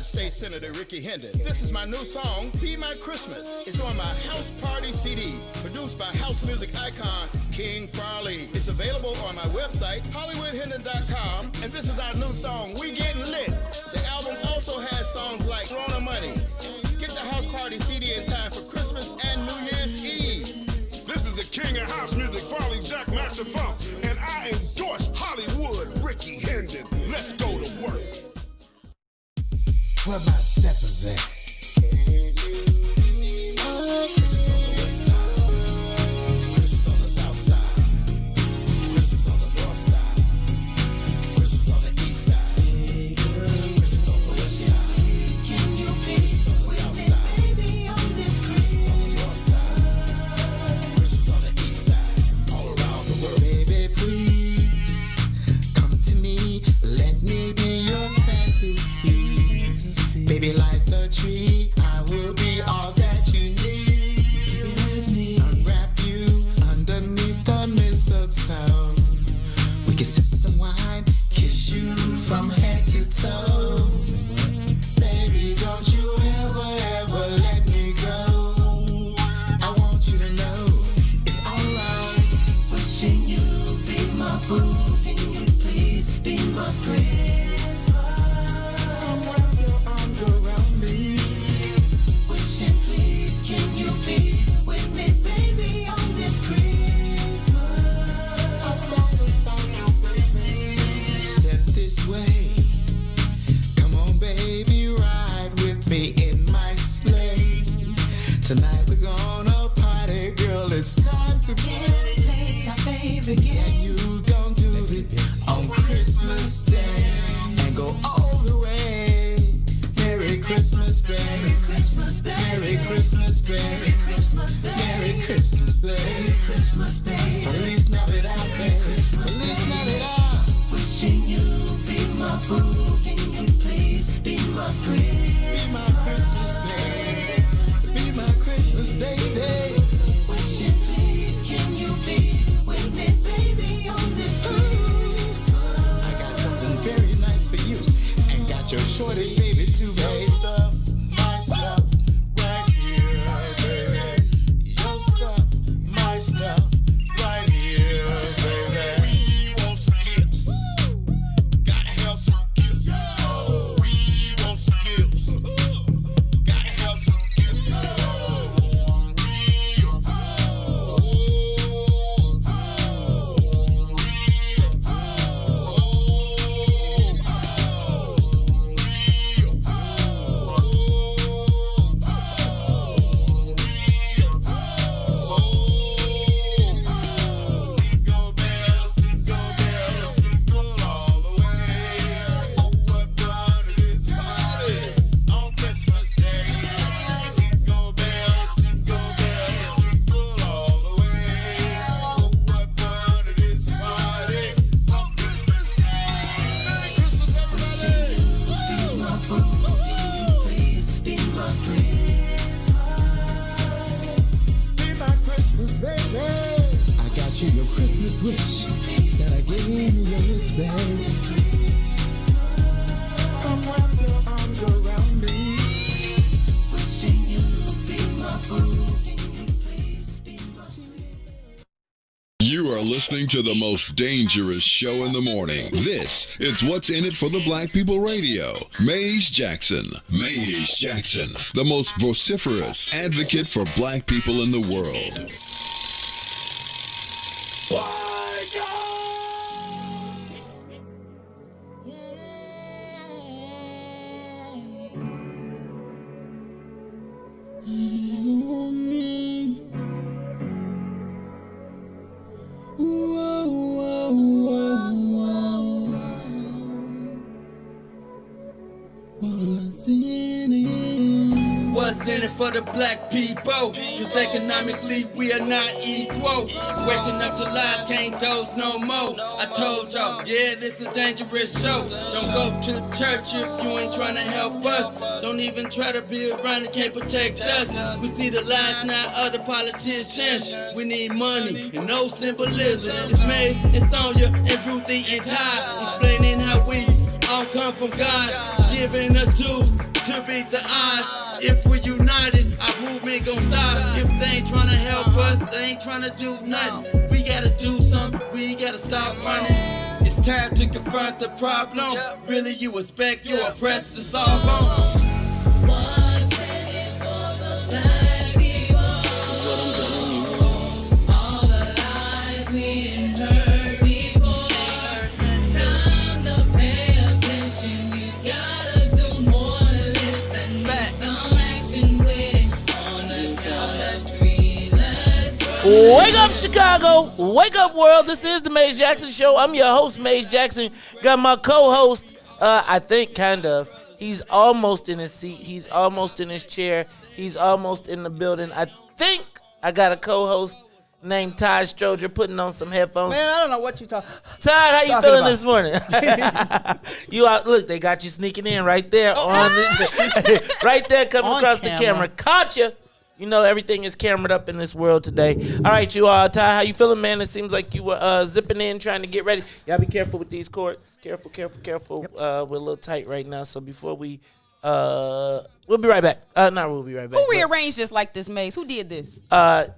States Senator Ricky Hendon. This is my new song, Be My Christmas. It's on my House Party CD, produced by house music icon King Farley. It's available on my website, HollywoodHendon.com, and this is our new song, We Getting Lit. The album also has songs like Throwing Money. Get the House Party CD in time for Christmas and New Year's Eve. This is the king of house music, Farley Jack Master Funk, and I endorse Hollywood Ricky Hendon. Let's go to work. Where my steppers at? Christmas on the west side, Christmas on the south side, Christmas on the north side, Christmas on the east side, Christmas on the west side. Can you be Christmas on the south side? Baby, on this Christmas on the north side, Christmas on the east side, all around the world. Baby, please come to me, let me be your fantasy. Baby, light the tree, I will be all that you need. With me, unwrap you underneath the mistletoe. We can sip some wine, kiss you from head to toe. Baby, don't you ever let me go. I want you to know it's alright. Wishing you be my boo. Can you please be my prince? Around me, wishing please can you be with me, baby, on this Christmas? I'll always follow, baby. Step this way, come on, baby, ride with me in my sleigh. Tonight we're gonna party, girl. It's time to play our favorite game. And you gon' do it on Christmas Day and go all the way. Merry Christmas, babe. Merry Christmas, babe. Merry Christmas, babe. Merry Christmas, babe. Merry Christmas, babe. Merry Christmas, babe. Feliz Navidad, babe. Feliz Navidad. Wishing you be my boo. Can you please be my prince? Be my Christmas, babe. Be my Christmas, baby. Wishing please can you be with me, baby, on this Christmas? I got something very nice for you, and got your shorty baby too, babe. My stuff, right here, baby. Your stuff, my stuff, right here, baby. We want some gifts. Gotta have some gifts. We want some gifts. Gotta have some gifts. Your Christmas wish, said I gave you this, baby. Come wrap your arms around me. Wishing you be my boo. You are listening to the most dangerous show in the morning. This is What's in It for the Black People Radio. Maze Jackson. Maze Jackson, the most vociferous advocate for black people in the world. What's in it for the black people? Cause economically we are not equal. Waking up to lies, can't doze no more. I told y'all, yeah, this a dangerous show. Don't go to church if you ain't trying to help us. Don't even try to be around and can't protect us. We see the lies, not other politicians. We need money and no symbolism. It's Maze and Sonia and Ruthie and Todd explaining how we all come from God, giving us dues to beat the odds. If we're united, our movement gon' stop. If they ain't tryna help us, they ain't tryna do nothing. We gotta do something, we gotta stop running. It's time to confront the problem. Really, you expect your oppressed to solve on. What's in it for the black people? All the lies we heard before. Time to pay attention. You gotta do more to listen. Need some action with it on the count of 3. Let's go. Wake up, Chicago. Wake up, world. This is the Maze Jackson Show. I'm your host, Maze Jackson. Got my co-host, I think, kind of. He's almost in his seat. He's almost in his chair. He's almost in the building. I think I got a co-host named Todd Stroger putting on some headphones. Man, I don't know what you talking. Todd, how you Talking feeling about. this morning? You out? Look, they got you sneaking in right there on the, right there, coming On across the camera. Caught you. You know everything is camered up in this world today. All right, you all, Todd, how you feeling, man? It seems like you were zipping in, trying to get ready. Y'all be careful with these cords. Careful. Yep. We're a little tight right now, so before we, we'll be right back. We'll be right back. Who rearranged this like this, Maze? Who did this? The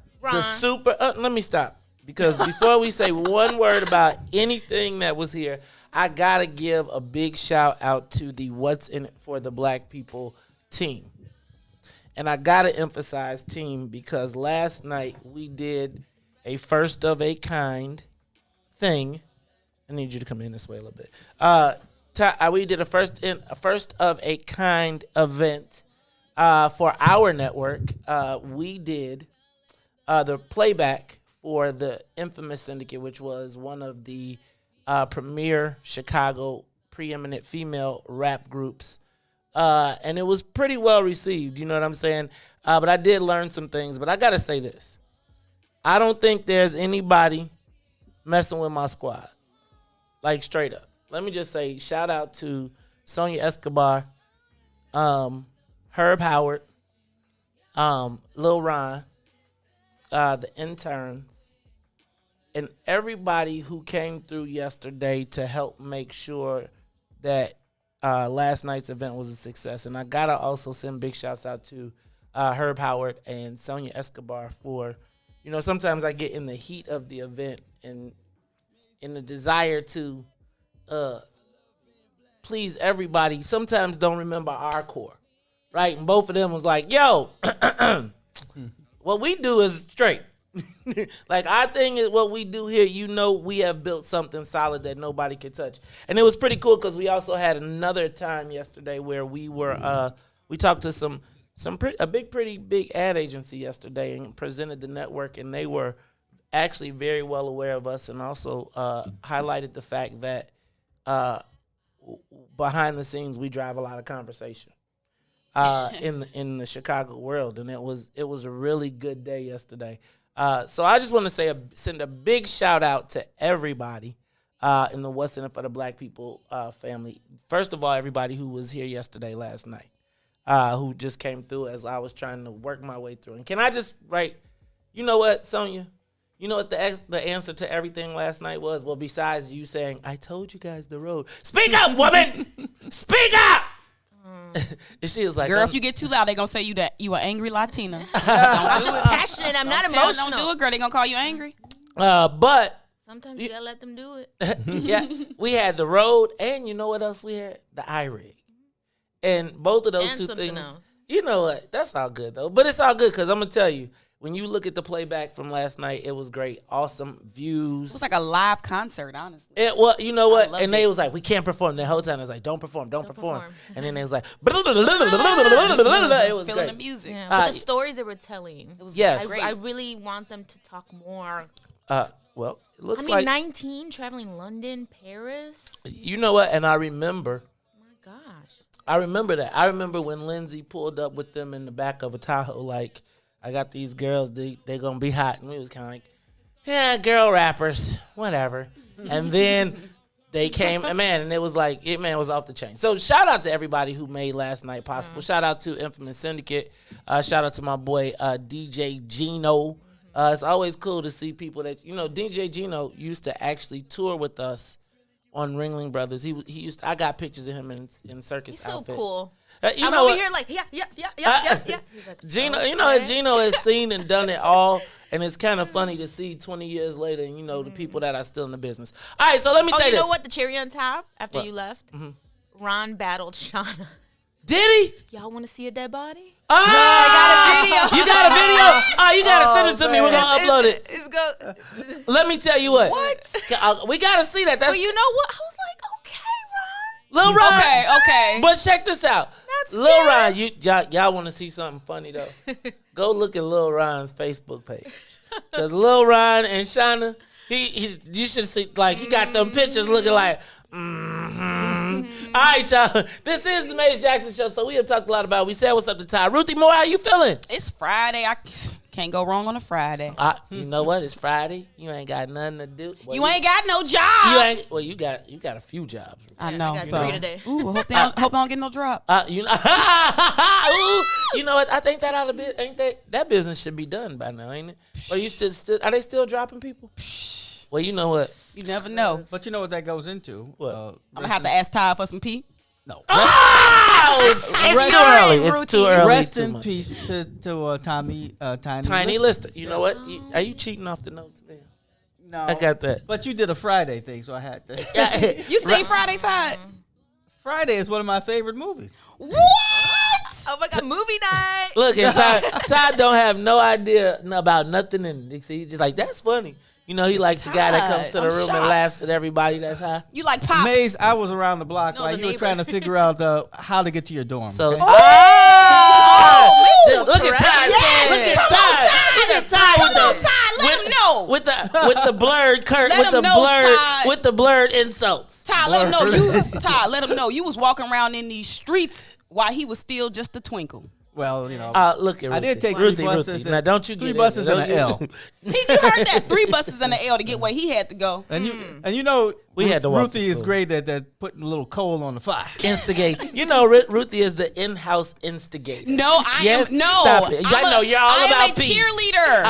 super. Let me stop, because before we say one word about anything that was here, I gotta give a big shout out to the What's in It for the Black People team. And I gotta emphasize team, because last night we did a first of a kind thing. I need you to come in this way a little bit. We did a first of a kind event for our network. We did the playback for the infamous Syndicate, which was one of the premier Chicago preeminent female rap groups. And it was pretty well received, you know what I'm saying? But I did learn some things. But I got to say this. I don't think there's anybody messing with my squad. Like, straight up. Let me just say, shout out to Sonia Escobar, Herb Howard, Lil Ron, the interns, and everybody who came through yesterday to help make sure that last night's event was a success. And I gotta also send big shouts out to Herb Howard and Sonia Escobar for, you know, sometimes I get in the heat of the event and in the desire to please everybody, sometimes don't remember our core, right? And both of them was like, yo, what we do is straight. Like, our thing is what we do here. You know, we have built something solid that nobody can touch. And it was pretty cool, because we also had another time yesterday where we were we talked to a pretty big ad agency yesterday and presented the network, and they were actually very well aware of us, and also highlighted the fact that behind the scenes we drive a lot of conversation in the Chicago world, and it was a really good day yesterday. So I just want to send a big shout out to everybody in the What's in It for the Black People family. First of all, everybody who was here yesterday, last night, who just came through as I was trying to work my way through. And can I just you know what, Sonia? You know what the answer to everything last night was? Well, besides you saying, I told you guys the road. Speak up, woman! Speak up! And she was like, girl, if you get too loud, they gonna say you an angry Latina. I'm just passionate. I'm not emotional. Don't do it, girl. They gonna call you angry. But sometimes you gotta let them do it. yeah, we had the road, and you know what else we had? The iRig. And both of those And two something things, else. you know what? That's all good though. But it's all good, because I'm gonna tell you, when you look at the playback from last night, it was great. Awesome views. It was like a live concert, honestly. Well, you know what? loved And they it. was like, we can't perform. The whole time it was like, don't perform. And then they was like, it was Feeling great. the music. Yeah, but the stories they were telling. It was Yes. great. I really want them to talk more. Well, it looks I mean, like 19, traveling London, Paris. you know what? And I remember My gosh. I remember that. I remember when Lindsay pulled up with them in the back of a Tahoe, like, I got these girls, they gonna be hot. And we was kind of like, yeah, girl rappers, whatever. And then they came, and it was like, it was off the chain. So shout out to everybody who made last night possible. Shout out to Infamous Syndicate. Shout out to my boy DJ Gino. It's always cool to see people that, DJ Gino used to actually tour with us on Ringling Brothers. He used. I got pictures of him in circus He's so outfits. cool. You I'm know over what? here like, yeah. He's like, Gino, okay. you know, Gino has seen and done it all, and it's kind of funny to see 20 years later, you know, the people that are still in the business. All right, so let me say you this. know what? The cherry on top after What? you left, Ron battled Shauna. Did he? Y'all want to see a dead body? Oh, I got a video. You got a video? Oh, you got to send it to me. We're going to upload it. It's go. Let me tell you what. We got to see that. That's Well, you know what? I was like, okay, Ron. Lil Ron. Okay. But check this out. That's Lil Ron, y'all want to see something funny, though? Go look at Lil Ron's Facebook page. Because Lil Ron and Shauna, you should see, like, he got them pictures looking like, All right, y'all. This is the Maze Jackson Show, so we have talked a lot about it. We said what's up to Todd. Ruthie Moore, how you feeling? It's Friday. I can't go wrong on a Friday. You know what? It's Friday. You ain't got nothing to do. Well, You ain't got no job. You got a few jobs. I know. I got so. 3 today. Ooh, hope I don't get no drop. You know, ooh, you know what? I think that ought to be. Ain't that business should be done by now, ain't it? Or you still are they still dropping people? Well, you know what? You never know. But you know what that goes into? What? I'm gonna have to ask Todd for some pee. No. Oh, it's too early. It's too early. Rest too in much. peace to Tiny Lister. You know what? Are you cheating off the notes, man? No, I got that. But you did a Friday thing, so I had to. You seen Friday, Todd? Friday is one of my favorite movies. What? Oh my God, movie night. Look, and Todd don't have no idea about nothing in it. He's just like, that's funny. You know, he likes the guy that comes to the I'm room and shocked. laughs at everybody that's high. You like pops? Maze, I was around the block No, while the you were neighbor. trying to figure out how to get to your dorm. So, okay? look at Todd. Yes, Look at come Todd. on, Look at Todd with Come on, the Todd, let him know. with the blurred Kurt Let with him the know, blurred Todd. with the blurred insults. Todd, let him know you. Todd, let him know you was walking around in these streets while he was still just a twinkle. Well, you know, Look at I did take Ruthie, 3 buses. Now don't you three get buses in and there. an L. You heard that? 3 buses and an L to get where he had to go. And you know, We had to walk to Ruthie is school. great at putting a little coal on the fire. Instigate. You know, Ruthie is the in-house instigator. No, Yes, am. No, stop it. I know you're all I'm about a peace. cheerleader.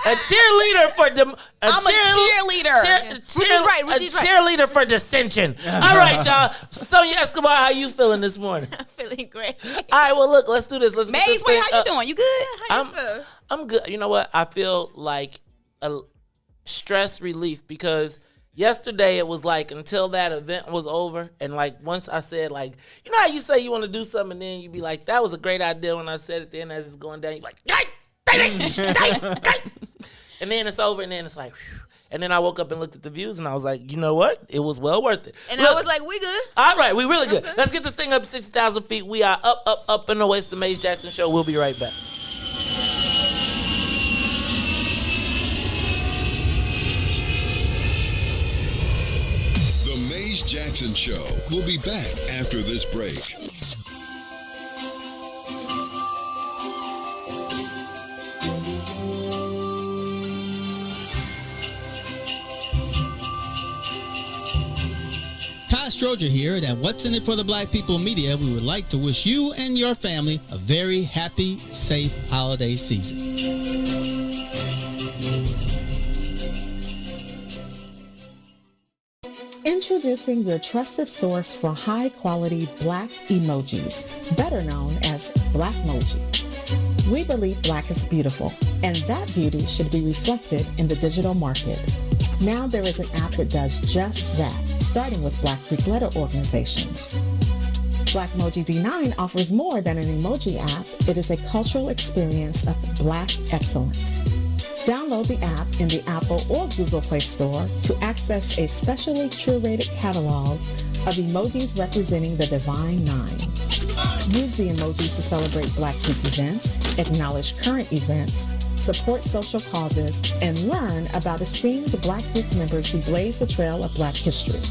A cheerleader for I'm a cheerleader. Ruthie's right, Ruthie's a right. cheerleader for dissension. All right, y'all. Sonia Escobar, how you feeling this morning? I'm feeling great. All right, well, look, let's do this. Let's get Maze, this wait, thing how you up. doing? You good? How you feel? I'm good. You know what? I feel like a stress relief because yesterday it was like until that event was over, and like once I said, like, you know how you say you want to do something and then you be like, that was a great idea when I said it, then as it's going down, you're like, and then it's over, and then it's like, whew. And then I woke up and looked at the views, and I was like, you know what? It was well worth it. And Look, I was like, we good. all right, we really good. Let's get this thing up 60,000 feet. We are up and away. It's the Maze Jackson Show. We'll be right back. The Maze Jackson Show will be back after this break. Todd Stroger here. At What's in It for the Black People Media, we would like to wish you and your family a very happy, safe holiday season. Introducing your trusted source for high-quality black emojis, better known as Blackmoji. We believe black is beautiful, and that beauty should be reflected in the digital market. Now there is an app that does just that, starting with Black Greek letter organizations. Blackmoji D9 offers more than an emoji app. It is a cultural experience of black excellence. Download the app in the Apple or Google Play Store to access a specially curated catalog of emojis representing the Divine Nine. Use the emojis to celebrate Black Greek events, acknowledge current events, support social causes, and learn about esteemed Black Greek members who blaze the trail of Black history.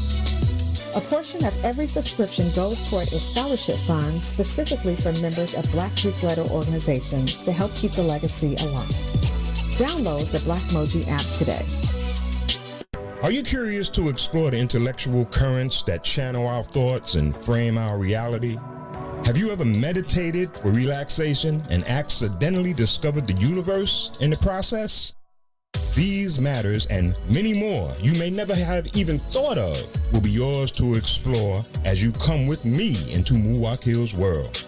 A portion of every subscription goes toward a scholarship fund specifically for members of Black Greek letter organizations to help keep the legacy alive. Download the Blackmoji app today. Are you curious to explore the intellectual currents that channel our thoughts and frame our reality? Have you ever meditated for relaxation and accidentally discovered the universe in the process? These matters and many more you may never have even thought of will be yours to explore as you come with me into Muwakil's world.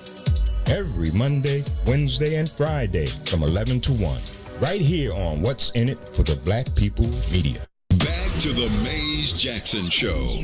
Every Monday, Wednesday, and Friday from 11 to 1. Right here on What's in It for the Black People Media. Back to the Maze Jackson Show.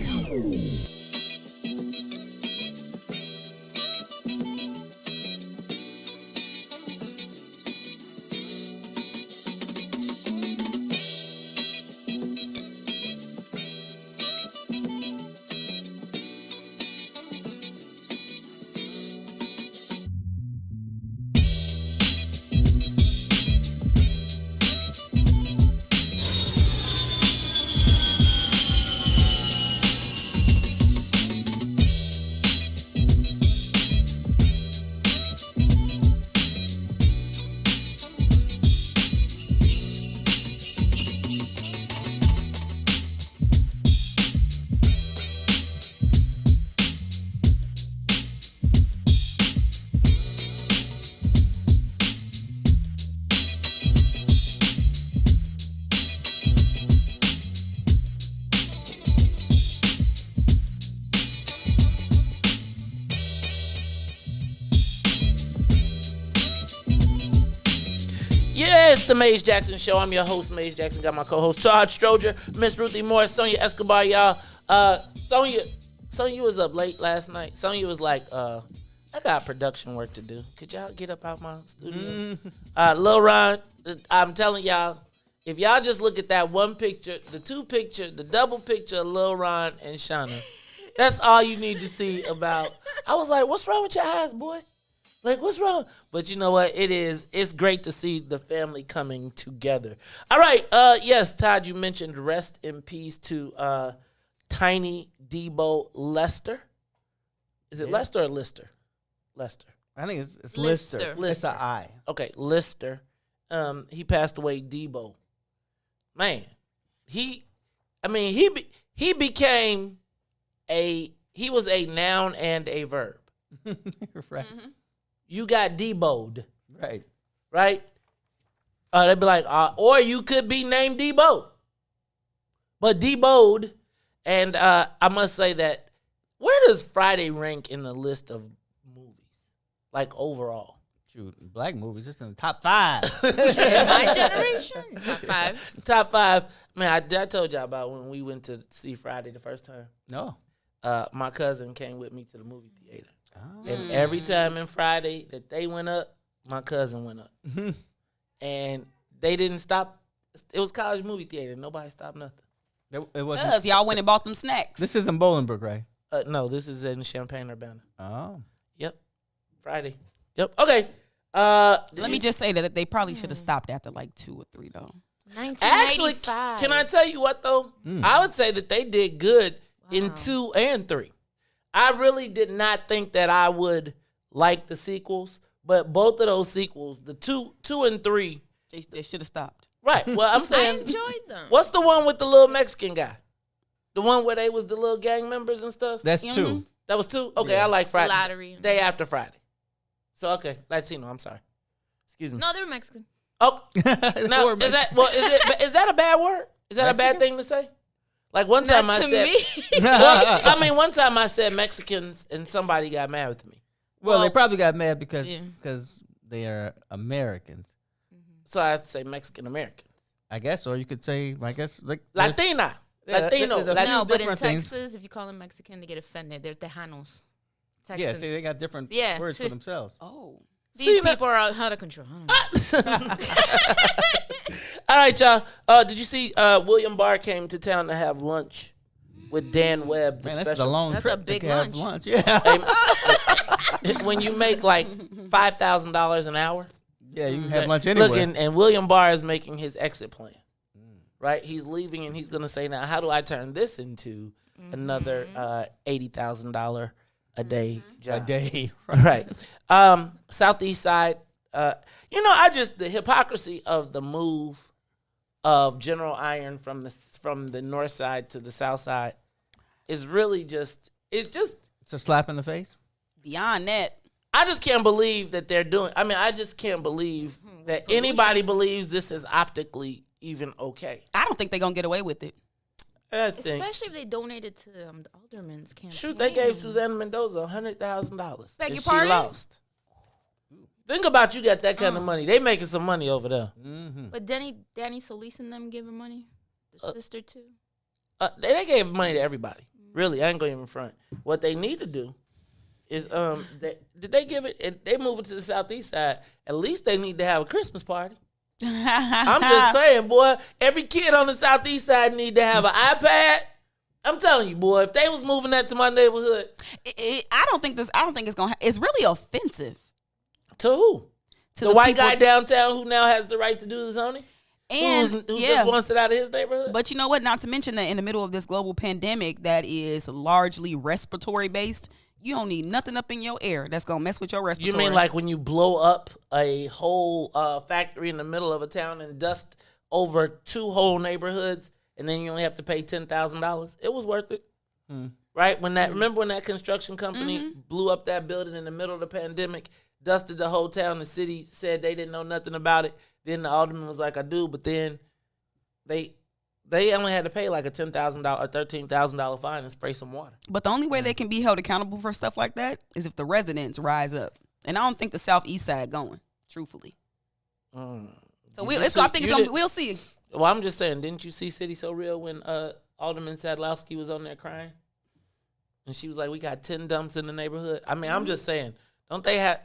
It's the Maze Jackson Show. I'm your host, Maze Jackson. Got my co-host, Todd, Stroger, Miss Ruthie Moore, Sonia, Escobar, y'all. Sonia was up late last night. Sonia was like, I got production work to do. Could y'all get up out my studio? Lil Ron, I'm telling y'all, if y'all just look at that one picture, the double picture of Lil Ron and Shauna, that's all you need to see about. I was like, what's wrong with your eyes, boy? Like, what's wrong? But you know what? It's great to see the family coming together. All right. Yes, Todd, you mentioned rest in peace to Tiny Debo Lester. Is it Lester or Lister? Lester. I think it's Lister. It's an I. Okay, Lister. He passed away, Debo. Man, he became he was a noun and a verb. Right. Mm-hmm. You got Debo'd. Right. Right? They'd be like, or you could be named Debo. But Debo'd, and I must say that, where does Friday rank in the list of movies? Like overall? Shoot, black movies, it's in the top 5. My generation, top 5. Top 5. Man, I told y'all about when we went to see Friday the first time. No. My cousin came with me to the movie theater. Oh. And every time in Friday that they went up, my cousin went up. And they didn't stop. It was college movie theater. Nobody stopped nothing. It wasn't. Because y'all went and bought them snacks. This isn't Bolingbrook, right? No, this is in Champaign-Urbana. Oh. Yep. Friday. Yep. Okay. Let me just say that they probably should have stopped after like 2 or 3, though. Actually, can I tell you what, though? I would say that they did good in 2 and 3. I really did not think that I would like the sequels, but both of those sequels, the 2 and 3. They should have stopped. Right. Well, I'm saying. I enjoyed them. What's the one with the little Mexican guy? The one where they was the little gang members and stuff? That's 2. That was 2? Okay, yeah. I like Friday. Lottery. Day after Friday. So, okay. Latino, I'm sorry. Excuse me. No, they were Mexican. Oh. Now, is that a bad word? Is that Mexican? A bad thing to say? Like one time I said, one time I said Mexicans and somebody got mad with me. Well, they probably got mad because they are Americans. So I have to say Mexican Americans. I guess, or you could say, like Latina. Latino. No, but in Texas, if you call them Mexican, they get offended. They're Tejanos. Texans. Yeah, see, they got different words for themselves. Oh. These people are out of control. All right, y'all. Did you see William Barr came to town to have lunch with Dan Webb? Man, that's a long trip. That's a big lunch. Yeah. When you make like $5,000 an hour. Yeah, you can have lunch anywhere. Look, and William Barr is making his exit plan. Right? He's leaving and he's going to say, now, how do I turn this into another $80,000 a day job? A day. Right. Southeast side. The hypocrisy of the move of General Iron from the north side to the south side is really it's a slap in the face. Beyond that, I just can't believe that they're doing. I mean, I just can't believe that anybody believes this is optically even okay. I don't think they're gonna get away with it. I think. Especially if they donated to the alderman's campaign. Shoot, they gave Susanna Mendoza $100,000. Beg and your she pardon? lost. Think about you got that kind of money. They making some money over there. But Danny Solis and them giving money? The sister too? They gave money to everybody. Really, I ain't going to even front. What they need to do is, did they give it? If they move it to the southeast side. At least they need to have a Christmas party. I'm just saying, boy. Every kid on the southeast side need to have an iPad. I'm telling you, boy. If they was moving that to my neighborhood, I don't think it's gonna. It's really offensive. To who? To the white people- guy downtown who now has the right to do the zoning? And who just wants it out of his neighborhood? But you know what? Not to mention that in the middle of this global pandemic that is largely respiratory based, you don't need nothing up in your air that's gonna mess with your respiratory. You mean like when you blow up a whole factory in the middle of a town and dust over 2 whole neighborhoods, and then you only have to pay $10,000? It was worth it, right? Remember when that construction company blew up that building in the middle of the pandemic, dusted the whole town. The city said they didn't know nothing about it. Then the alderman was like, "I do," but then they only had to pay like a $10,000 or $13,000 fine and spray some water. But the only way they can be held accountable for stuff like that is if the residents rise up. And I don't think the southeast side going, truthfully. So I think we'll see. Well, I'm just saying, didn't you see City So Real when Alderman Sadlowski was on there crying? And she was like, "We got 10 dumps in the neighborhood." I mean, I'm just saying, don't they have...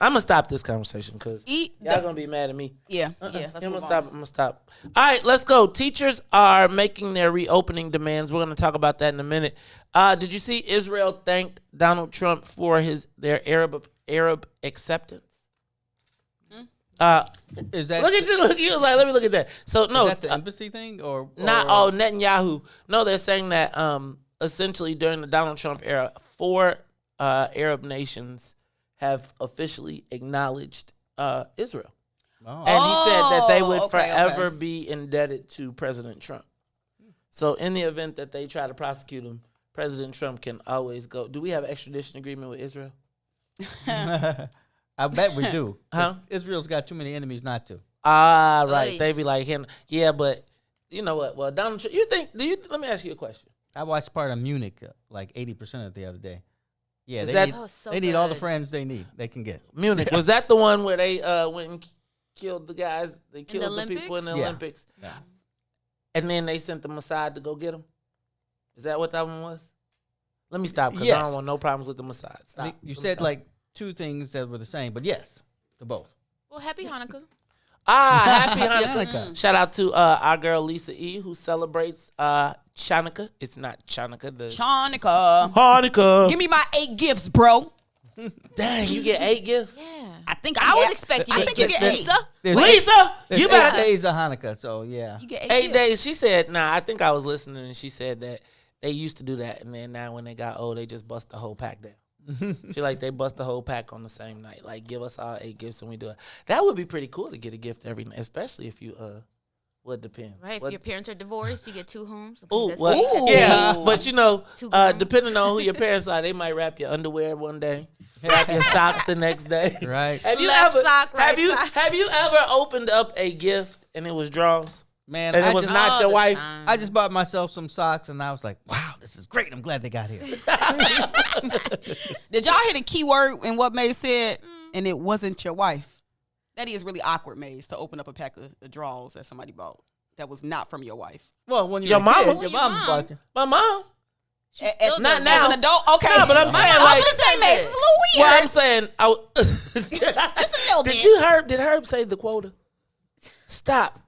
I'm going to stop this conversation because y'all going to be mad at me. Yeah. I'm going to stop. All right, let's go. Teachers are making their reopening demands. We're going to talk about that in a minute. Did you see Israel thanked Donald Trump for their Arab acceptance? Is that look at you? Look, he was like, "Let me look at that." So no, is that the embassy thing or not? Netanyahu. No, they're saying that essentially during the Donald Trump era, 4 Arab nations have officially acknowledged Israel. And he said that they would forever be indebted to President Trump. So in the event that they try to prosecute him, President Trump can always go. Do we have an extradition agreement with Israel? I bet we do. Huh? Israel's got too many enemies not to. Ah, right. They be like him. Yeah, but you know what? Well, Donald Trump, let me ask you a question. I watched part of Munich, like 80% of the other day. Yeah, so they need all the friends they can get. Munich. Was that the one where they went and killed the guys? They killed the people in the Olympics. Yeah. And then they sent the Mossad to go get them? Is that what that one was? Let me stop because I don't want no problems with the Mossad. Stop. You said like 2 things that were the same, but yes, to both. Well, happy Hanukkah. Happy Hanukkah. Shout out to our girl Lisa E, who celebrates Chanukah. It's not Chanukah. Hanukkah. Give me my 8 gifts, bro. Dang, you get 8 gifts? Yeah. I was expecting 8 gifts. Lisa, you better 8 days of Hanukkah, so yeah. You get 8 days. She said, I think I was listening, and she said that they used to do that, and then now when they got old, they just bust the whole pack down. She like they bust the whole pack on the same night. Like, give us all 8 gifts and we do it. That would be pretty cool to get a gift every night, especially if you would depend. Right, if your parents are divorced, you get 2 homes. Yeah, but depending on who your parents are, they might wrap your underwear one day, wrap your socks the next day. Right. Have you sock, right sock. Have you ever opened up a gift and it was drawers? Man, and it was not your wife. I just bought myself some socks and I was like, wow, this is great. I'm glad they got here. Did y'all hit a keyword in what May said? And it wasn't your wife. That is really awkward, Maze, to open up a pack of drawers that somebody bought that was not from your wife. Well, when your mama, your mom bought you. My mom. Not now. As an adult, okay. No, but I'm saying like. Maze, it's a little weird. Well, I'm saying. Just a little bit. Did Herb say the quota? Stop.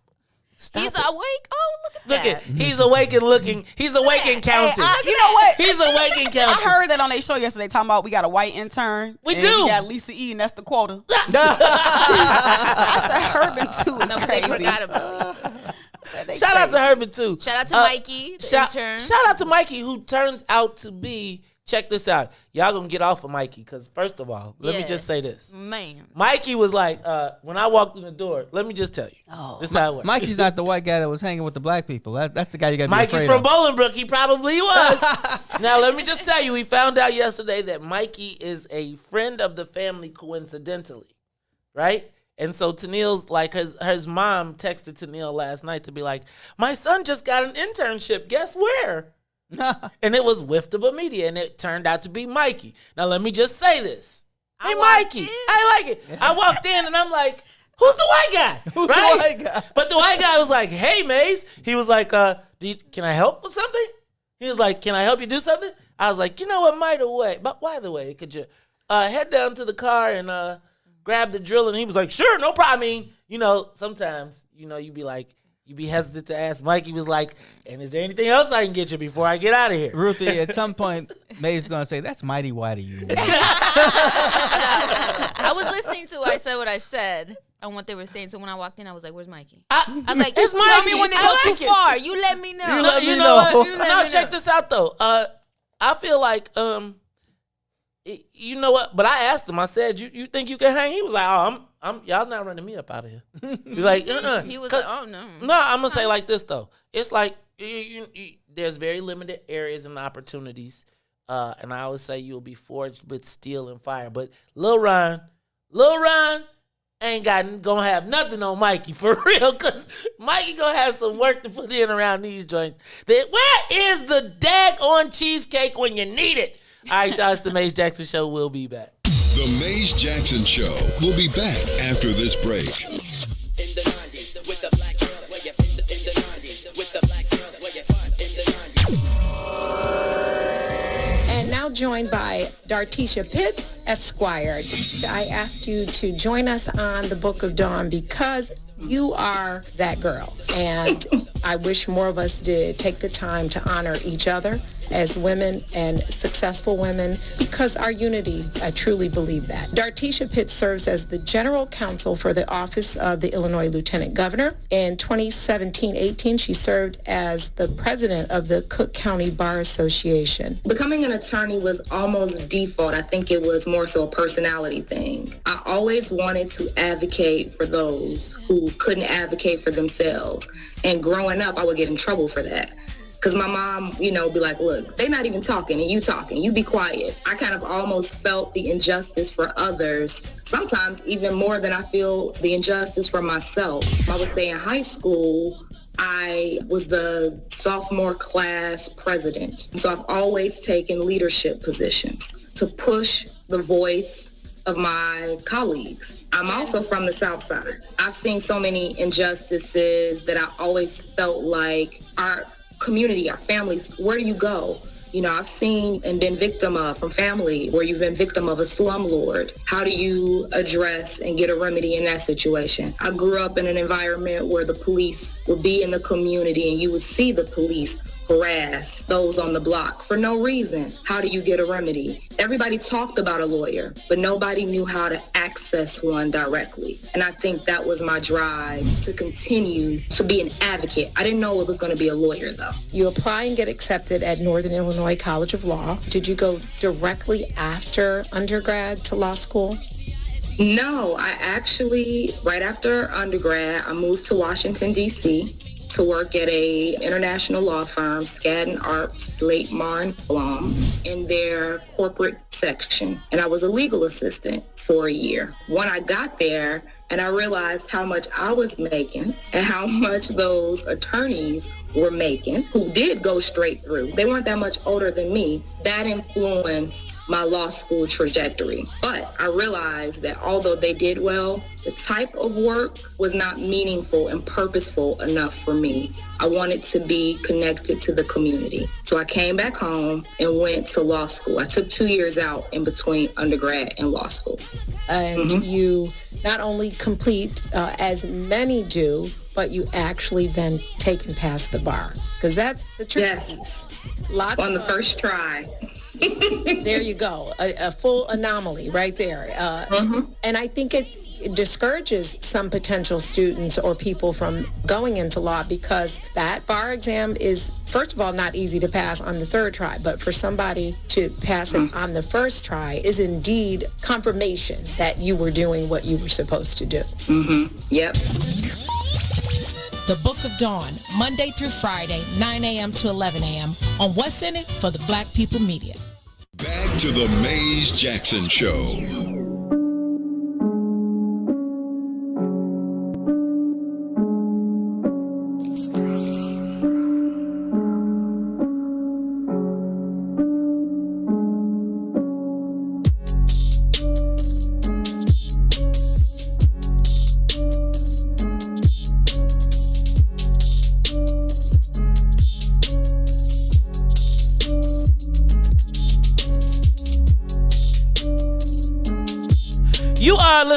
He's awake. Oh, look at that. He's awake and looking. He's awake and counting. You know what? He's awake and counting. I heard that on their show yesterday talking about we got a white intern. We do. We got Lisa E, and that's the quota. I said Herb too is crazy. They forgot about it. Shout out to Herb too. Shout out to Mikey, the intern. Shout out to Mikey, who turns out to be. Check this out. Y'all gonna get off of Mikey because first of all, let me just say this. Man. Mikey was like, when I walked in the door, let me just tell you. This is how it works. Mikey's not the white guy that was hanging with the black people. That's the guy you got to be Mikey's afraid from of. Bolingbrook. He probably was. Now, let me just tell you, we found out yesterday that Mikey is a friend of the family coincidentally, right? And so Tennille's like, his mom texted Tennille last night to be like, my son just got an internship. Guess where? And it was with the media, and it turned out to be Mikey. Now, let me just say this. Hey, Mikey, I like it. I walked in, and I'm like, who's the white guy? Who's the white guy? But the white guy was like, hey, Maze. He was like, can I help with something? He was like, can I help you do something? I was like, you know what, by the way, could you head down to the car and grab the drill? And he was like, sure, no problem. I mean, sometimes, you be hesitant to ask. Mikey was like, and is there anything else I can get you before I get out of here? Ruthie, at some point, May's going to say, that's mighty white of you. I was listening to I said what I said and what they were saying. So when I walked in, I was like, where's Mikey? I was like, it's Mikey. Tell me when they go too far. You let me know. You know what? Now check this out, though. I feel like, you know what? But I asked him. I said, "You think you can hang?" He was like, "Oh, y'all not running me up out of here." He's like, He was like, "Oh no." No, I'm gonna say like this though. It's like there's very limited areas and opportunities, and I always say you'll be forged with steel and fire. But Lil Ron ain't gonna have nothing on Mikey for real, cause Mikey gonna have some work to put in around these joints. Where is the daggone cheesecake when you need it? All right, y'all, it's the Maze Jackson Show. We'll be back. The Maze Jackson Show will be back after this break. In the 90s, with the black girl, where you in the 90s, with the black girl, where you in the 90s. And now joined by Dartisha Pitts, Esquire. I asked you to join us on the Book of Dawn because you are that girl. And I wish more of us did take the time to honor each other as women and successful women because our unity, I truly believe that. Dartisha Pitts serves as the General Counsel for the Office of the Illinois Lieutenant Governor. In 2017-18, she served as the President of the Cook County Bar Association. Becoming an attorney was almost default. I think it was more so a personality thing. I always wanted to advocate for those who couldn't advocate for themselves. And growing up, I would get in trouble for that. Because my mom, be like, look, they're not even talking and you talking. You be quiet. I kind of almost felt the injustice for others, sometimes even more than I feel the injustice for myself. I would say in high school, I was the sophomore class president. So I've always taken leadership positions to push the voice of my colleagues. I'm also from the South Side. I've seen so many injustices that I always felt like our community, our families, where do you go? I've seen and been victim of from family where you've been victim of a slumlord. How do you address and get a remedy in that situation? I grew up in an environment where the police would be in the community and you would see the police harass those on the block for no reason. How do you get a remedy? Everybody talked about a lawyer, but nobody knew how to access one directly. And I think that was my drive to continue to be an advocate. I didn't know it was going to be a lawyer, though. You apply and get accepted at Northern Illinois College of Law. Did you go directly after undergrad to law school? No, I actually, right after undergrad, I moved to Washington, D.C., to work at a international law firm, Skadden Arps, Slate Marn Flom, in their corporate section. And I was a legal assistant for a year. When I got there and I realized how much I was making and how much those attorneys were making, who did go straight through, they weren't that much older than me, that influenced my law school trajectory. But I realized that although they did well, the type of work was not meaningful and purposeful enough for me. I wanted to be connected to the community. So I came back home and went to law school. I took 2 years out in between undergrad and law school. And you not only complete, as many do, but you actually then take and pass the bar. Because that's the tricky piece. Lots on the first try. There you go. A full anomaly right there. And I think it discourages some potential students or people from going into law because that bar exam is, first of all, not easy to pass on the third try, but for somebody to pass it on the first try is indeed confirmation that you were doing what you were supposed to do. Yep. The Book of Dawn, Monday through Friday, 9 a.m. to 11 a.m. on What's in It for the Black People Media. Back to the Maze Jackson Show.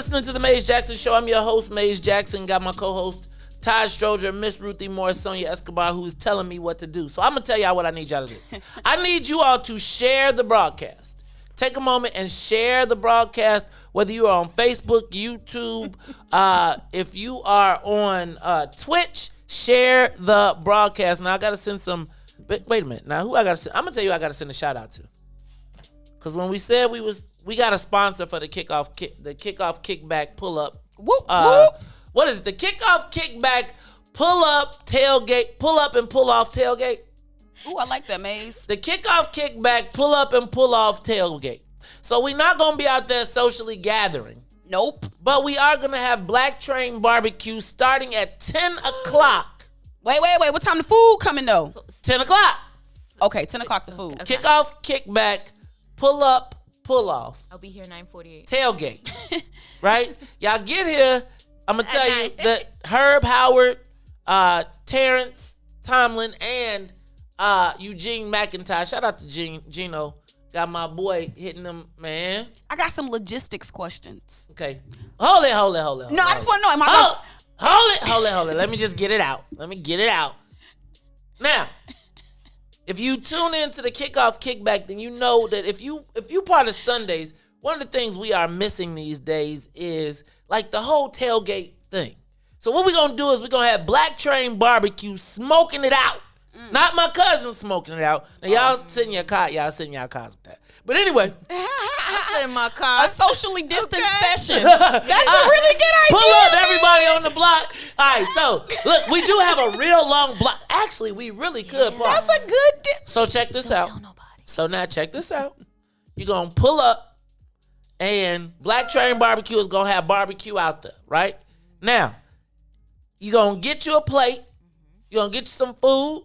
listening to the Maze Jackson Show. I'm your host, Maze Jackson. Got my co-host, Todd, Stroger, Miss Ruthie, Sonia, Escobar, who is telling me what to do. So I'm going to tell y'all what I need y'all to do. I need you all to share the broadcast. Take a moment and share the broadcast, whether you are on Facebook, YouTube, if you are on Twitch, share the broadcast. Now, I got to send some... Wait a minute. Now, who I got to send? I'm going to tell you I got to send a shout-out to. Because when we said we got a sponsor for the kickoff kickback pull-up. Whoop, whoop. What is it? The kickoff kickback pull-up tailgate, pull-up and pull-off tailgate? Ooh, I like that, Maze. The kickoff kickback pull-up and pull-off tailgate. So we're not going to be out there socially gathering. Nope. But we are going to have Black Train Barbecue starting at 10 o'clock. Wait. What time the food coming, though? 10 o'clock. Okay, 10 o'clock the food. Okay. Kickoff, kickback, pull-up, pull-off. I'll be here 9:48. Tailgate. Right? Y'all get here. I'm going to tell you that Herb Howard, Terrence Tomlin, and Eugene McIntyre. Shout out to Gino. Got my boy hitting them, man. I got some logistics questions. Okay. Hold it. No, I just want to know. Am I Hold it. Let me just get it out. Now, if you tune into the kickoff kickback, then you know that if you part of Sundays, one of the things we are missing these days is like the whole tailgate thing. So what we're gonna do is we're gonna have Black Train Barbecue smoking it out. Not my cousin smoking it out. Now y'all sit in your car, cars with that. But anyway, I sit in my car. A socially distant session. That's a really good idea. Pull up everybody on the block. All right, so look, we do have a real long block. Actually, we really could. That's a good So check this out. Tell nobody. So now check this out. You're gonna pull up, and Black Train Barbecue is gonna have barbecue out there, right? Now, you're gonna get you a plate. You're gonna get you some food.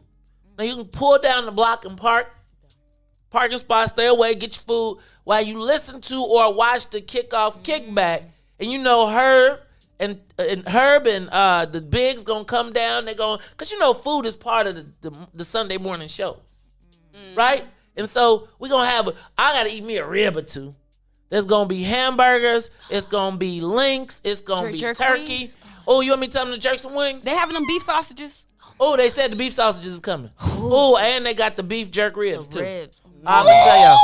Now you can pull down the block and parking spot, stay away, get your food while you listen to or watch the kickoff kickback. And you know Herb and the Bigs gonna come down. They're going, cause you know food is part of the Sunday morning shows, right? And so we're gonna I gotta eat me a rib or two. There's gonna be hamburgers. It's gonna be links. It's gonna be turkey. Wings? Oh, you want me to tell them to jerk some wings? They having them beef sausages. Oh, they said the beef sausages is coming. Oh, and they got the beef jerk ribs too. Ribs. I'm gonna tell y'all.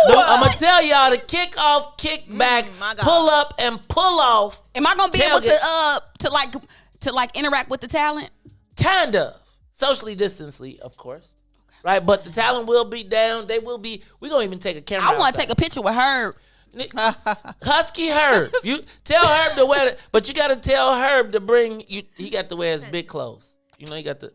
No, I'm gonna tell y'all the kickoff, kickback, my God. pull up, and pull off. Am I gonna be able to interact with the talent? Kind of socially distancely, of course, right? But the talent will be down. They will be. We're gonna even take a camera. I want to take a picture with Herb. Husky Herb. You tell Herb to wear it, but you gotta tell Herb to bring you. He got to wear his big clothes. You know, he got the.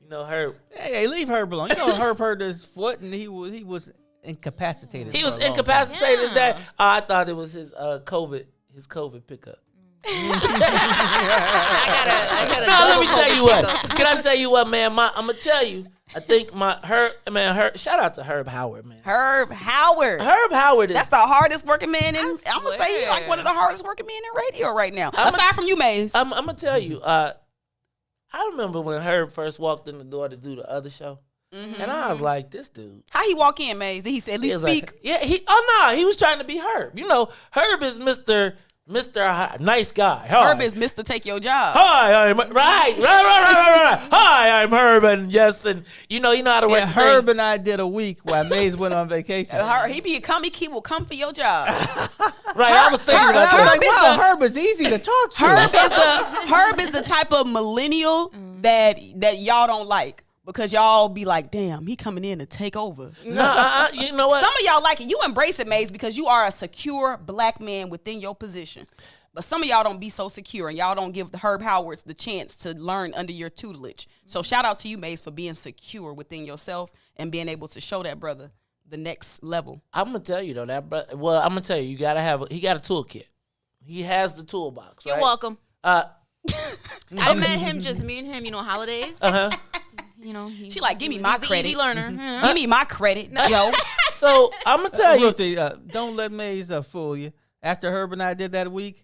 Herb. Hey, leave Herb alone. You know, Herb hurt his foot and he was incapacitated. He was incapacitated. Is that? I thought it was his COVID pickup. I gotta. No, let me tell you what. Can I tell you what, man? I'm gonna tell you. I think Herb. Shout out to Herb Howard, man. Herb Howard. That's the hardest working man in. I'm gonna say he's like one of the hardest working men in radio right now. Aside from you, Maze. I'm gonna tell you. I remember when Herb first walked in the door to do the other show, and I was like, "This dude." How he walk in, Maze? He said, "At least speak." He was trying to be Herb. You know, Herb is Mr. Nice Guy. Hi. Herb is Mr. Take Your Job. Hi, I'm right. Hi, I'm Herb, and yes, and you know how to work. Herb and I did a week while Maze went on vacation. He will come for your job. Right, I was thinking about that. Herb is easy to talk to. Herb is the type of millennial that y'all don't like. Because y'all be like, damn, he coming in to take over. No, you know what? Some of y'all like it. You embrace it, Maze, because you are a secure black man within your position. But some of y'all don't be so secure, and y'all don't give the Herb Howards the chance to learn under your tutelage. So shout out to you, Maze, for being secure within yourself and being able to show that brother the next level. I'm gonna tell you though, that brother. Well, I'm gonna tell you, he got a toolkit. He has the toolbox. You're right? welcome. I met him, just me and him. Holidays. She like, give me my credit. Easy learner. Give me my credit, yo. So I'm gonna tell you, Ruthie, don't let Maze fool you. After Herb and I did that week,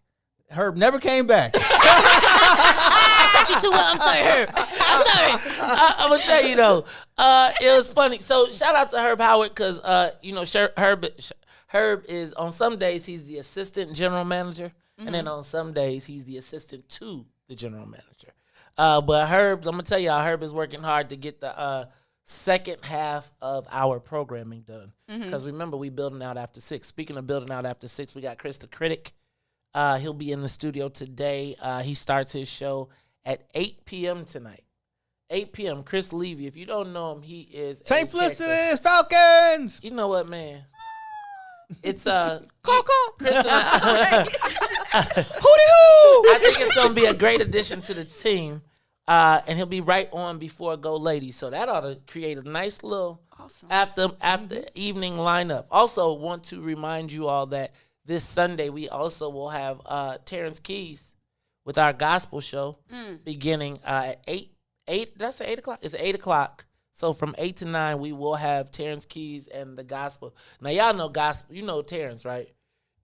Herb never came back. I touched you too well. I'm sorry, Herb. I'm sorry. I'm gonna tell you though, it was funny. So shout out to Herb Howard because Herb is on some days he's the assistant general manager. And then on some days, he's the assistant to the general manager. But Herb, I'm going to tell y'all, Herb is working hard to get the second half of our programming done. Because remember, we building out after 6. Speaking of building out after 6, we got DKris the Critic. He'll be in the studio today. He starts his show at 8 p.m. tonight. 8 p.m. Chris Levy. If you don't know him, he is St. Felicitas Falcons. You know what, man? It's Chris and I. Hootie hoo! I think it's gonna be a great addition to the team, and he'll be right on before Go Ladies. So that ought to create a nice little after evening lineup. Also, want to remind you all that this Sunday we also will have Terrence Keys with our gospel show beginning at 8. Did I say 8 o'clock? It's 8 o'clock. So from 8 to 9, we will have Terrence Keys and the gospel. Now, y'all know gospel. You know Terrence, right?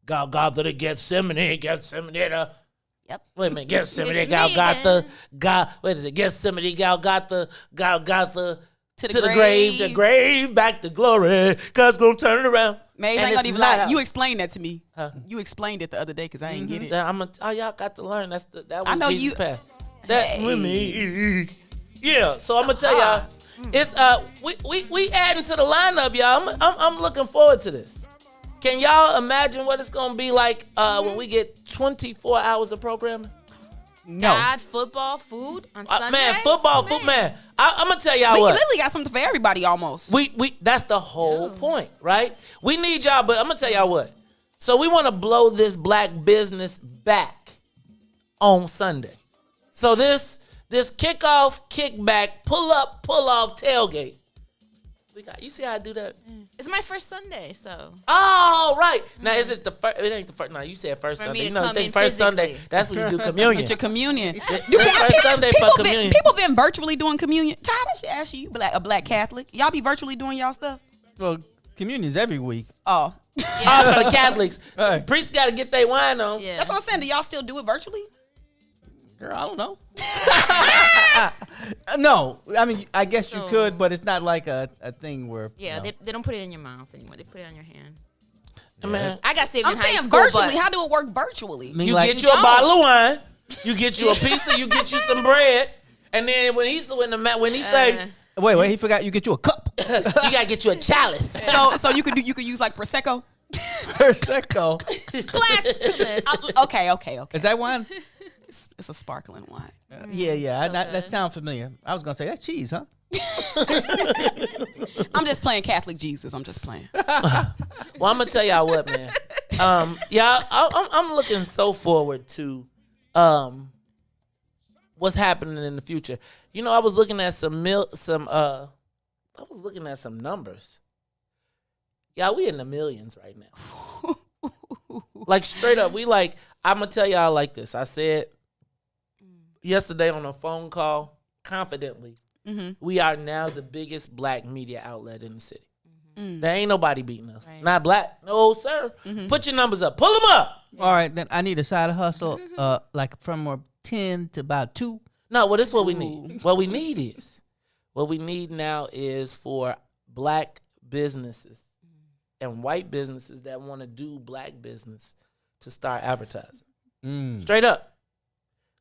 God, the Gethsemane. Yep. Wait a minute. Gethsemane, Golgotha. Wait a second. Gethsemane, Golgotha to the grave, back to glory. God's going to turn it around. Maze, I ain't gonna even lie. You explained that to me. Huh? You explained it the other day because I ain't get it. Y'all got to learn. That was Jesus' path. That with me. Yeah, so I'm gonna tell y'all, it's we adding to the lineup, y'all. I'm looking forward to this. Can y'all imagine what it's gonna be like when we get 24 hours of programming? No. God, football, food on Sunday. Man, food, man. I'm gonna tell y'all we what. We literally got something for everybody almost. We that's the whole point, right? We need y'all, but I'm gonna tell y'all what. So we want to blow this black business back on Sunday. So this kickoff, kickback, pull up, pull off, tailgate. You see how I do that? It's my first Sunday, so. Oh, right. Now, is it the first? It ain't the first. No, you said first for Sunday. Me you to know, come think in first physically. Sunday. That's when you do communion. Get your communion. First Sunday for communion. People been virtually doing communion. Todd, I should ask you, a black Catholic. Y'all be virtually doing y'all stuff? Well, communion's every week. Oh. Oh, for the Catholics. Right. Priests got to get their wine on. Yeah. That's what I'm saying. Do y'all still do it virtually? Girl, I don't know. No, I mean, I guess you could, but it's not like a thing where. Yeah, they don't put it in your mouth anymore. They put it on your hand. Yeah. Man, I got saved in high school. I'm saying virtually. How do it work virtually? You get you a bottle of wine. You get you a pizza. You get you some bread. And then when he say. Wait, he forgot you get you a cup. You gotta get you a chalice. So you could use like Prosecco? Prosecco. Blasphemous. Okay. Is that wine? It's a sparkling wine. Yeah. That sounds familiar. I was gonna say that's cheese, huh? I'm just playing Catholic Jesus. I'm just playing. Well, I'm gonna tell y'all what, man. I'm looking so forward to what's happening in the future. You know, I was looking at some numbers. Y'all, we in the millions right now. Like straight up, I'm gonna tell y'all like this. I said yesterday on a phone call, confidently, we are now the biggest black media outlet in the city. There ain't nobody beating us. Right. Not black. No, sir. Put your numbers up. Pull them up. All right, then I need a side hustle, like from 10 to about 2. No, well, this is what we need. What we need now is for black businesses and white businesses that want to do black business to start advertising. Straight up.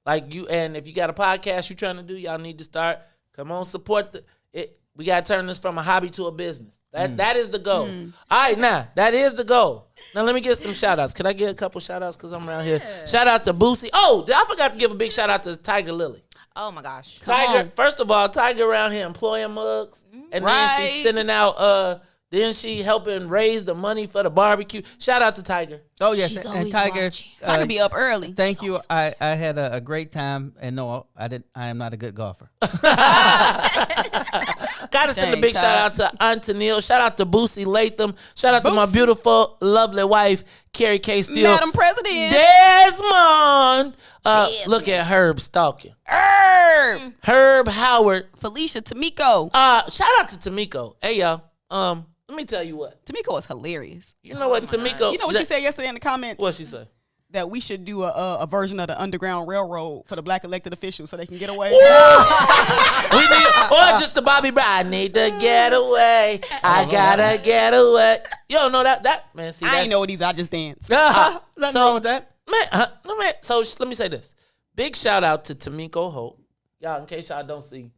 Like you, and if you got a podcast you're trying to do, y'all need to start. Come on, support it. We got to turn this from a hobby to a business. That is the goal. All right, now, that is the goal. Now, let me get some shout-outs. Can I get a couple shout-outs because I'm around here? Shout out to Boosie. Oh, I forgot to give a big shout-out to Tiger Lily. Oh, my gosh. Tiger, first of all, Tiger around here employing mugs. And then she's sending out, then she helping raise the money for the barbecue. Shout out to Tiger. Oh, yes. And Tiger. I could be up early. Thank you. I had a great time. And no, I am not a good golfer. Gotta send a big shout out to Auntie Neil. Shout out to Boosie Latham. Shout out to my beautiful, lovely wife, Carrie K. Steele. Madam President. Desmond. Look at Herb stalking. Herb Howard. Felicia Tamiko. Shout out to Tamiko. Hey, y'all. Let me tell you what. Tamiko is hilarious. You know what, Tamiko? You know what she said yesterday in the comments? What she said? That we should do a version of the Underground Railroad for the black elected officials so they can get away. Or just the Bobby Brown. I need to get away. I gotta get away. You don't know that man. See, I ain't know it either. I just dance. Nothing wrong with that. man. So let me say this. Big shout out to Tamiko Hope. Y'all, in case y'all don't see,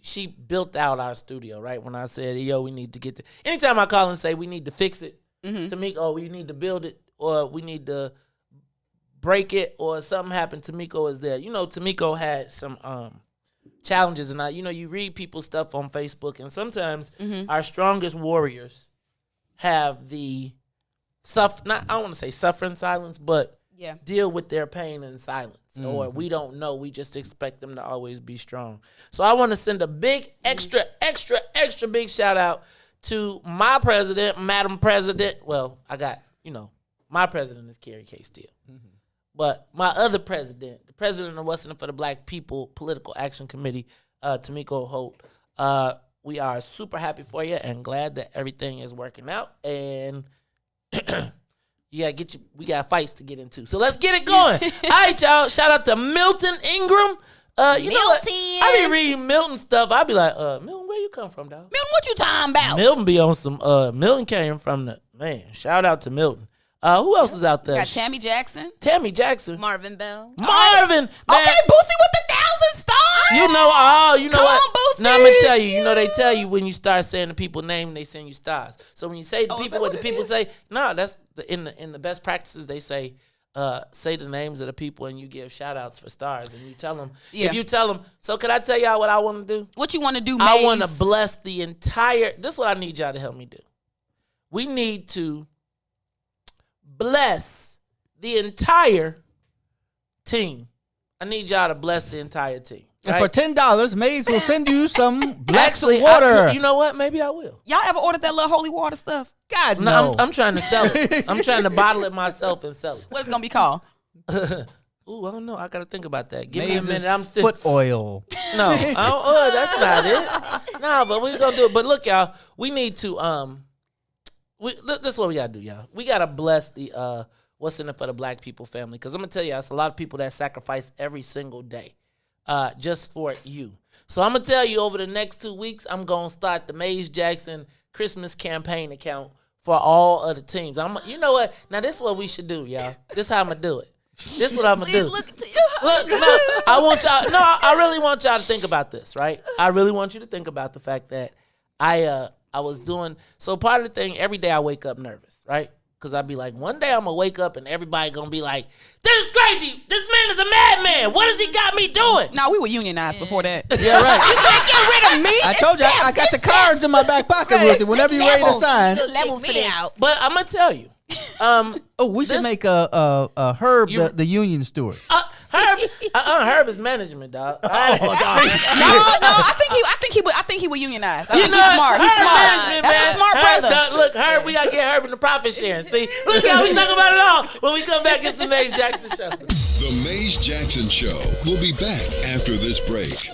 she built out our studio, right? When I said, yo, we need to get anytime I call and say we need to fix it, Tamiko, we need to build it, or we need to break it, or something happened, Tamiko is there. You know, Tamiko had some challenges, and you read people's stuff on Facebook, and sometimes our strongest warriors have the I don't want to say suffer in silence, but deal with their pain in silence. Or we don't know. We just expect them to always be strong. So I want to send a big, extra big shout out to my president, Madam President. Well, I got, my president is Carrie K. Steele. But my other president, the president of What's in It for the Black People Political Action Committee, Tamiko Holt, we are super happy for you and glad that everything is working out. And we got fights to get into. So let's get it going. All right, y'all. Shout out to Milton Ingram. You know what? I be reading Milton stuff. I be like, Milton, where you come from, dog? Milton, what you talking about? Milton be on some, Milton came from shout out to Milton. Who else is out there? Got Tammy Jackson. Marvin Bell. Marvin. Man. Okay, Boosie with the 1,000 stars. You know Come what? on, Boosie. Now I'm gonna tell you. They tell you when you start saying the people name, they send you stars. So when you say the people, what the people say, that's in the best practices. They say the names of the people and you give shout outs for stars and you tell them. If you tell them, so can I tell y'all what I want to do? What you want to do, I Maze? want to bless the entire. This is what I need y'all to help me do. We need to bless the entire team. I need y'all to bless the entire team. And right? for $10, Maze will send you some blessed Actually, water. you know what? Maybe I will. Y'all ever ordered that little holy water stuff? God, no. I'm trying to sell it. I'm trying to bottle it myself and sell it. What's it going to be called? Ooh, I don't know. I got to think about that. Give Maze's me a minute. I'm still foot oil. No, that's not it. No, but we're going to do it. But look, y'all, we need to, this is what we got to do, y'all. We got to bless the, What's in It for the Black People family. Because I'm going to tell you, it's a lot of people that sacrifice every single day just for you. So I'm going to tell you, over the next 2 weeks, I'm going to start the Maze Jackson Christmas campaign account for all of the teams. You know what? Now, this is what we should do, y'all. This is how I'm going to do it. This is what I'm going to do. Look to you. Look, no, I really want y'all to think about this, right? I really want you to think about the fact that I was doing, so part of the thing, every day I wake up nervous, right? Because I'd be like, one day I'm going to wake up and everybody going to be like, this is crazy. This man is a madman. What has he got me doing? No, we were unionized before that. Yeah, right. You can't get rid of me. I told you, I got the cards in my back pocket, Ruthie. Whenever you're ready to sign. Levels to this. But I'm going to tell you. We should make a Herb the union steward. Herb is management, dog. No, I think he would unionize. He's smart. He's Herb smart. management, That's man. a smart Herb, brother. Look, Herb, we gotta get Herb in the profit sharing. See, look how we talk about it all. When we come back, it's the Maze Jackson Show. The Maze Jackson Show will be back after this break.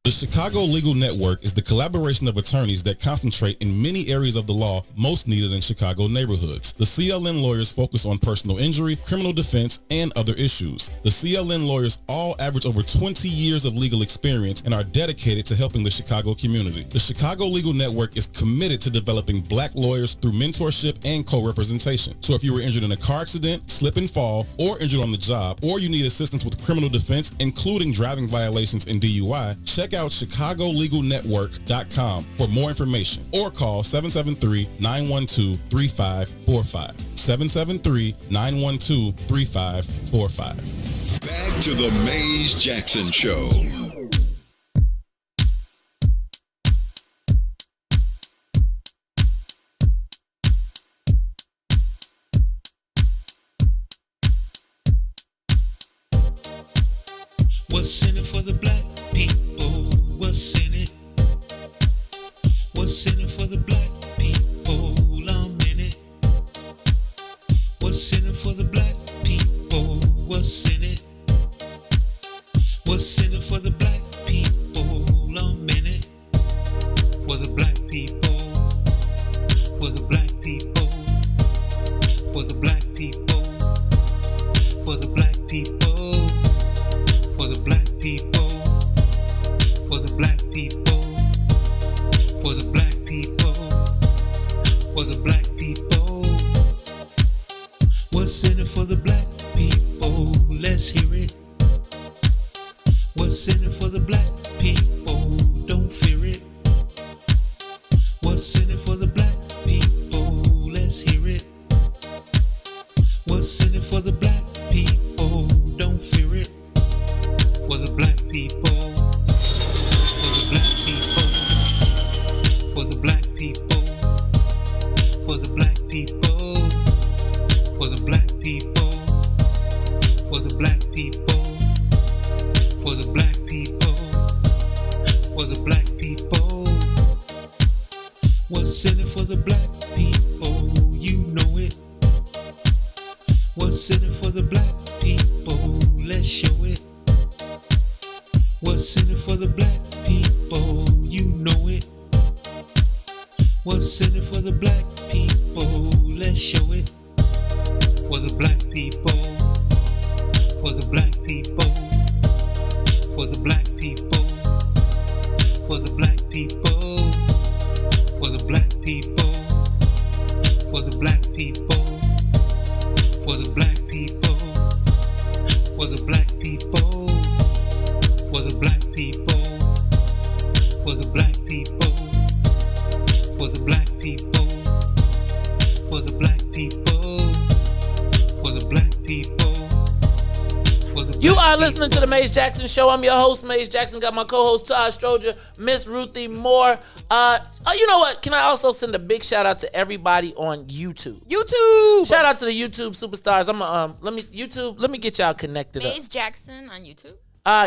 The Chicago Legal Network is the collaboration of attorneys that concentrate in many areas of the law most needed in Chicago neighborhoods. The CLN lawyers focus on personal injury, criminal defense, and other issues. The CLN lawyers all average over 20 years of legal experience and are dedicated to helping the Chicago community. The Chicago Legal Network is committed to developing black lawyers through mentorship and co-representation. So if you were injured in a car accident, slip and fall, or injured on the job, or you need assistance with criminal defense, including driving violations and DUI, check out ChicagoLegalNetwork.com for more information or call 773-912-3545. 773-912-3545. Back to the Maze Jackson Show. What's in it for the black people? What's in it? What's in it for the black people? I'm in it. What's in it for the black people? What's in it? What's in it for the black people? I'm in it. For the black people. For the black people. For the black people. For the black people. For the black people, for the black people, for the black people, for the black people. What's in it for the black people? What's in it for the black people? Don't fear it. What's in it for the black people? Let's hear it. What's in it for the black people? Don't fear it. For the black people. For the black people. For the black people. For the black people. For the black people. For the black people. For the black people. For the black people. What's in it for the black people? You know it. What's in it for the black people? Let's show it. What's in it for the black people? You know it. What's in it for the black people? Let's show it. For the black people. For the black people. For the black people. For the black people. For the black people. For the black people. For the black people. For the black people. For the black people. For the black people. For the black people. For the black people. For the black people. You are listening to the Maze Jackson Show. I'm your host, Maze Jackson. Got my co-host Todd, Stroger, Miss Ruthie Moore. You know what? Can I also send a big shout out to everybody on YouTube? Shout out to the YouTube superstars. Let me get y'all connected up. Maze Jackson on YouTube.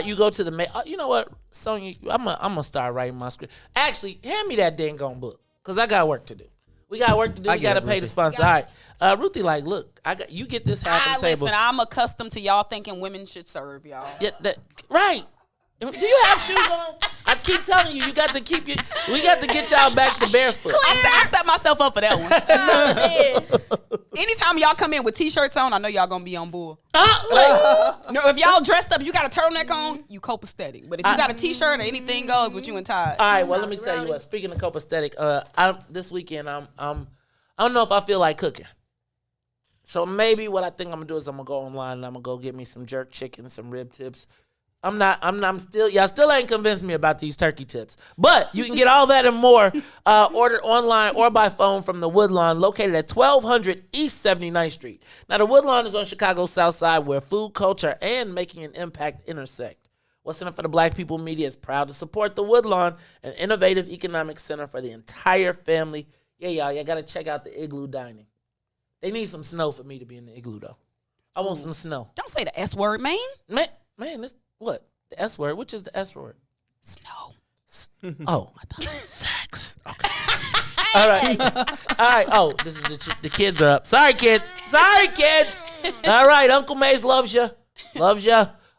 You go to the you know what, Sonia? I'm gonna start writing my script. Actually, hand me that dang gone book, cause I got work to do. We got work to do. We gotta pay the sponsor. All right, Ruthie, like, look, you get this half the table. Listen, I'm accustomed to y'all thinking women should serve y'all. Yeah, right. Do you have shoes on? I keep telling you, we got to get y'all back to barefoot. I set myself up for that one. Anytime y'all come in with t-shirts on, I know y'all gonna be on board. If y'all dressed up, you got a turtleneck on, you copacetic. But if you got a t-shirt or anything goes with you and Todd. All right, well, let me tell you what. Speaking of copacetic, this weekend I don't know if I feel like cooking. So maybe what I think I'm gonna do is I'm gonna go online and I'm gonna go get me some jerk chicken, some rib tips. Y'all still ain't convinced me about these turkey tips. But you can get all that and more ordered online or by phone from the Woodlawn, located at 1200 East 79th Street. Now, the Woodlawn is on Chicago's South Side, where food, culture, and making an impact intersect. What's in it for the Black People Media is proud to support the Woodlawn, an innovative economic center for the entire family. Yeah, y'all got to check out the Igloo Dining. They need some snow for me to be in the Igloo, though. I want some snow. Don't say the S word, man. Man, this... What? The S word? Which is the S word? Snow. Oh, I thought it was sex. Okay. All right. Oh, this is the kids are up. Sorry, kids. All right, Uncle Maze loves you. All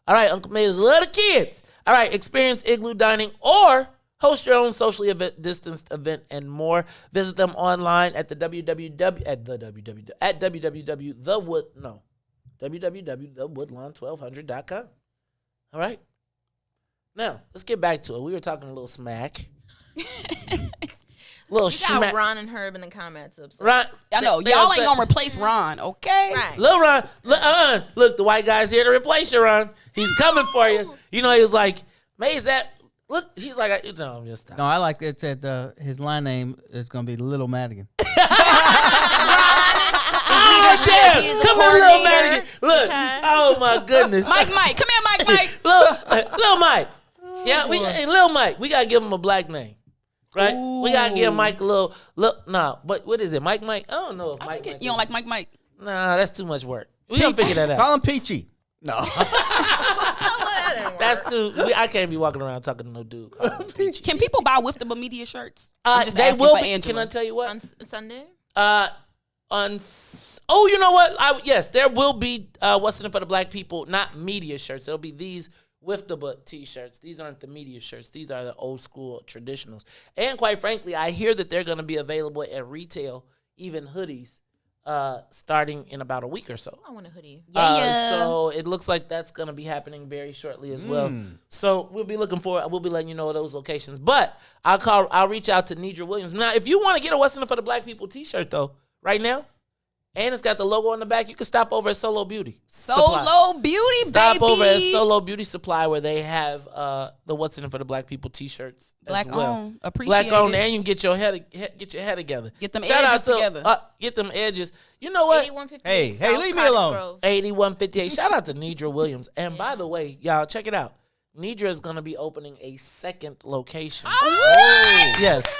right, Uncle Maze loves the kids. All right, experience Igloo Dining or host your own socially distanced event and more. Visit them online at www.thewoodlawn1200.com. All right. Now, let's get back to it. We were talking a little smack. We got Ron and Herb in the comments. Ron, I know. Y'all ain't going to replace Ron, okay? Right. Lil Ron, look, the white guy's here to replace you, Ron. He's coming for you. You know, he was like, Maze, that... Look, he's like, no, I'm just... No, I like it that his line name is going to be Little Madigan. Oh, damn! Come on, Little Madigan. Look. Okay. Oh, my goodness. Mike. Come here, Mike. Lil Mike. Yeah, Lil Mike. We got to give him a black name. Right? Ooh. We got to give Mike a little... but what is it? Mike? I don't know if Mike... You don't like Mike? Nah, that's too much work. We got to figure that out. Call him Peachy. No. That's too... I can't be walking around talking to no dude. Can people buy Wiftable Media shirts? They will be. Can I tell you what? On Sunday? You know what? Yes, there will be What's in it for the Black People, not media shirts. It'll be these Wiftable t-shirts. These aren't the media shirts. These are the old school traditionals. And quite frankly, I hear that they're going to be available at retail, even hoodies, starting in about a week or so. I want a hoodie. So it looks like that's going to be happening very shortly as well. So we'll be looking for it. We'll be letting you know those locations. But I'll reach out to Nidra Williams. Now, if you want to get a What's in it for the Black People t-shirt, though, right now, And it's got the logo on the back. You can stop over at Solo Beauty. Solo Beauty, Stop baby. over at Solo Beauty Supply where they have the What's in It for the Black People t-shirts. Black as well. owned. Appreciate Black owned, it. and you can get your head together. Get them Shout edges out to, together. Get them edges. You know what? 8158 Hey, leave me alone. 8158. Shout out to Nidra Williams. And by the way, y'all, check it out. Nidra is going to be opening a second location. Oh, yes.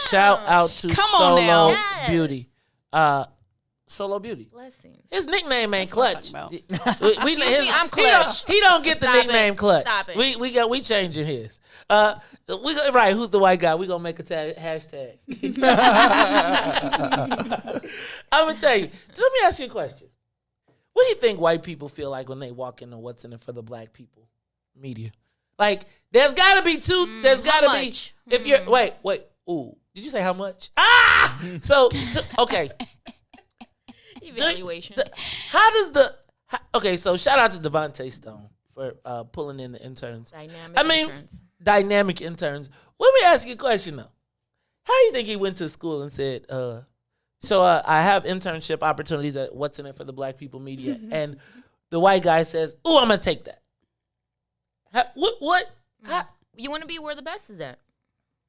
Shout out to Come Solo on now. Yes. Beauty. Solo Beauty. Blessings. His nickname ain't That's Clutch. what I'm Excuse me, I'm Clutch. He don't get the Stop nickname it. Clutch. Stop it. We changing his. Right, who's the white guy? We gonna make a hashtag. I'm gonna tell you. Let me ask you a question. What do you think white people feel like when they walk into What's in It for the Black People media? Like, there's gotta be two. There's gotta be. much? If you're wait. Ooh, did you say how much? Okay. Evaluation. How does okay, so shout out to Devontae Stone for pulling in the interns. Dynamic interns. Let me ask you a question though. How do you think he went to school and said, I have internship opportunities at What's in It for the Black People Media, and the white guy says, "Oh, I'm gonna take that." What? You want to be where the best is at.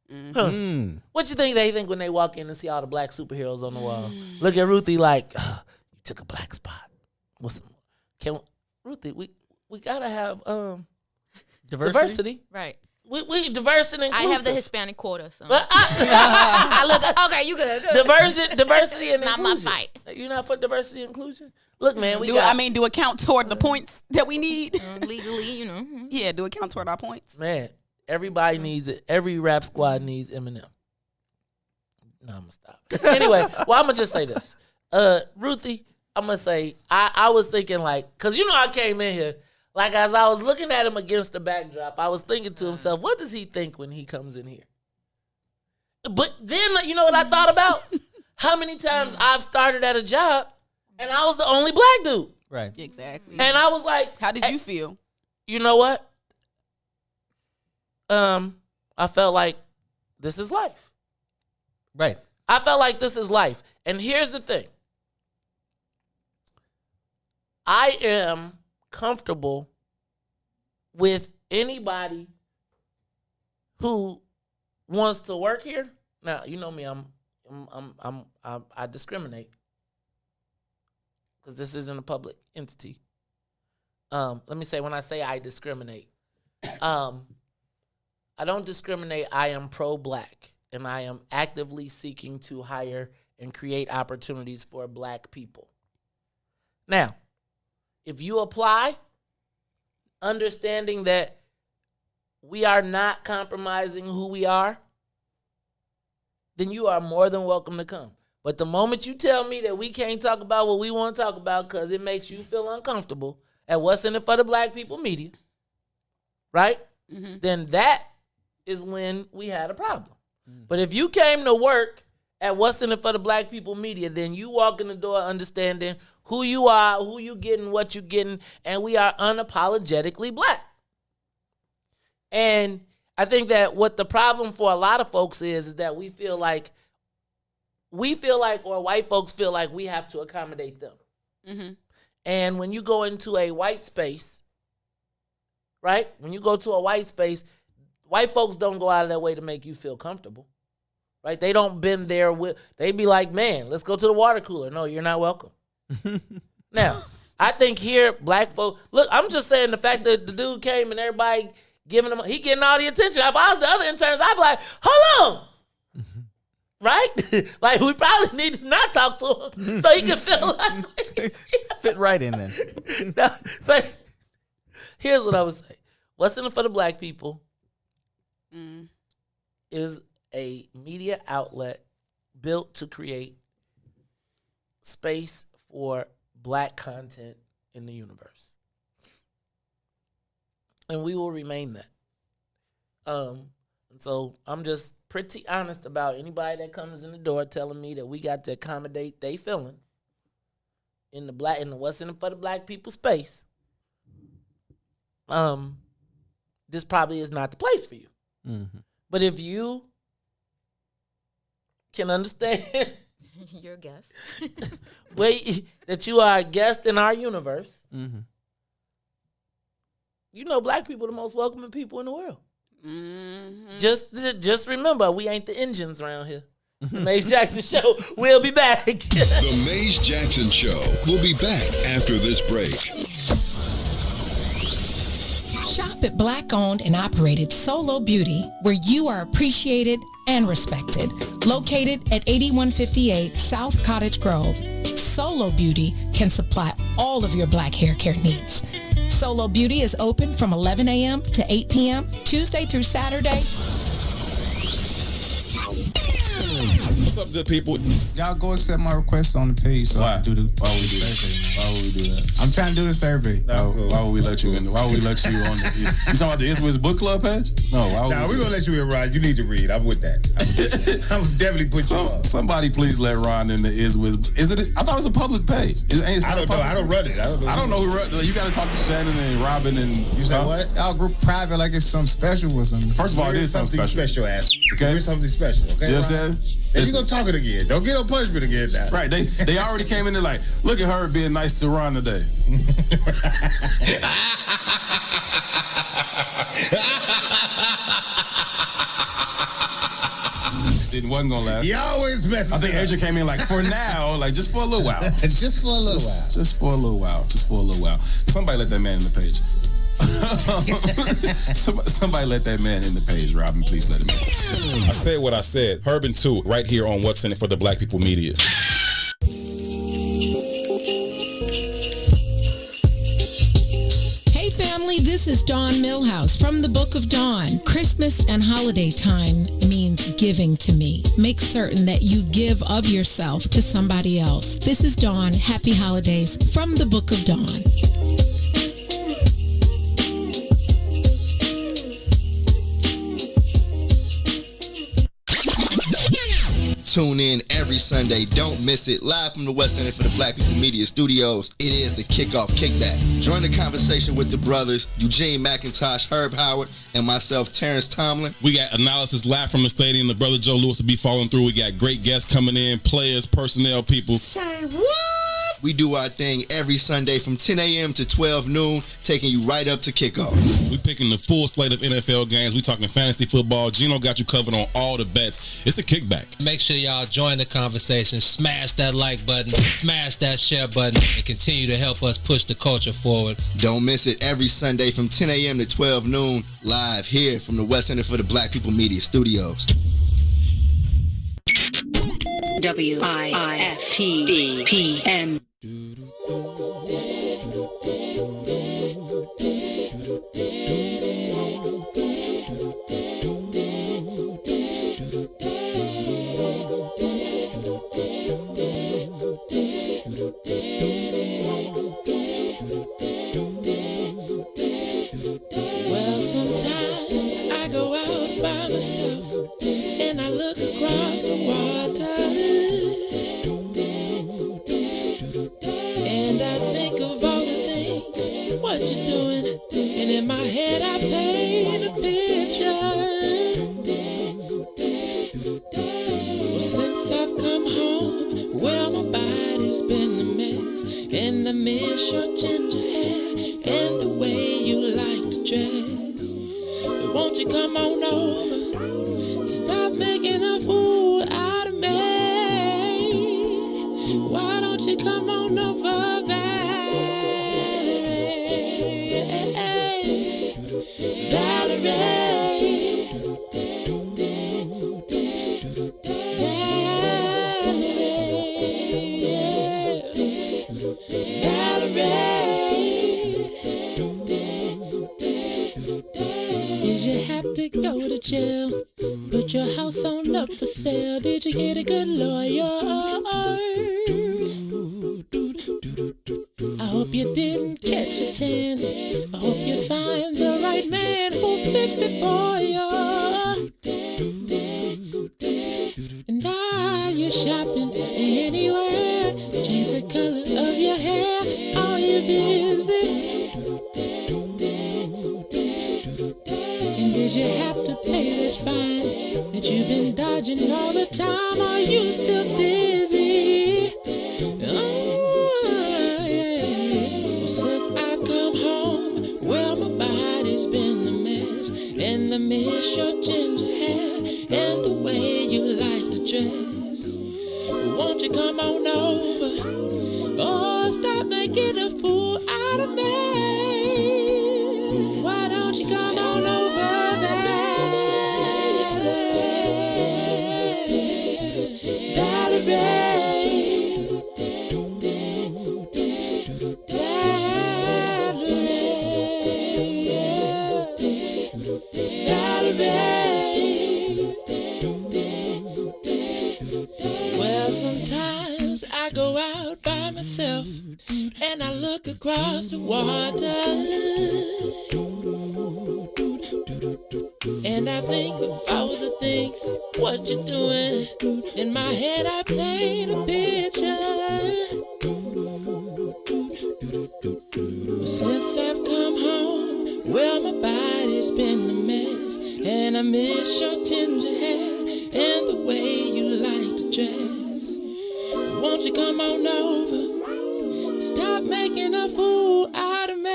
What you think they think when they walk in and see all the black superheroes on the wall? Look at Ruthie like, you took a black spot. Ruthie, we gotta have diversity. Right. We diverse and inclusive. I have the Hispanic quota, so I look okay. You good? Diversity and not inclusion. my fight. You're not for diversity and inclusion? Look, man, do it count toward the points that we need? Legally, you know. Yeah, do it count toward our points? Man, everybody needs it. Every rap squad needs Eminem. No, I'm gonna stop. Anyway, I'm gonna just say this. Ruthie, I'm gonna say I was thinking like, cause I came in here. Like, as I was looking at him against the backdrop, I was thinking to himself, what does he think when he comes in here? But then, you know what I thought about? How many times I've started at a job and I was the only black dude. Right. Exactly. And I was like, how did you feel? You know what? I felt like this is life. Right. I felt like this is life. And here's the thing. I am comfortable with anybody who wants to work here. Now, you know me, I discriminate because this isn't a public entity. Let me say, when I say I discriminate, I don't discriminate. I am pro-black, and I am actively seeking to hire and create opportunities for black people. Now, if you apply, understanding that we are not compromising who we are, then you are more than welcome to come. But the moment you tell me that we can't talk about what we want to talk about because it makes you feel uncomfortable at What's in It for the Black People Media, right? Mm-hmm. Then that is when we had a problem. Mm-hmm. But if you came to work at What's in It for the Black People Media, then you walk in the door understanding who you are, who you getting, what you getting, and we are unapologetically black. And I think that what the problem for a lot of folks is that we feel like, or white folks feel like we have to accommodate them. Mm-hmm. And when you go into a white space, right? When you go to a white space, white folks don't go out of their way to make you feel comfortable, right? They don't bend there with, they be like, man, let's go to the water cooler. No, you're not welcome. Now, I think here, black folks, look, I'm just saying the fact that the dude came and everybody giving him, he getting all the attention. If I was the other interns, I'd be like, hold on. Right? Like, we probably need to not talk to him so he can feel like fit right in then. Now, so here's what I would say. What's in It for the Black People is a media outlet built to create space for black content in the universe. And we will remain that. And so I'm just pretty honest about anybody that comes in the door telling me that we got to accommodate their feelings in the What's in It for the Black People space. This probably is not the place for you. Mm-hmm. But if you can understand You're a guest. Wait, that you are a guest in our universe. Mm-hmm. You know, black people are the most welcoming people in the world. Mm-hmm. Just remember, we ain't the engines around here. The Maze Jackson Show will be back. The Maze Jackson Show will be back after this break. Shop at Black-owned and operated Solo Beauty, where you are appreciated and respected. Located at 8158 South Cottage Grove, Solo Beauty can supply all of your black hair care needs. Solo Beauty is open from 11 a.m. to 8 p.m., Tuesday through Saturday. What's up, good people? Y'all go accept my request on the page so I can do the Why would we do that? Why would we do that? I'm trying to do the survey. Why would we let you in? Why would we let you on the... You talking about the Iswiz Book Club page? No, why would we're going to let you in, Ron. You need to read. I'm with that. I'm definitely put you on. Somebody please let Ron in the Iswiz. Is it? I thought it was a public page. I don't know. I don't run it. I don't know who run it. You got to talk to Shannon and Robin and... You say what? Our group private like it's something special or something. First of all, it is something special. Ass. Okay? There's something special. Okay, you know what I'm saying? Then you gonna talk it again. Don't get no punishment again now. Right. They already came in there like, look at her being nice to Ron today. It wasn't gonna last. He always messes. I think Asia came in like, for now, like just for a little while. Just for a little while. Just for a little while. Just for a little while. Somebody let that man in the page. Somebody let that man in the page, Robin. Please let him in. I said what I said. Herb 2, right here on What's in It for the Black People Media. Hey family, this is Dawn Millhouse from the Book of Dawn. Christmas and holiday time means giving to me. Make certain that you give of yourself to somebody else. This is Dawn. Happy holidays from the Book of Dawn. Tune in every Sunday. Don't miss it. Live from the West End for the Black People Media Studios. It is the Kickoff Kickback. Join the conversation with the brothers, Eugene McIntosh, Herb Howard, and myself, Terrence Tomlin. We got analysis live from the stadium. The brother Joe Lewis will be following through. We got great guests coming in, players, personnel, people. Say what? We do our thing every Sunday from 10 a.m. to 12 noon, taking you right up to kickoff. We picking the full slate of NFL games. We talking fantasy football. Gino got you covered on all the bets. It's a kickback. Make sure y'all join the conversation. Smash that like button, smash that share button, and continue to help us push the culture forward. Don't miss it every Sunday from 10 a.m. to 12 noon, live here from the West End for the Black People Media Studios. WIFTBPM. Well, sometimes I go out by myself and I look across the water. And I think of all the things, what you're doing. And in my head I paint a picture. Well, since I've come home, well, my body's been a mess. And I miss your ginger hair and the way you like to dress. But won't you come on over? Stop making a fool out of me. Why don't you come on over, Valerie? Valerie. Did you have to go to jail? Put your house on up for sale. Did you get a good lawyer? I hope you didn't catch a 10. I hope you find the right man who fix it for you. And are you shopping anywhere? Change the color of your hair. Are you busy? And did you have to pay that fine that you've been dodging all the time? Are you still dizzy? Oh, yeah. Since I've come home, well, my body's been a mess. And I miss your ginger hair and the way you like to dress. Won't you come on over? Oh, stop making a fool out of me. Why don't you come on over there? Well, sometimes I go out by myself and I look across the water, and I think of all the things what you're doing. In my head I paint a picture. Since I've come home, well, my body's been a mess, and I miss your ginger hair and the way you like to dress. Won't you come on over? Stop making a fool out of me.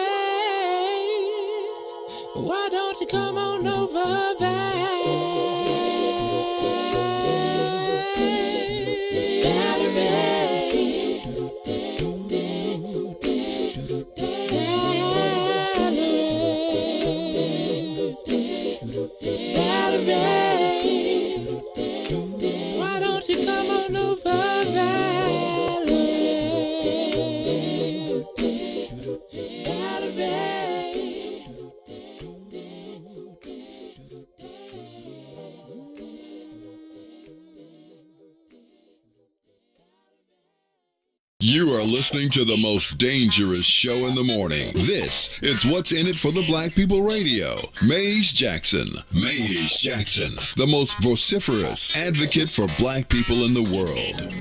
Why don't you come on over there? Why don't you come on over there? You are listening to the most dangerous show in the morning. This is What's in It for the Black People Radio. Maze Jackson. Maze Jackson, the most vociferous advocate for black people in the world.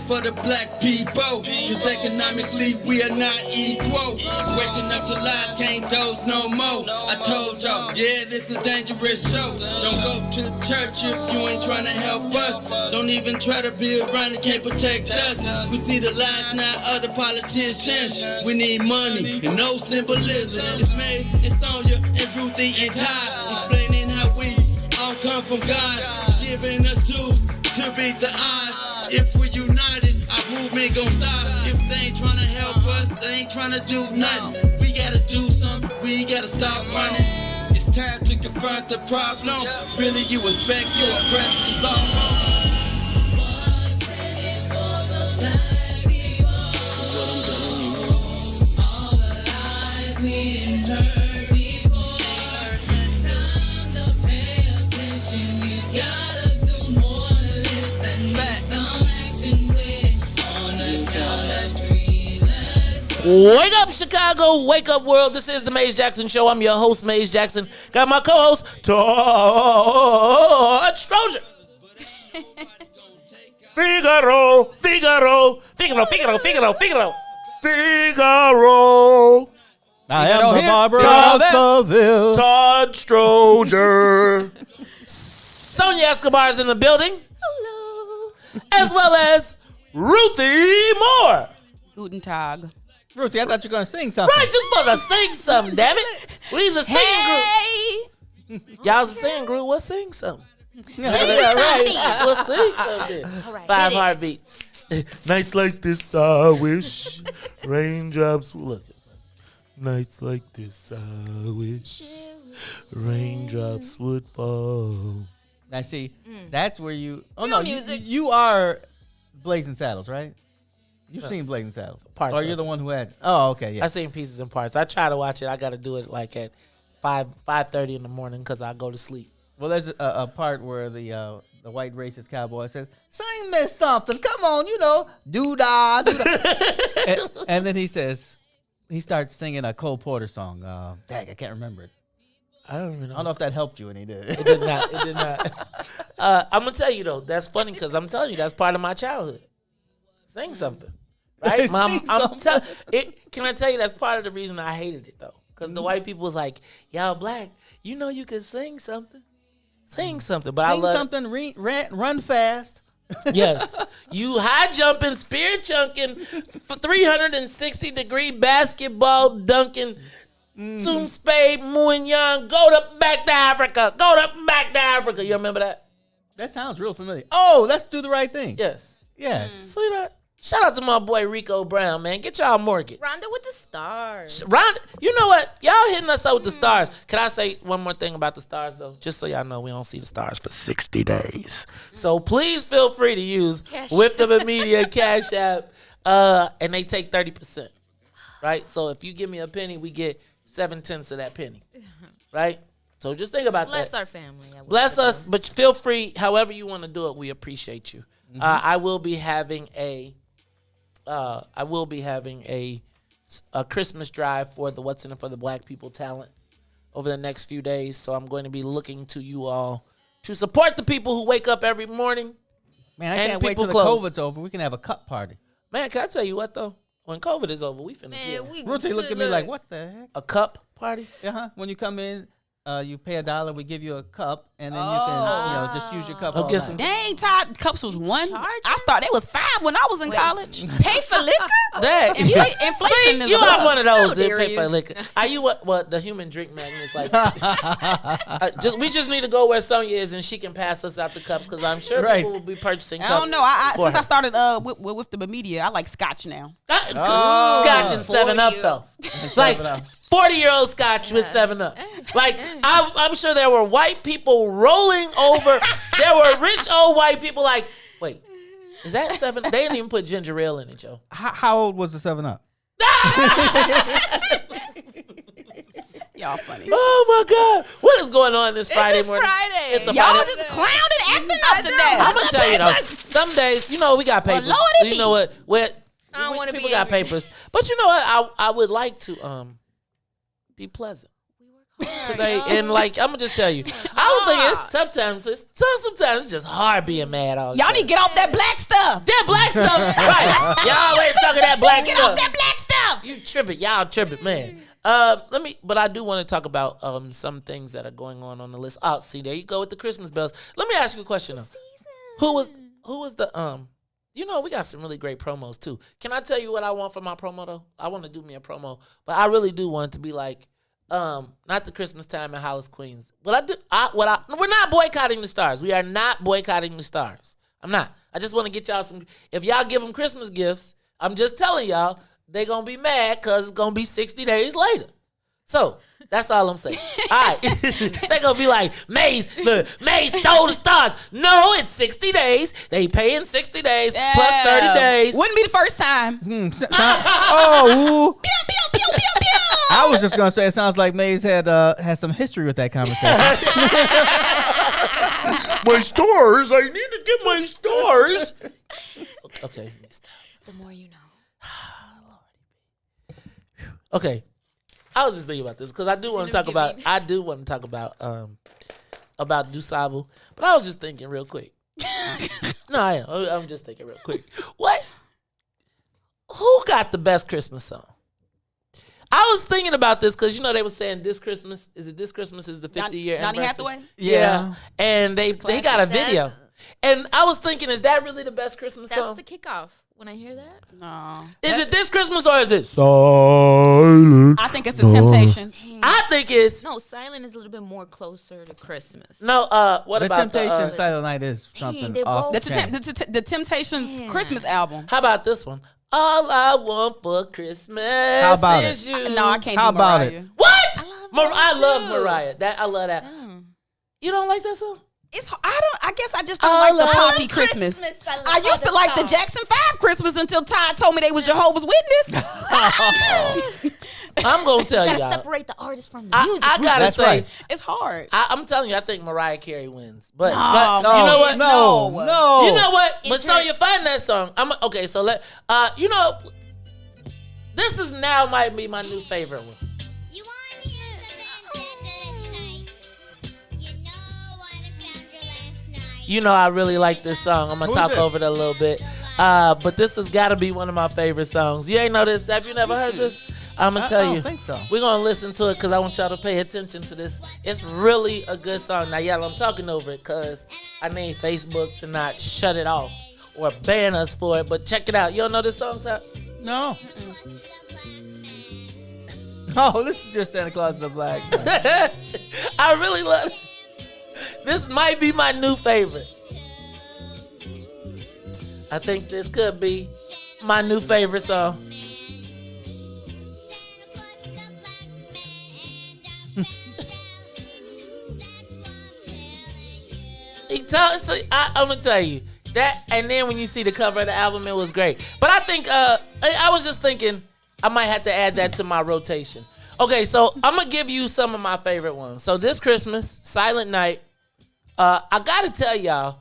For the black people, cause economically we are not equal. Waking up to lies, can't doze no more. I told y'all, yeah, this a dangerous show. Don't go to church if you ain't trying to help us. Don't even try to be around and can't protect us. We see the lies, not other politicians. We need money and no symbolism. It's Maze and Sonia and Ruthie and Todd, explaining how we all come from God, giving us tools to beat the odds. If we united, our movement gon' stop. If they ain't tryna help us, they ain't tryna do nothing. We gotta do something, we gotta stop running. It's time to confront the problem. Really, you expect your oppressed is all wrong. Wake up, Chicago. Wake up, world. This is the Maze Jackson Show. I'm your host, Maze Jackson. Got my co-host, Todd Stroger. Figaro. I am the barber of Seville. Todd Stroger. Sonia Escobar is in the building. Hello. As well as Ruthie Moore. Guten Tag. Ruthie, I thought you were going to sing something. Right, you're supposed to sing something, damn it. We's a singing group. Y'all's a singing group. We'll sing something. Yeah, right. We'll sing something. All right, 5 heartbeats. Nights like this, I wish raindrops. Look. Nights like this, I wish raindrops would fall. Now, see, that's where you. Oh, Real no, music. you are Blazing Saddles, right? You've seen Blazing Saddles. Parts or of you're it. the one who has it. Oh, okay, yeah. I seen pieces and parts. I try to watch it. I got to do it like at 5:30 in the morning because I go to sleep. Well, there's a part where the the white racist cowboy says, "Sing me something. Come on, doo-dah, doo-dah." and then he starts singing a Cole Porter song. Dang, I can't remember it. I don't even know. I don't know if that helped you, and he did. It did not. It did not. I'm gonna tell you though, that's funny because I'm telling you that's part of my childhood. Sing something, right, Mom? Can I tell you that's part of the reason I hated it though, because the white people was like, "Y'all black, you could sing something, sing something." But sing something, run fast. Yes, you high jumping, spear chunking, 360-degree basketball dunking. Zoom Spade, Moon Young, back to Africa. You remember that? That sounds real familiar. Oh, let's do the right thing. Yes. Yes. See that? Shout out to my boy Rico Brown, man. Get y'all mortgage. Rhonda with the stars. Rhonda, you know what? Y'all hitting us up with the stars. Can I say one more thing about the stars, though? Just so y'all know, we don't see the stars for 60 days. So please feel free to use Whipped Up Media Cash App, and they take 30%. Right? So if you give me a penny, we get 7/10 of that penny, right? So just think about Bless that. our family. Bless us, but feel free, however you want to do it. We appreciate you. I will be having a Christmas drive for the What's in It for the Black People talent over the next few days. So I'm going to be looking to you all to support the people who wake up every morning. Man, I can't wait till the COVID's over. We can have a cup party. Man, can I tell you what though? When COVID is over, we finna get Ruthie look at me like, what the heck? A cup party? When you come in, you pay $1, we give you a cup, and then you can, just use your cup. All get some. Dang, Todd, cups was $1. I thought it was $5 when I was in college. Pay for liquor? Inflation is you are one of those that dare pay for you. liquor. Are you what the human drink magnet is like? We just need to go where Sonia is, and she can pass us out the cups because I'm sure people will be purchasing cups. I don't know. Since I started with the media, I like Scotch now. Scotch and 7-Up though, like 40-year-old Scotch with 7-Up. Like I'm sure there were white people rolling over. There were rich old white people like, wait, is that 7? They didn't even put ginger ale in it, Joe. How old was the 7-Up? Y'all funny. Oh my God, what is going on this Friday morning? It's a Y'all Friday. just clowning, acting up today. I'm gonna tell you though. Some days, we got papers. Lord, you know what? I don't wanna people be got angry. papers, but you know what? I would like to be pleasant today, and I'm gonna just tell you, I was thinking it's tough times. Sometimes it's just hard being mad all the Y'all time. need to get off that black stuff. That black stuff, right? Y'all always talking that black Get stuff. off that black stuff. You tripping, y'all tripping, man. But I do want to talk about some things that are going on the list. Oh, see, there you go with the Christmas bells. Let me ask you a question though. Who was the we got some really great promos too. Can I tell you what I want for my promo though? I want to do me a promo, but I really do want it to be like, not the Christmas time in Hollis, Queens. We're not boycotting the stars. We are not boycotting the stars. I'm not. I just want to get y'all some. If y'all give them Christmas gifts, I'm just telling y'all they gonna be mad because it's gonna be 60 days later. So that's all I'm saying. All right, they gonna be like, Maze stole the stars. No, it's 60 days. They pay in 60 days plus 30 days. Wouldn't be the first time. Oh, Pew, pew, pew, pew, pew. I was just gonna say it sounds like Maze had some history with that conversation. My stars. I need to get my stars. Okay. The more you know. Okay. I was just thinking about this because I do want to talk about DuSable, but I was just thinking real quick. No, I am. I'm just thinking real quick. Who got the best Christmas song? I was thinking about this because they were saying this Christmas is the 50-year anniversary. Donny Hathaway? Yeah. And they got a video. And I was thinking, is that really the best Christmas song? That's the kickoff. When I hear that, no. Is it this Christmas or is it Silent? I think it's the Temptations. I think it's Silent is a little bit more closer to Christmas. No, what about the Temptations? Silent Night is something off. The Temptations Christmas album. How about this one? All I want for Christmas How about is it? you. No, I can't. How do about Mariah. it? What? I love Mariah. I love that. You don't like that song? I guess I just don't like the poppy Christmas. I used to like the Jackson 5 Christmas until Todd told me they was Jehovah's Witness. I'm gonna tell You y'all. gotta separate the artist from the music. I gotta That's say, right. It's hard. I'm telling you, I think Mariah Carey wins. But, No, but you know what? No. You know what? But Sonya, find that song. Okay. So this is now might be my new favorite one. You know, I really like this song. I'm gonna talk over it a little bit. But this has got to be one of my favorite songs. You ain't know this? Have you never heard this? I'm gonna tell you. I don't think so. We're gonna listen to it because I want y'all to pay attention to this. It's really a good song. Now, y'all, I'm talking over it because I need Facebook to not shut it off or ban us for it. But check it out. You don't know this song, Todd? No. Oh, this is just Santa Claus is a Black. I really love it. This might be my new favorite. I think this could be my new favorite song. I'm gonna tell you that, and then when you see the cover of the album, it was great. But I think I was just thinking I might have to add that to my rotation. Okay, so I'm gonna give you some of my favorite ones. So this Christmas, Silent Night. I gotta tell y'all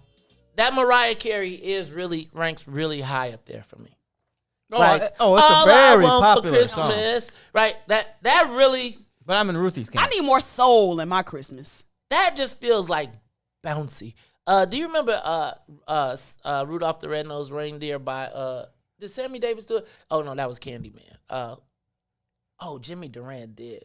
that Mariah Carey ranks really high up there for me. It's a All very I want popular for Christmas, song. right? That really. But I'm in Ruthie's camp. I need more soul in my Christmas. That just feels like bouncy. Do you remember Rudolph the Red-Nosed Reindeer by did Sammy Davis do it? Oh no, that was Candyman. Jimmy Durant did.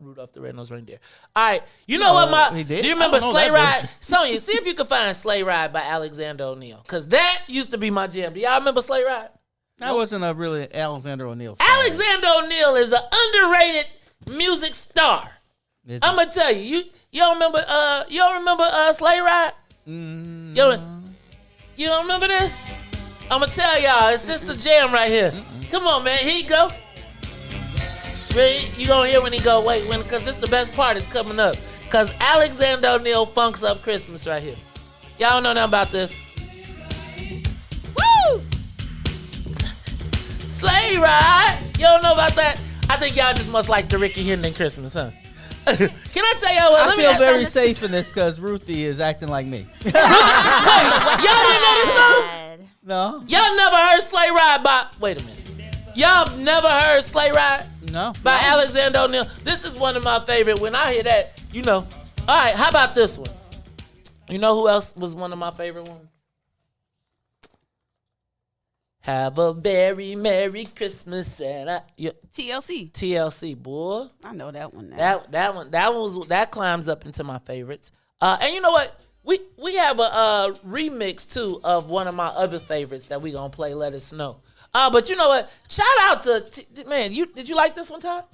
Rudolph the Red-Nosed Reindeer. All right, you know what he do did? you remember I don't know Sleigh that Ride? version. Sonya, see if you can find Sleigh Ride by Alexander O'Neal, because that used to be my jam. Do y'all remember Sleigh Ride? I wasn't a really Alexander O'Neal fan. Alexander O'Neal is an underrated music star. I'm gonna tell you, you don't remember Sleigh Ride? You don't remember this? I'm gonna tell y'all, it's just the jam right here. Come on, man, here you go. Ready? You gonna hear when he go, because this the best part is coming up. Because Alexander O'Neal funks up Christmas right here. Y'all don't know nothing about this. Woo! Sleigh Ride. You don't know about that? I think y'all just must like the Ricky Hendon Christmas, huh? Can I tell y'all what? I feel very safe in this because Ruthie is acting like me. Y'all didn't know this song? No. Y'all never heard Sleigh Ride by... Wait a minute. Y'all never heard Sleigh Ride? No. By Alexander O'Neal. This is one of my favorite. When I hear that, you know. All right, how about this one? You know who else was one of my favorite ones? Have a very Merry Christmas and TLC. TLC, boy. I know that one now. That climbs up into my favorites. And you know what? We have a remix too of one of my other favorites that we gonna play. Let us know. But you know what? Shout out to man. Did you like this one, Todd?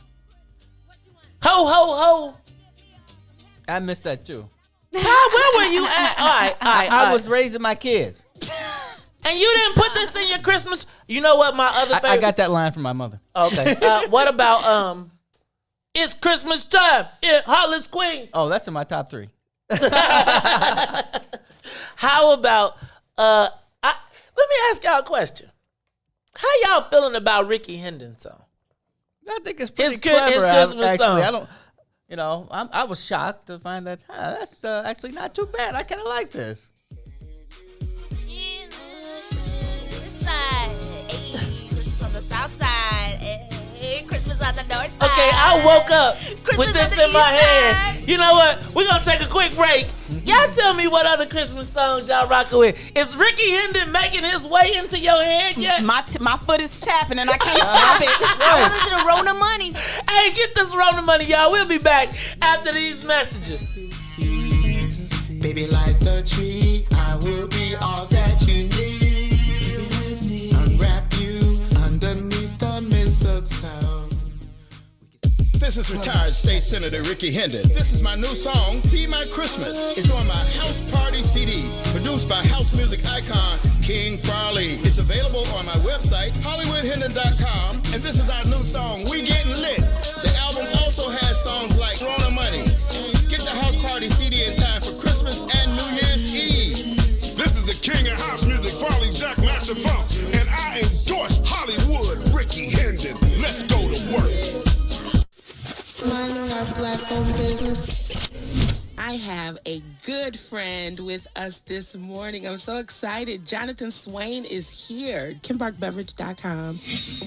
Ho ho ho. I missed that too. Todd, where were you at? All right. I was raising my kids. And you didn't put this in your Christmas. You know what? My other favorite. I got that line from my mother. Okay. What about It's Christmas time in Hollis, Queens? Oh, that's in my top 3. How about let me ask y'all a question. How y'all feeling about Ricky Hendon's song? I think it's pretty clever. His Christmas actually, song. I was shocked to find that that's actually not too bad. I kind of like this. Christmas on the south side, Christmas on the north side. Okay, I woke up with this in my head. Side. You know what? We're gonna take a quick break. Y'all tell me what other Christmas songs y'all rocking with. Is Ricky Hendon making his way into your head yet? My foot is tapping and I can't stop it. What is it, Rona money? Hey, get this Rona money, y'all. We'll be back after these messages. Baby, like the tree, I will be all that you need. Unwrap you underneath the mistletoe. This is retired State Senator Ricky Hendon. This is my new song, Be My Christmas. It's on my House Party CD, produced by house music icon King Farley. It's available on my website, HollywoodHendon.com. And this is our new song, We Getting Lit. The album also has songs like Rona Money. Get the House Party CD in time for Christmas and New Year's Eve. This is the king of house music, Farley Jack Master Funk, and I endorse Hollywood Ricky Hendon. Let's go to work. minding our black-owned business. I have a good friend with us this morning. I'm so excited. Jonathan Swain is here. KimBarkBeverage.com.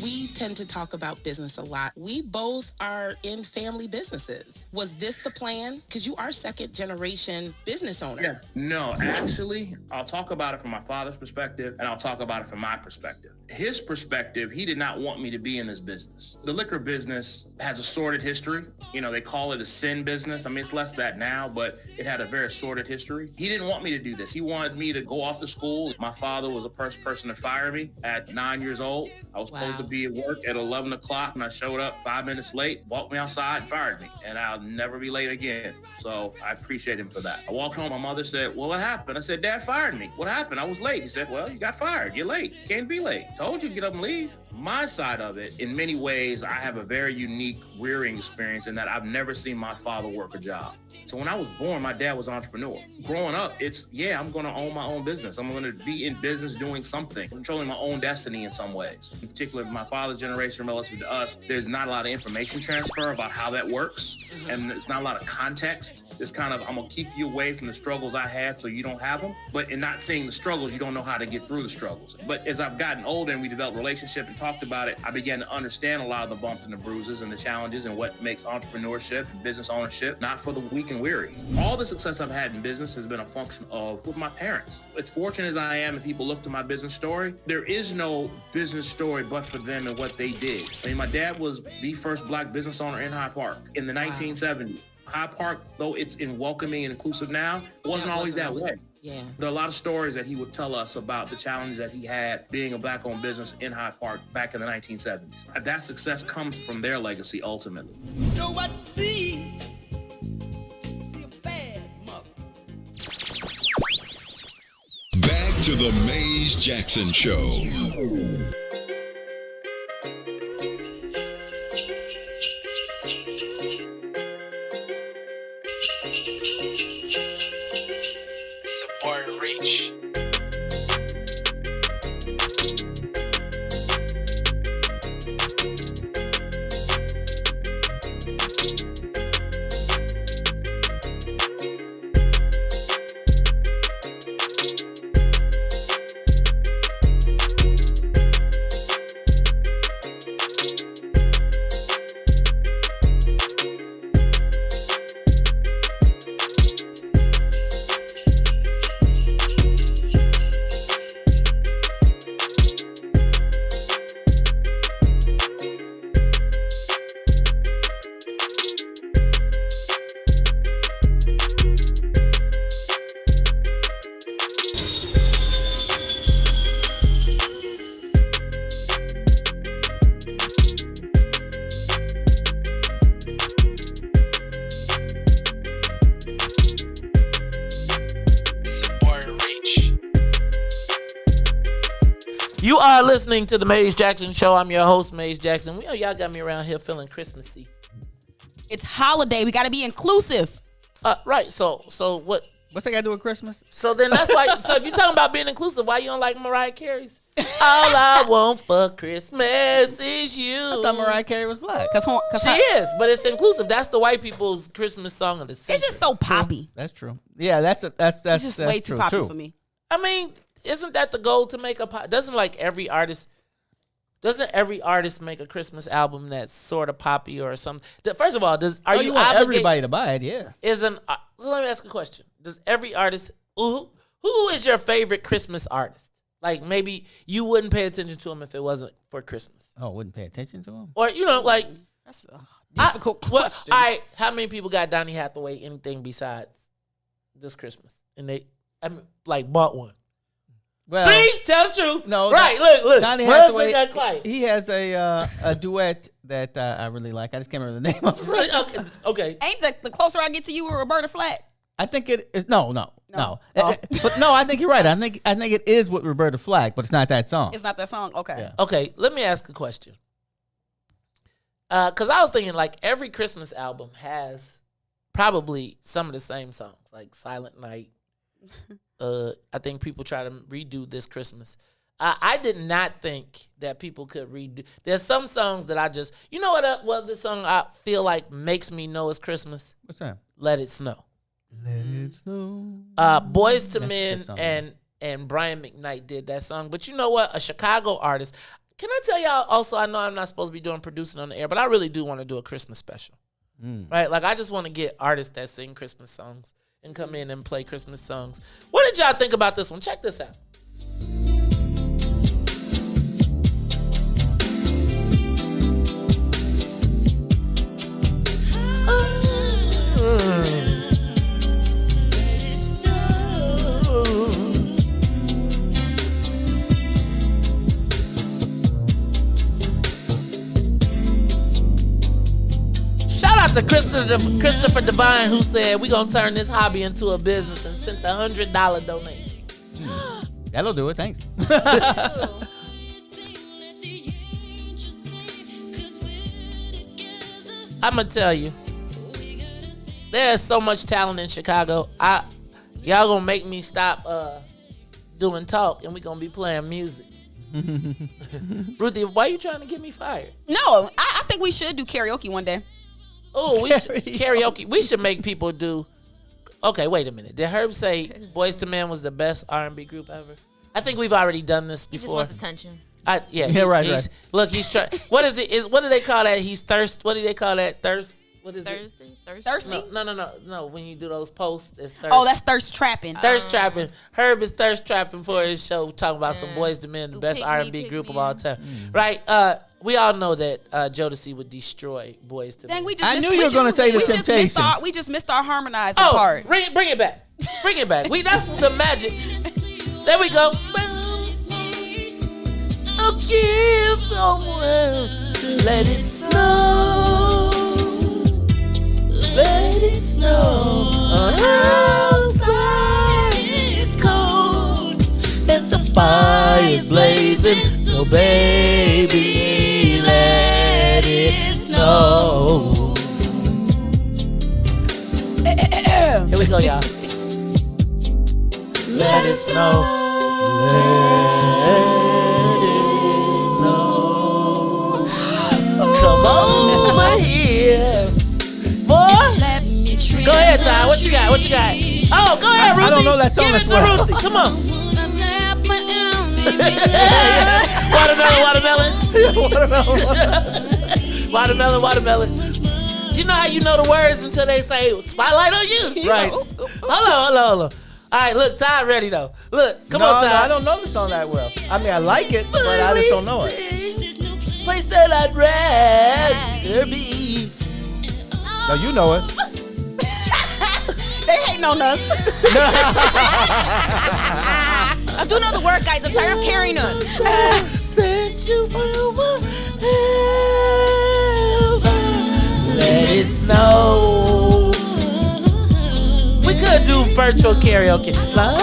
We tend to talk about business a lot. We both are in family businesses. Was this the plan? Because you are second generation business owner. Yeah. No, actually, I'll talk about it from my father's perspective, and I'll talk about it from my perspective. His perspective, he did not want me to be in this business. The liquor business has a sordid history. You know, they call it a sin business. I mean, it's less that now, but it had a very sordid history. He didn't want me to do this. He wanted me to go off to school. My father was the first person to fire me at 9 years old. I was supposed to be at work at 11 o'clock, and I showed up 5 minutes late, walked me outside, and fired me. And I'll never be late again. So I appreciate him for that. I walked home. My mother said, well, what happened? I said, Dad fired me. What happened? I was late. He said, well, you got fired. You're late. You can't be late. Told you to get up and leave. My side of it, in many ways, I have a very unique rearing experience in that I've never seen my father work a job. So when I was born, my dad was an entrepreneur. Growing up, I'm going to own my own business. I'm going to be in business doing something, controlling my own destiny in some ways. In particular, my father's generation relative to us, there's not a lot of information transfer about how that works. And there's not a lot of context. It's kind of, I'm going to keep you away from the struggles I had so you don't have them. But in not seeing the struggles, you don't know how to get through the struggles. But as I've gotten older and we developed a relationship and talked about it, I began to understand a lot of the bumps and the bruises and the challenges and what makes entrepreneurship and business ownership not for the weak and weary. All the success I've had in business has been a function of with my parents. As fortunate as I am, and people look to my business story, there is no business story but for them and what they did. I mean, my dad was the first black business owner in Hyde Park in the 1970s. Hyde Park, though it's in welcoming and inclusive now, it wasn't always that way. Yeah. There are a lot of stories that he would tell us about the challenge that he had being a black-owned business in Hyde Park back in the 1970s. That success comes from their legacy ultimately. You know what? See a bad mother. Back to the Maze Jackson Show. Support reach. You are listening to the Maze Jackson Show. I'm your host, Maze Jackson. We know y'all got me around here feeling Christmassy. It's holiday. We got to be inclusive. Right. So what? What's that got to do with Christmas? So then that's like, so if you're talking about being inclusive, why you don't like Mariah Carey's? All I want for Christmas is you. I thought Mariah Carey was black. She is, but it's inclusive. That's the white people's Christmas song of the century. It's just so poppy. That's true. Yeah, that's it's just way too poppy for me. I mean, isn't that the goal to make a pop? Doesn't every artist make a Christmas album that's sort of poppy or something? First of all, are you want obligated everybody to buy it? Yeah. So let me ask a question. Does every artist who is your favorite Christmas artist? Like maybe you wouldn't pay attention to him if it wasn't for Christmas. Oh, wouldn't pay attention to him? Or that's a difficult question. How many people got Donny Hathaway anything besides this Christmas? And they bought one. Well, see, tell the truth. No, right? Look. Donny Hathaway, he has a duet that I really like. I just can't remember the name of it. Okay. Ain't the closer I get to you with Roberta Flack? I think it is. No. But no, I think you're right. I think it is with Roberta Flack, but it's not that song. It's not that song. Okay. Yeah. Okay. Let me ask a question. Because I was thinking every Christmas album has probably some of the same songs, like Silent Night. I think people try to redo This Christmas. I did not think that people could redo. There's some songs that I just, you know what this song I feel like makes me know it's Christmas? What's that? Let It Snow. Let it snow. Boys to That's a Men good song. and Brian McKnight did that song. But you know what? A Chicago artist. Can I tell y'all also, I know I'm not supposed to be doing producing on the air, but I really do want to do a Christmas special. Right? Like I just want to get artists that sing Christmas songs and come in and play Christmas songs. What did y'all think about this one? Check this out. Shout out to Christopher Devine, who said we're gonna turn this hobby into a business and sent $100 donation. That'll do it. Thanks. I'm gonna tell you, there's so much talent in Chicago. Y'all gonna make me stop doing talk, and we gonna be playing music. Ruthie, why you trying to get me fired? No, I think we should do karaoke one day. Oh, we should karaoke. We should make people do. Okay, wait a minute. Did Herb say Boys to Men was the best R&B group ever? I think we've already done this He before. just wants attention. Right. Look, he's trying. What is it? What do they call that? He's thirst. What do they call that? Thirst. What is Thirsty? it? Thirsty? No. When you do those posts, it's thirst. Oh, that's thirst trapping. Thirst trapping. Herb is thirst trapping for his show, talking about some Boys to Men, the best R&B group of all time. Right? We all know that Jodeci would destroy Boys to Men. I knew you were going to say the Temptations. We just missed our harmonizing part. Bring it back. Bring it back. That's the magic. There we go. I'll give someone. Let it snow. Let it snow. Outside it's cold and the fire's blazing. So baby, let it snow. Here we go, y'all. Let it snow. Let it snow. Come over here. Boy. Go ahead, Todd. What you got? Oh, go ahead, Ruthie. I don't know that song Give as it well. to Ruthie. Come on. Watermelon. You know how you know the words until they say spotlight on you? Right. Hold on. All right, look, Todd ready though. Look, come on, Todd. No, I don't know the song that well. I mean, I like it, but I just don't know it. Place that I'd rather be. No, you know it. They hating on us. I'm doing all the work, guys. I'm tired of carrying us. Sent you over. Let it snow. We could do virtual karaoke. Outside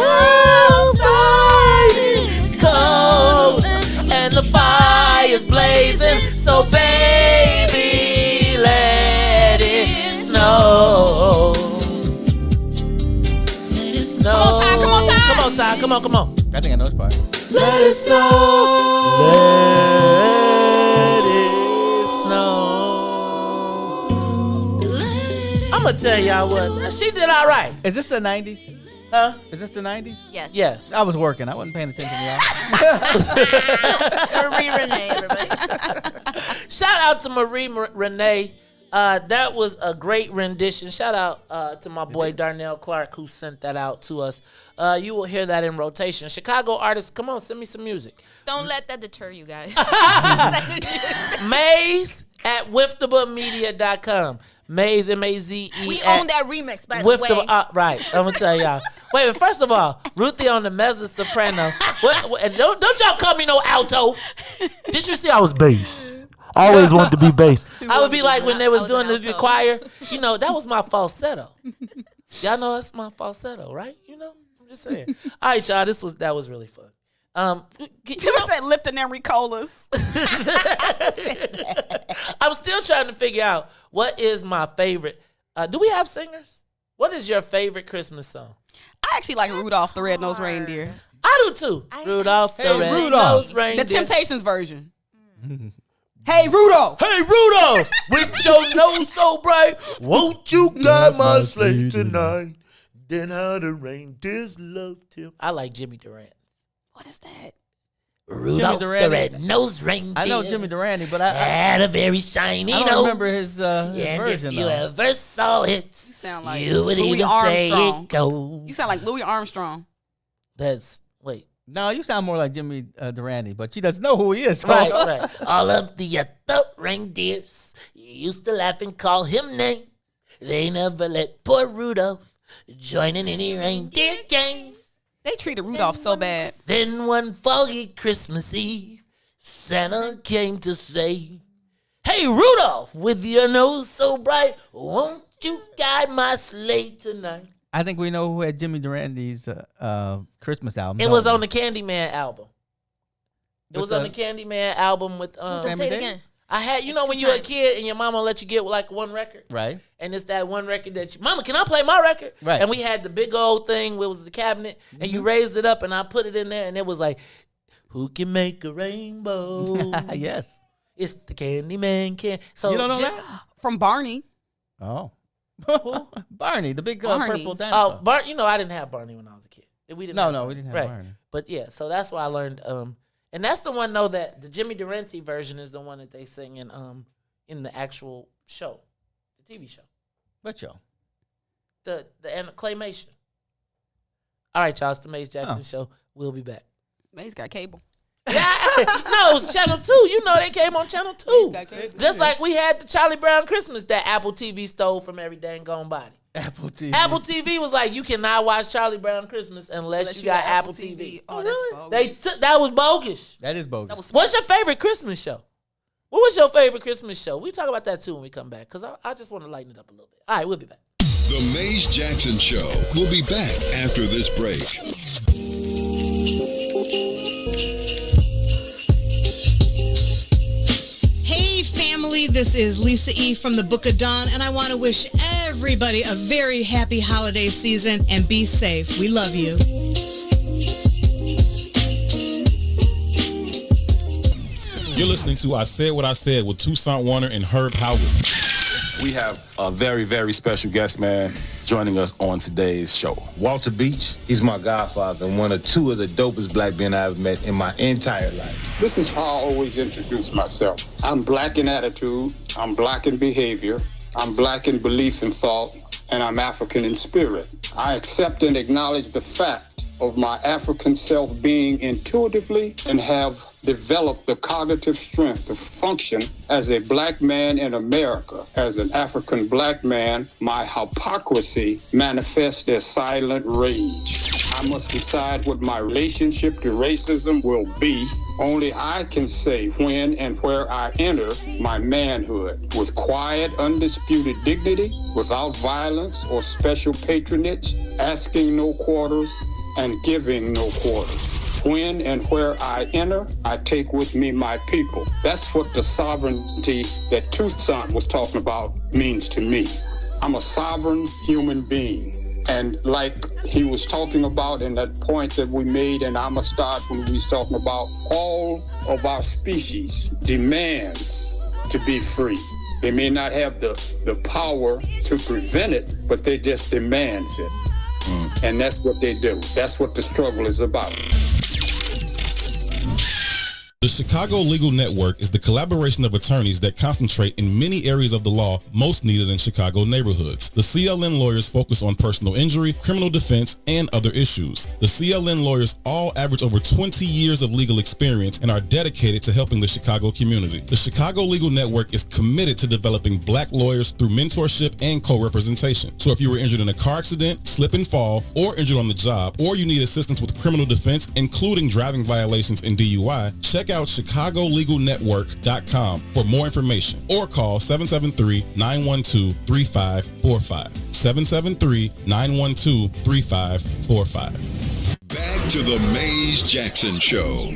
it's cold and the fire's blazing. So baby, let it snow. Let it snow. Come on, Todd. Come on. I think I know this part. Let it snow. Let it snow. I'm gonna tell y'all what. She did all right. Is this the 90s? Huh? Is this the 90s? Yes. Yes. I was working. I wasn't paying attention to y'all. Marie Renee, everybody. Shout out to Marie Renee. That was a great rendition. Shout out to my boy Darnell Clark who sent that out to us. You will hear that in rotation. Chicago artists, come on, send me some music. Don't let that deter you guys. Maze at wiftabamedia.com. Maze, M-A-Z-E. We own that remix, by the way. Right, I'm going to tell y'all. Wait, but first of all, Ruthie on the mezzo soprano. And don't y'all call me no alto. Did you see I was bass? I always wanted to be bass. I would be like when they was doing the choir. You know, that was my falsetto. Y'all know that's my falsetto, right? You know, I'm just saying. All right, y'all, that was really fun. Give us that Lipton and Ricolas. I'm still trying to figure out what is my favorite. Do we have singers? What is your favorite Christmas song? I actually like Rudolph the Red-Nosed Reindeer. I do too. Rudolph the red-nosed reindeer. The Temptations version. Hey, Rudolph. Hey, Rudolph, with your nose so bright, won't you guide my sleigh tonight? Then how the reindeers loved him. I like Jimmy Durant. What is that? Rudolph the red-nosed reindeer. I know Jimmy Durante, but I had a very shiny I nose. don't remember his and version. if you though. ever saw it, You sound like you would Louis even say Armstrong. it goes. You sound like Louis Armstrong. Wait. No, you sound more like Jimmy Durante, but she doesn't know who he is. Right, right. All of the other reindeers used to laugh and call him names. They never let poor Rudolph join in any reindeer games. They treated Rudolph so bad. Then one foggy Christmas Eve, Santa came to say, "Hey, Rudolph, with your nose so bright, won't you guide my sleigh tonight?" I think we know who had Jimmy Durante's Christmas album. It was on the Candyman album. It With was on the Candyman album with Say it again. I had, you know, when you were a kid and your mama let you get like one record, right? And it's that one record that Mama, can I play my record? Right. And we had the big old thing where it was the cabinet, and you raised it up, and I put it in there, and it was like, "Who can make a rainbow?" Yes, it's the Candyman. So you don't know that from Barney? Oh, Barney, the big Barney. purple dinosaur. You know, I didn't have Barney when I was a kid. We didn't. No, we didn't have Barney. But yeah, so that's why I learned. And that's the one though that the Jimmy Durante version is the one that they sing in the actual show, the TV show. What show? The claymation. All right, y'all. It's the Maze Jackson Show. We'll be back. Maze got cable. No, it was Channel 2. You know they came on Channel 2. Just like we had the Charlie Brown Christmas that Apple TV stole from every dang gone body. Apple TV. Apple TV was like, you cannot watch Charlie Brown Christmas unless you got Apple TV. Oh, that's bogus. That was bogus. That is bogus. What's your favorite Christmas show? What was your favorite Christmas show? We talk about that too when we come back, because I just want to lighten it up a little bit. All right, we'll be back. The Maze Jackson Show will be back after this break. Hey family, this is Lisa E. from the Book of Dawn, and I want to wish everybody a very happy holiday season and be safe. We love you. You're listening to I Said What I Said with Toussaint Warner and Herb Howard. We have a very, very special guest, man, joining us on today's show. Walter Beach, he's my godfather and one of two of the dopest black men I've met in my entire life. This is how I always introduce myself. I'm black in attitude, I'm black in behavior, I'm black in belief and thought, and I'm African in spirit. I accept and acknowledge the fact of my African self being intuitively and have developed the cognitive strength to function as a black man in America. As an African black man, my hypocrisy manifests as silent rage. I must decide what my relationship to racism will be. Only I can say when and where I enter my manhood with quiet, undisputed dignity, without violence or special patronage, asking no quarters, and giving no quarters. When and where I enter, I take with me my people. That's what the sovereignty that Toussaint was talking about means to me. I'm a sovereign human being. And like he was talking about in that point that we made in Amistad when we was talking about all of our species demands to be free. They may not have the power to prevent it, but they just demands it. And that's what they do. That's what the struggle is about. The Chicago Legal Network is the collaboration of attorneys that concentrate in many areas of the law most needed in Chicago neighborhoods. The CLN lawyers focus on personal injury, criminal defense, and other issues. The CLN lawyers all average over 20 years of legal experience and are dedicated to helping the Chicago community. The Chicago Legal Network is committed to developing black lawyers through mentorship and co-representation. So if you were injured in a car accident, slip and fall, or injured on the job, or you need assistance with criminal defense, including driving violations and DUI, check out chicagolegalnetwork.com for more information or call 773-912-3545. 773-912-3545. Back to the Maze Jackson Show.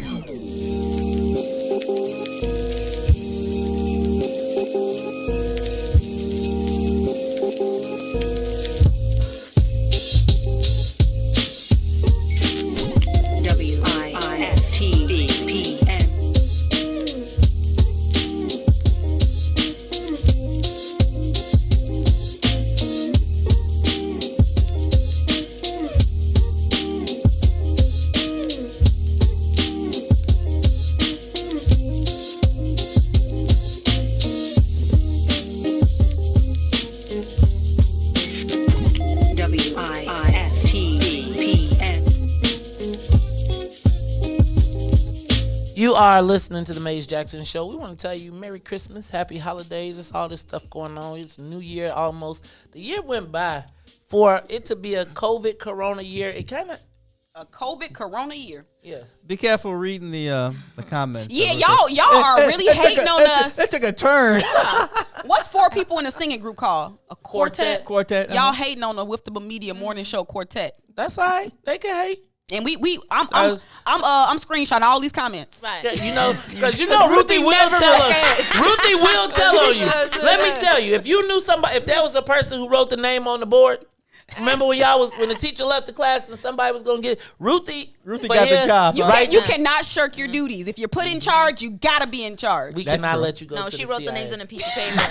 are listening to the Maze Jackson Show. We want to tell you Merry Christmas, Happy Holidays. It's all this stuff going on. It's New Year almost. The year went by. For it to be a COVID Corona year, it kind of a COVID Corona year. Yes. Be careful reading the comments. Yeah, y'all are really hating on us. It took a turn. What's 4 people in a singing group called? A quartet. Quartet. Y'all hating on the With the Media Morning Show quartet. That's all right. They can hate. And I'm screenshotting all these comments. Right. Yeah, because Ruthie will tell us. Ruthie will tell on you. Let me tell you, if you knew somebody, if there was a person who wrote the name on the board. Remember when the teacher left the class and somebody was gonna get Ruthie got the job. You cannot shirk your duties. If you're put in charge, you gotta be in charge. We cannot let you go. No, to she the wrote CIA. the names on a piece of paper.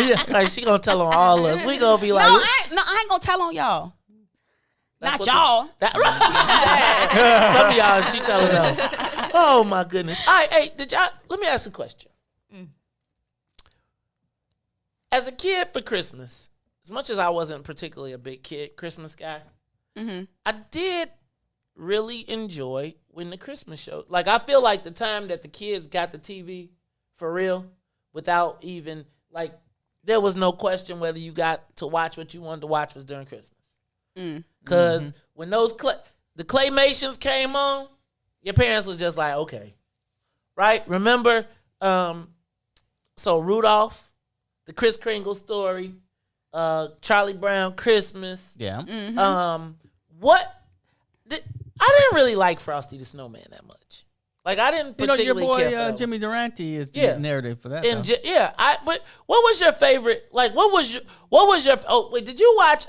Yeah, like she gonna tell on all us. We gonna be like, I ain't gonna tell on y'all. Not y'all. Some of y'all, she telling them. Oh my goodness. All right, hey, let me ask a question. As a kid for Christmas, as much as I wasn't particularly a big Christmas guy, I did really enjoy when the Christmas show. Like, I feel like the time that the kids got the TV for real, without even, like, there was no question whether you got to watch what you wanted to watch was during Christmas. Because when those the Claymations came on, your parents was just like, okay. Right? Remember, so Rudolph, the Kris Kringle story, Charlie Brown Christmas. Yeah. I didn't really like Frosty the Snowman that much. Like, I didn't particularly your boy care for Jimmy Durante is the narrative for that. But what was your favorite? Like, what was your? Oh wait, did you watch?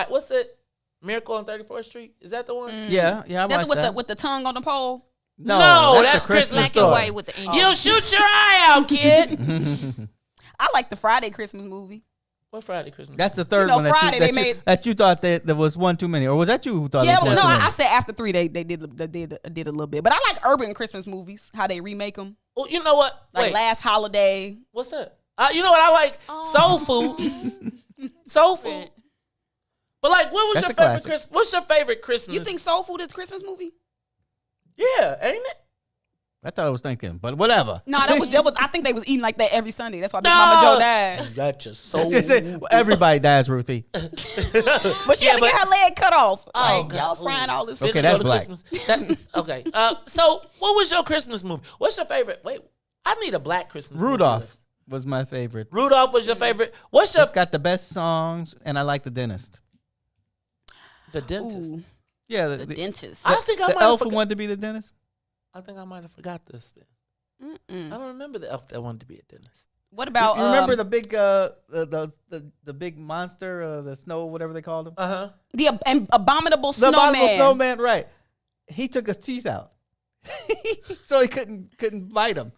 What's it? Miracle on 34th Street? Is that the one? Yeah, I That's watched that. with the tongue on the pole. No, that's Christmas Black story. and white with the angel. You'll shoot your eye out, kid. I like the Friday Christmas movie. What Friday Christmas? That's the third one Friday that you thought that there was one too many, or was that you who thought? Yeah, it was no, one too many? I said after 3 they did a little bit, but I like urban Christmas movies, how they remake them. Well, you know what? Like Last Holiday. What's that? You know what I like? Soul Food. Soul Food. But like, what was your favorite Christmas? What's your favorite Christmas? You think Soul Food is a Christmas movie? Yeah, ain't it? I thought I was thinking, but whatever. No, that was. I think they was eating like that every Sunday. That's why Big Mama Joe died. That's just so. Everybody dies, Ruthie. But she had to get her leg cut off. Oh, like, y'all frying all this. Okay, that's black. Okay. So, what was your Christmas movie? What's your favorite? Wait, I need a black Christmas movie. Rudolph was my favorite. Rudolph was your favorite. What's your? It's got the best songs, and I like The Dentist. The Dentist. Ooh. Yeah, the Dentist. I think I the might elf have who wanted to be the dentist. I think I might have forgot this then. I don't remember the elf that wanted to be a dentist. What about you remember the big the big monster, the snow, whatever they called him? The abominable snowman. The abominable snowman, right? He took his teeth out, so he couldn't bite him.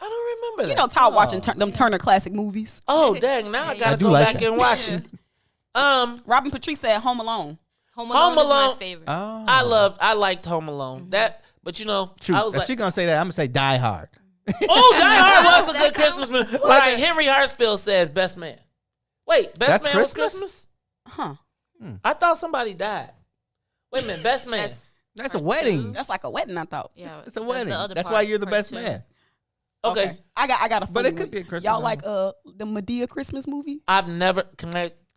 I don't remember that. You know, Todd watching them Turner classic movies. Oh dang! Now I gotta go back and watch it. Robin Patrice said Home Alone. Home Alone is my favorite. Oh. I liked Home Alone. That, but you know, I was if she's gonna say that, I'm gonna say Die Hard. Oh, Die Hard was a good Christmas movie. All right, Henry Hartsfield said Best Man. Wait, Best Man was Christmas? Huh. I thought somebody died. Wait a minute, Best Man. That's a wedding. That's like a wedding, I thought. Yeah, it's a wedding. That's why you're the best man. Okay. I got a. But it could be a Christmas. Y'all like the Madea Christmas movie? I've never.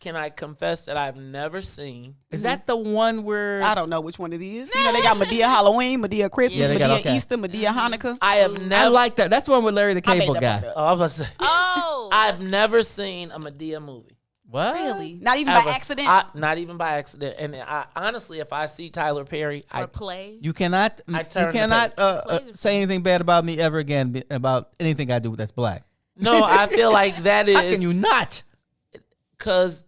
Can I confess that I've never seen? Is that the one where I don't know which one it is? You know, they got Madea Halloween, Madea Christmas, Madea Easter, Madea Hanukkah. I have never. I like that. That's the one with Larry the Cable Guy. Oh, I was about to say. Oh. I've never seen a Madea movie. What? Really? Not even Ever. by accident? Not even by accident. And I honestly, if I see Tyler Perry, I play. You cannot. You cannot say anything bad about me ever again about anything I do that's black. No, I feel like that is. How can you not? Because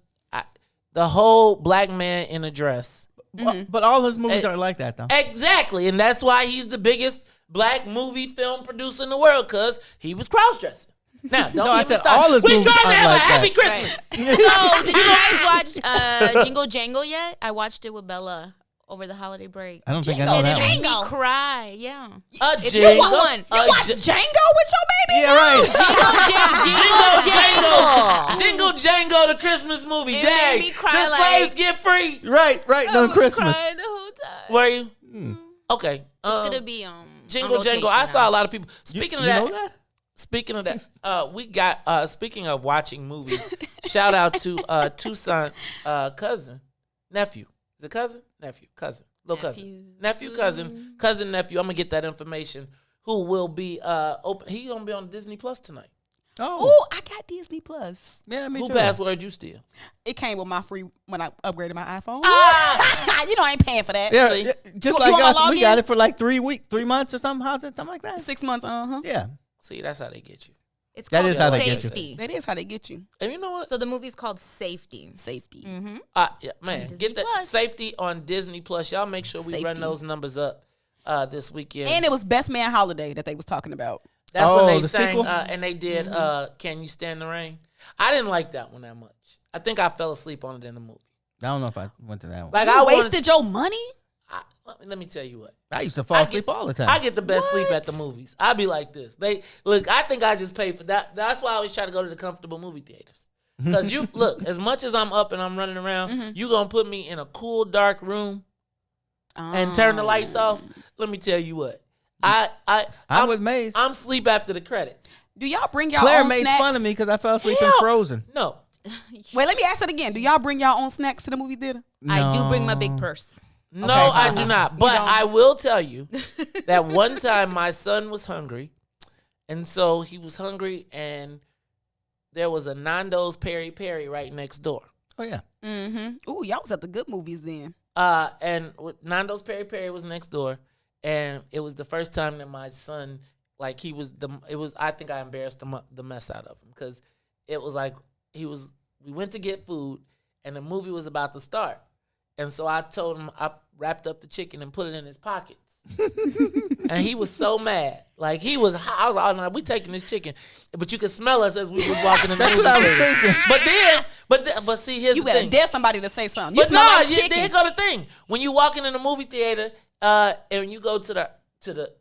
the whole black man in a dress. But all his movies aren't like that, though. Exactly. And that's why he's the biggest black movie film producer in the world, because he was cross-dressing. Now, don't I get me said started. all his We're movies trying to aren't have like a happy that. Christmas. So, did you guys watch Jingle Jangle yet? I watched it with Bella over the holiday break. I don't think I know that it one. made me cry. Yeah. It's you one. You watched Django with your baby? Yeah, right. Jingle Jangle, the Christmas movie. It Dang. made me cry The slaves get free. Right. I No was Christmas. crying the whole time. Were you? Okay. gonna be Jingle on Jangle. rotation I saw now. a lot of people. Speaking of that. Speaking of that, we got speaking of watching movies, shout out to Toussaint's nephew. Is it cousin? Nephew. Cousin. Little cousin. Nephew, cousin. Cousin, nephew. I'm gonna get that information. Who will be open. He gonna be on Disney Plus tonight. Oh, I got Disney Plus. Yeah, me Who too. password you steal? It came with my free when I upgraded my iPhone. Ah! You know I ain't paying for that. Yeah, See? just You like want my us, we login? got it for like 3 months or something. How's it? Something like that. 6 months. Yeah. See, that's how they get you. It's That called is how they get you. Safety. That is how they get you. And you know what? So the movie's called Safety. Safety. Mm-hmm. Yeah, man, Disney get that Plus. Safety on Disney Plus. Y'all make sure we run Safety. those numbers up this weekend. And it was Best Man Holiday that they was talking about. That's when they the sang sequel? and they did Can You Stand the Rain? I didn't like that one that much. I think I fell asleep on it in the movie. I don't know if I went to that one. Like You I wasted your money? let me tell you what. I used to fall asleep all the time. I get the best sleep at the movies. I be like this. I think I just paid for that. That's why I always try to go to the comfortable movie theaters. Because you look, as much as I'm up and I'm running around, you gonna put me in a cool, dark room and turn the lights off. Let me tell you what. I'm with Maze. I'm sleep after the credit. Do y'all bring y'all Claire own made snacks? fun of me because I fell asleep in Hell, Frozen. No. Wait, let me ask it again. Do y'all bring y'all own snacks to the movie theater? I do bring my big purse. No, Okay. I do not. But don't. I will tell you that one time my son was hungry. And so he was hungry and there was a Nando's Peri Peri right next door. Oh, yeah. Mm-hmm. Ooh, y'all was at the good movies then. And Nando's Peri Peri was next door. And it was the first time that my son, like I think I embarrassed the mess out of him. Because it was like, we went to get food and the movie was about to start. And so I told him, I wrapped up the chicken and put it in his pockets. And he was so mad. Like I was like, oh, no, we taking this chicken. But you could smell us as we was walking in the movie. That's what I was thinking. But see, here's You the better thing. dare somebody to say something. You But smell no, like chicken. there go the thing. When you walking in the movie theater, and you go to the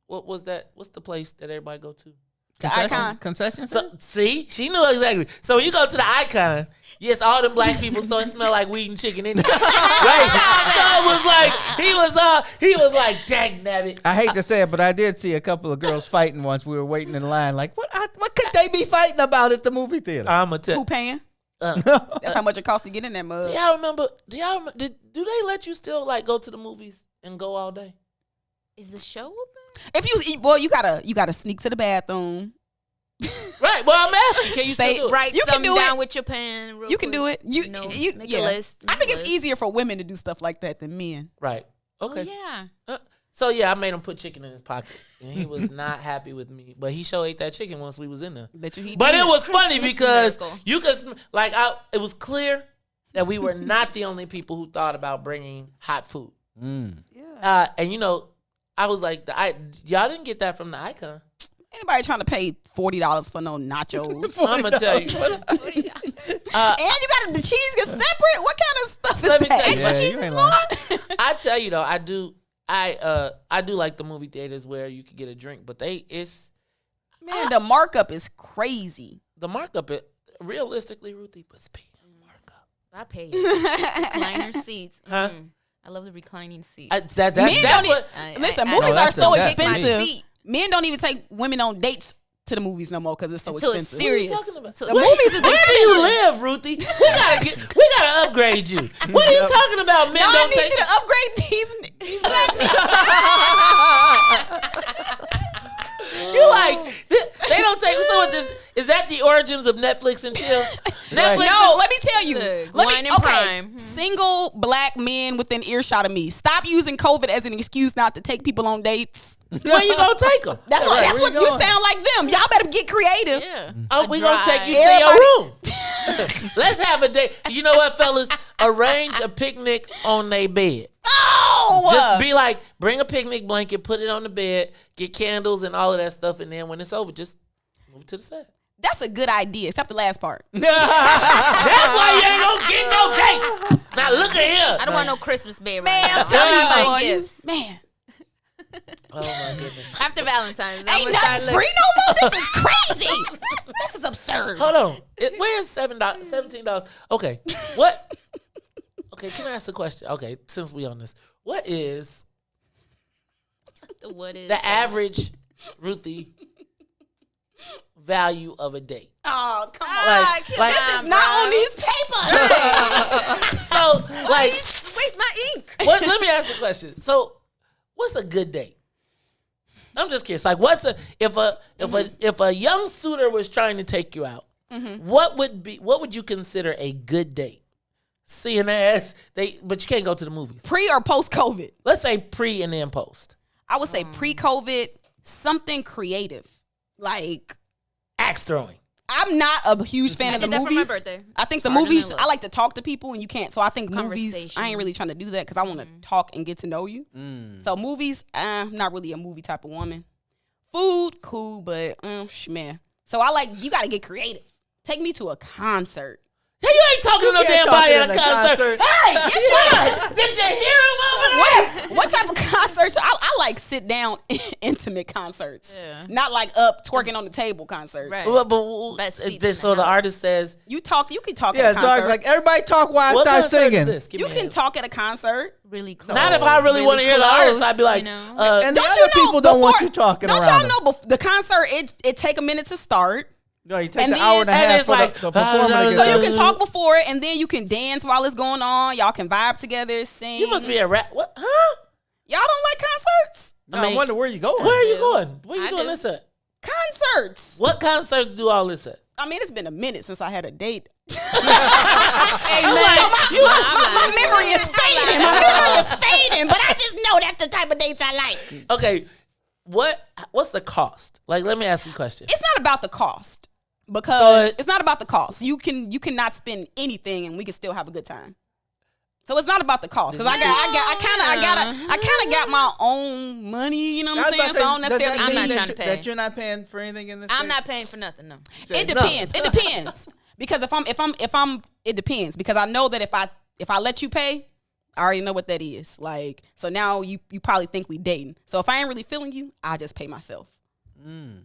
what was that? What's the place that everybody go to? Concession So, see, she knew exactly. So when you go to the Icon, yes, all the black people, so it smell like weed and chicken in it. Right? So it was like he was like, dang nabbit. I hate to say it, but I did see a couple of girls fighting once. We were waiting in line. Like, what could they be fighting about at the movie theater? I'm gonna tell. Who paying? That's how much it costs to get in that mug. Do y'all remember? Do they let you still like go to the movies and go all day? Is the show open? If you eat, boy, you gotta sneak to the bathroom. Right. Well, I'm asking. Can you Say- still do it? Write You can something do down it. with your pen. Real You can quick. do it. You Make yeah. a list. I think Make a it's list. easier for women to do stuff like that than men. Right. Okay. Oh, yeah. So yeah, I made him put chicken in his pocket, and he was not happy with me. But he sure ate that chicken once we was in there. Bet you he But did. it was funny Christmas because miracle. you could it was clear that we were not the only people who thought about bringing hot food. Yeah. And you know, I was like, y'all didn't get that from the Icon. Anybody trying to pay $40 for no nachos? I'm gonna tell you. And you got the cheese get separate. What kind of stuff is Let me that? tell you, Extra man, cheese you is ain't more? I tell you though, I do like the movie theaters where you could get a drink, but Man, the markup is crazy. the markup. Realistically, Ruthie, but speaking of markup, I pay recliner seats. Huh? I love the reclining seats. Men that's don't what. listen, I- movies No, are that's so a- that's expensive. me. Men don't even take women on dates to the movies no more because it's so So it's expensive. serious. What are you talking about? So The movies is Where do you expensive. live, Ruthie? We gotta upgrade you. What are you talking about? Men No, I don't need take. you to upgrade these black people. You like they don't take. So what is that the origins of Netflix and chill? Netflix. No, let me tell you. Look, Let wine me, and okay, prime. single black men within earshot of me. Stop using COVID as an excuse not to take people on dates. Where you gonna take them? That's right, that's where what you you going? sound like them. Y'all better get creative. Yeah. Oh, we gonna take you to Everybody- your room. Let's have a day. You know what, fellas? Arrange a picnic on their bed. Oh, Just be like, bring a picnic blanket, put it on the bed, get candles and all of that stuff, and then when it's over, just move to the side. that's a good idea, except the last part. That's why you ain't gonna get no date. Now look at here. I don't want no Christmas babe Man, right now. I'm telling you, I'm boy, buying you- gifts. Man, Oh my goodness. After Valentine's, I'm ain't gonna start nothing looking. free no more. This is crazy. This is absurd. Hold on. Where's $17? Okay. What? Okay, can I ask a question? Okay, since we on this. What is the average Ruthie value of a date? Oh, come on. Like, this is not on these papers. So, like, waste my ink. Let me ask you a question. So, what's a good date? I'm just curious. Like, if a young suitor was trying to take you out, what would you consider a good date? Seeing ass, but you can't go to the movies. Pre or post COVID? Let's say pre and then post. I would say pre-COVID, something creative, like axe throwing. I'm not a huge fan of the that movies. for my birthday. I think the movies, I like to talk to people and you can't. So I think movies, I ain't really trying to do that because I want to talk and get to know you. So movies, I'm not really a movie type of woman. Food, cool, but man. So I like, you got to get creative. Take me to a concert. Hey, you ain't talking to no damn body at a concert. Hey, yes, what? Did you hear him over there? What type of concerts? I like sit down, intimate concerts. Yeah. Not like up twerking on the table concerts. Right. So the artist says you can talk yeah, at a concert. it's like everybody talk while I start singing. You can talk at a concert. Really close. Not if I really want to hear the artist. I'd be like, and the other people don't want you talking around. Don't y'all know the concert? It take a minute to start. No, you take the hour and a half for the performance. So you can talk before it, and then you can dance while it's going on. Y'all can vibe together, sing. You must be a rap. What? Huh? Y'all don't like concerts? No, I wonder where you going. Where are you going? Where you doing this at? Concerts. What concerts do all this at? I mean, it's been a minute since I had a date. Hey, my memory is fading. My memory is fading, but I just know that's the type of dates I like. Okay, what's the cost? Like, let me ask you a question. It's not about the cost. Because it's not about the cost. You cannot spend anything and we can still have a good time. So it's not about the cost. Because I kind of got my own money. You know what I'm saying? So I don't necessarily. I'm not trying to pay. That you're not paying for anything in this. I'm not paying for nothing. No. It depends. It depends. Because it depends. Because I know that if I let you pay, I already know what that is. Like, so now you probably think we dating. So if I ain't really feeling you, I just pay myself.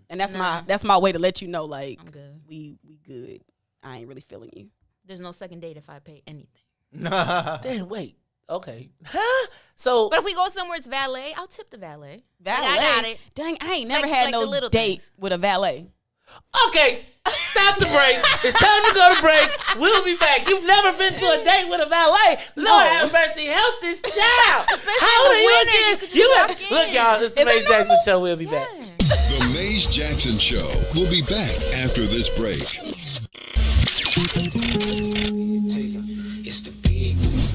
And that's my way to let you know, like, I'm good. We good. I ain't really feeling you. There's no second date if I pay anything. Then wait. Okay. Huh? So, but if we go somewhere it's valet, I'll tip the valet. Valet. Like, I got it. Dang, I ain't never had no date with a valet. Okay, stop the break. It's time to go to break. We'll be back. You've never been to a date with a valet. Lord have mercy, help this child. Especially in the winter. Look, y'all, it's the Maze Jackson Show. We'll be back. The Maze Jackson Show. We'll be back after this break.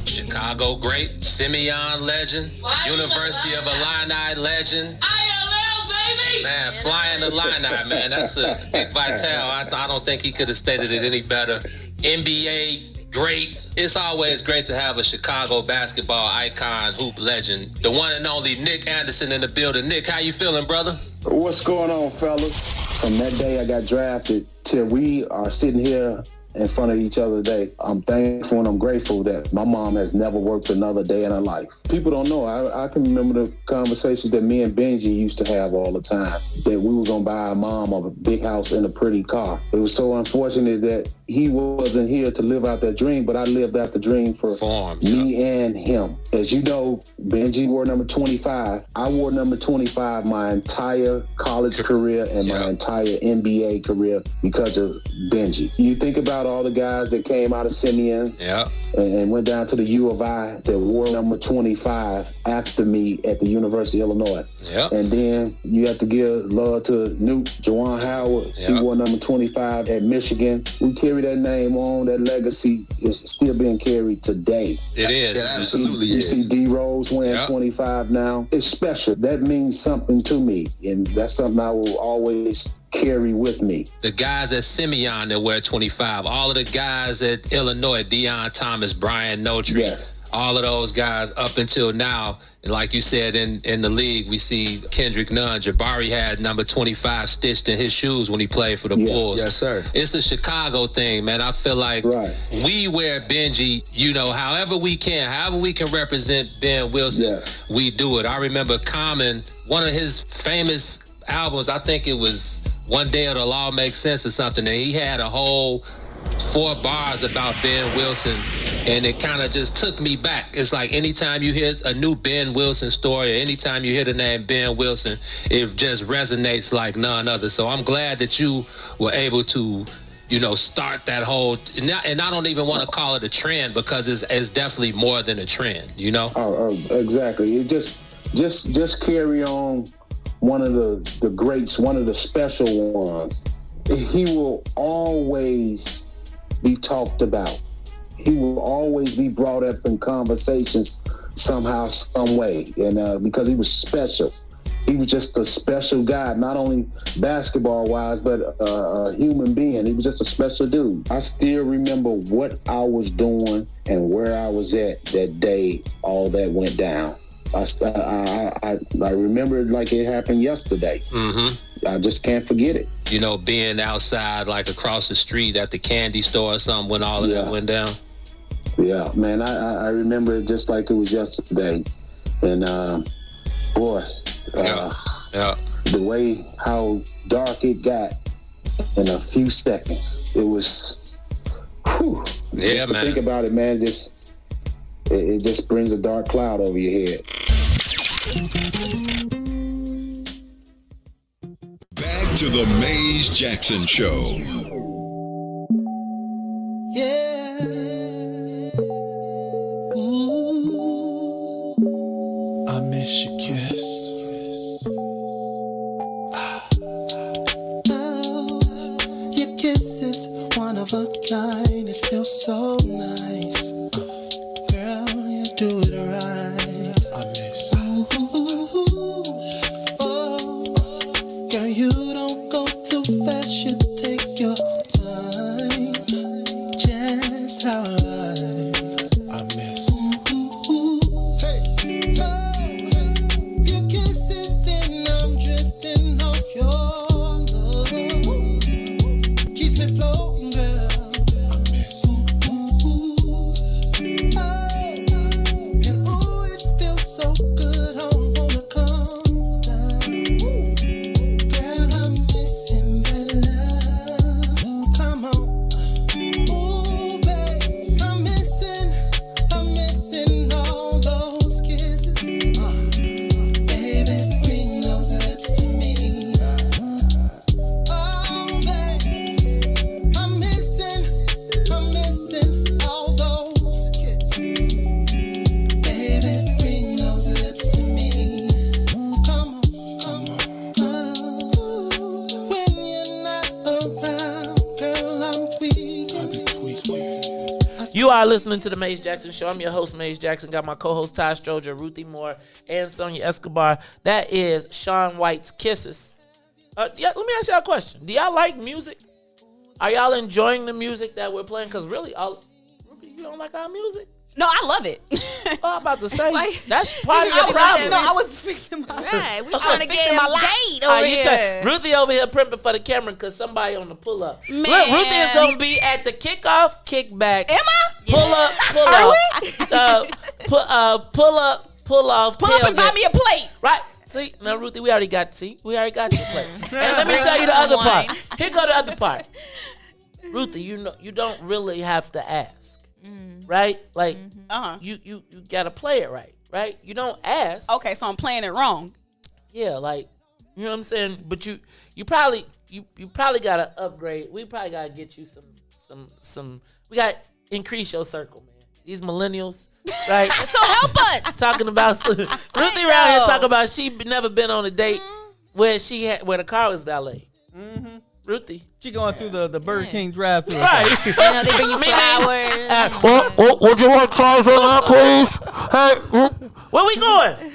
Chicago great, Simeon legend, University of Illini legend. ILL, baby! Man, flying Illini, man, that's a Dick Vitale. I don't think he could have stated it any better. NBA great. It's always great to have a Chicago basketball icon, hoop legend, the one and only Nick Anderson in the building. Nick, how you feeling, brother? What's going on, fellas? From that day I got drafted till we are sitting here in front of each other today, I'm thankful and I'm grateful that my mom has never worked another day in her life. People don't know. I can remember the conversations that me and Benji used to have all the time, that we were going to buy our mom a big house and a pretty car. It was so unfortunate that he wasn't here to live out that dream, but I lived out the dream for me and him. As you know, Benji wore number 25. I wore number 25 my entire college career and my entire NBA career because of Benji. You think about all the guys that came out of Simeon and went down to the U of I that wore number 25 after me at the University of Illinois. And then you have to give love to Newt, Juwan Howard. He wore number 25 at Michigan. We carry that name on. That legacy is still being carried today. It is. It absolutely is. You see D Rose wearing 25 now. It's special. That means something to me. And that's something I will always carry with me. The guys at Simeon that wear 25, all of the guys at Illinois, Deion Thomas, Brian Notary, all of those guys up until now, and like you said, in the league, we see Kendrick Nunn. Jabari had number 25 stitched in his shoes when he played for the Bulls. Yes, sir. It's a Chicago thing, man. I feel like we wear Benji, however we can represent Ben Wilson, we do it. I remember Common, one of his famous albums, I think it was One Day It'll All Make Sense or something, and he had a whole 4 bars about Ben Wilson and it kind of just took me back. It's like anytime you hear a new Ben Wilson story, or anytime you hear the name Ben Wilson, it just resonates like none other. So I'm glad that you were able to, start that whole, and I don't even want to call it a trend, because it's definitely more than a trend, Oh, exactly. It just carry on. One of the greats, one of the special ones. He will always be talked about. He will always be brought up in conversations somehow, some way, and because he was special. He was just a special guy, not only basketball-wise, but a human being. He was just a special dude. I still remember what I was doing and where I was at that day all that went down. I remember it like it happened yesterday. Mm-hmm. I just can't forget it. Being outside, like across the street at the candy store or something when all of that went down. Yeah, man, I remember it just like it was yesterday. And, boy, the way how dark it got in a few seconds, it was, whew. Yeah, just to man. think about it, man, it just brings a dark cloud over your head. Back to the Maze Jackson Show. Yeah. Ooh. I miss your kiss. Oh, your kiss is one of a kind. It feels so nice. Girl, you do it right. I miss. Oh, girl, you don't go too fast. You take your time. Just how I miss. Hey. Oh, you kiss it, then I'm drifting off your love. Keeps me floating, girl. I miss. And ooh, it feels so good. I wanna come down. Girl, I'm missing that love. Come on. Ooh, babe, I'm missing all those kisses. Baby, bring those lips to me. Oh, babe, I'm missing all those kisses. Baby, bring those lips to me. Come on. Oh, when you're not around, girl, I'm tweaking. You are listening to the Maze Jackson Show. I'm your host, Maze Jackson. Got my co-host Todd Stroger, Ruthie Moore, and Sonia Escobar. That is Shaun White's Kisses. Let me ask y'all a question. Do y'all like music? Are y'all enjoying the music that we're playing? Because really, Ruthie, you don't like our music? No, I love it. I'm about to say, that's part of your problem. I was fixing my Right, we I was trying to fixing get my him life. date over here. Ruthie over here primping for the camera because somebody on the pull up. Man. Look, Ruthie is gonna be at the kickoff, kickback. Am I? Pull up, pull off. Pull up and buy me a plate. Right. See, now Ruthie, we already got your plate. And let me tell you the other part. Here go the other part. Ruthie, you don't really have to ask. Right? Like you gotta play it right? You don't ask. Okay, so I'm playing it wrong. Yeah, like, you know what I'm saying? But you probably gotta upgrade. We probably gotta get you some we gotta increase your circle, man. These millennials, right? So help us. Talking about Ruthie around here talking about she never been on a date where the car was valet. Ruthie. She going through the Burger King drive-thru. Right. They bring you flowers. Would you want fries on that, please? Hey, where we going?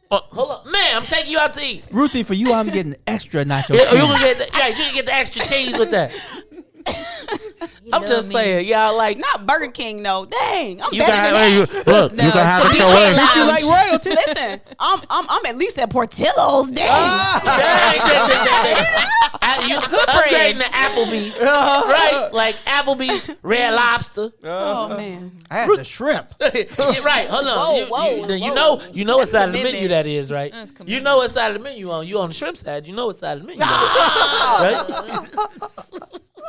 Hold up, man! I'm taking you out to eat. Ruthie, for you, I'm getting extra nacho You cheese. can get the extra cheese with that. I'm just saying, y'all like not Burger King, no. Dang, I'm you better can than that. look. You can have it your way. Treat you like royalty. Listen, I'm at least at Portillo's. Dang. You upgrading to Applebee's, right? Like Applebee's Red Lobster. Oh man, I had the shrimp. Right, hold on. Whoa. You know what side of the commitment. menu that is, right? That's commitment. You know what side of the menu you on the shrimp side. You know what side of the menu, right?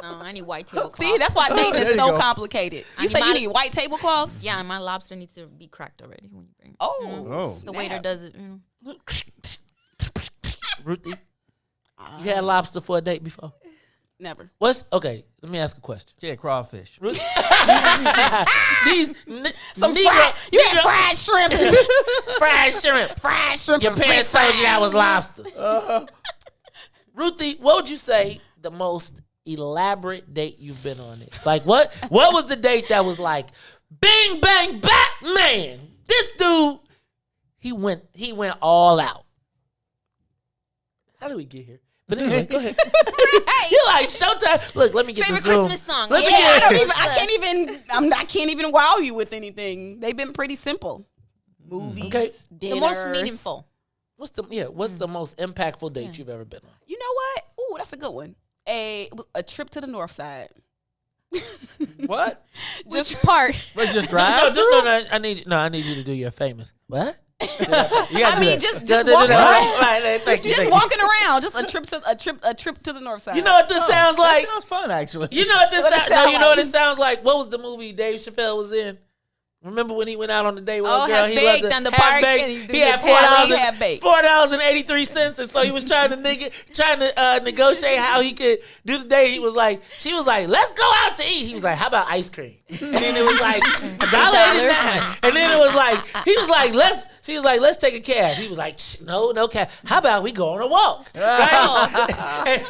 No, I need white tablecloths. See, that's why dating is so complicated. You say you need white tablecloths? Yeah, and my lobster needs to be cracked already when you bring it. Oh. The waiter does it. Ruthie, you had lobster for a date before? Never. Okay, let me ask a question. Yeah, crawfish. Some fried shrimp. Fried shrimp. Fried shrimp. Your and parents french told you that fries. was lobster. Ruthie, what would you say the most elaborate date you've been on is? Like, what was the date that was like, bing, bang, Batman? This dude, he went all out. How did we get here? But anyway, go ahead. You're like, showtime. Look, let me get Favorite this Zoom. Christmas song. I can't even wow you with anything. They've been pretty simple. Movies, dinners. The most meaningful. What's the most impactful date you've ever been on? You know what? Ooh, that's a good one. A trip to the north side. What? Just part. But just drive? No, I need you to do your famous. What? You I mean, just walking around. Walking around. Just a trip to the north side. You know what this sounds like? That sounds fun, actually. You know what this sounds like? You know what it sounds like? What was the movie Dave Chappelle was in? Remember when he went out on the date with a girl? Half He baked loved on the half park. baked. And He had $4.83, and so he was trying to negotiate how he could do the date. She was like, let's go out to eat. He was like, how about ice cream? And then it was like $1.89. And then it was like, she was like, let's take a cab. He was like, no cab. How about we go on a walk? Right?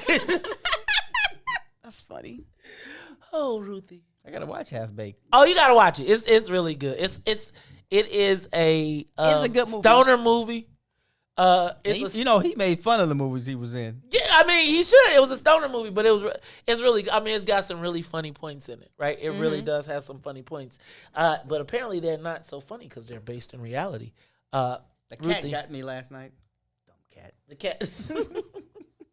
That's funny. Oh, Ruthie. I gotta watch Half Baked. Oh, you gotta watch it. It's really good. It is a good movie. Stoner movie. He made fun of the movies he was in. Yeah, I mean he should. It was a stoner movie, but it's really. I mean, it's got some really funny points in it, right? It really does have some funny points. But apparently they're not so funny because they're based in reality. The cat Ruthie. got me last night. Dumb cat. The cat.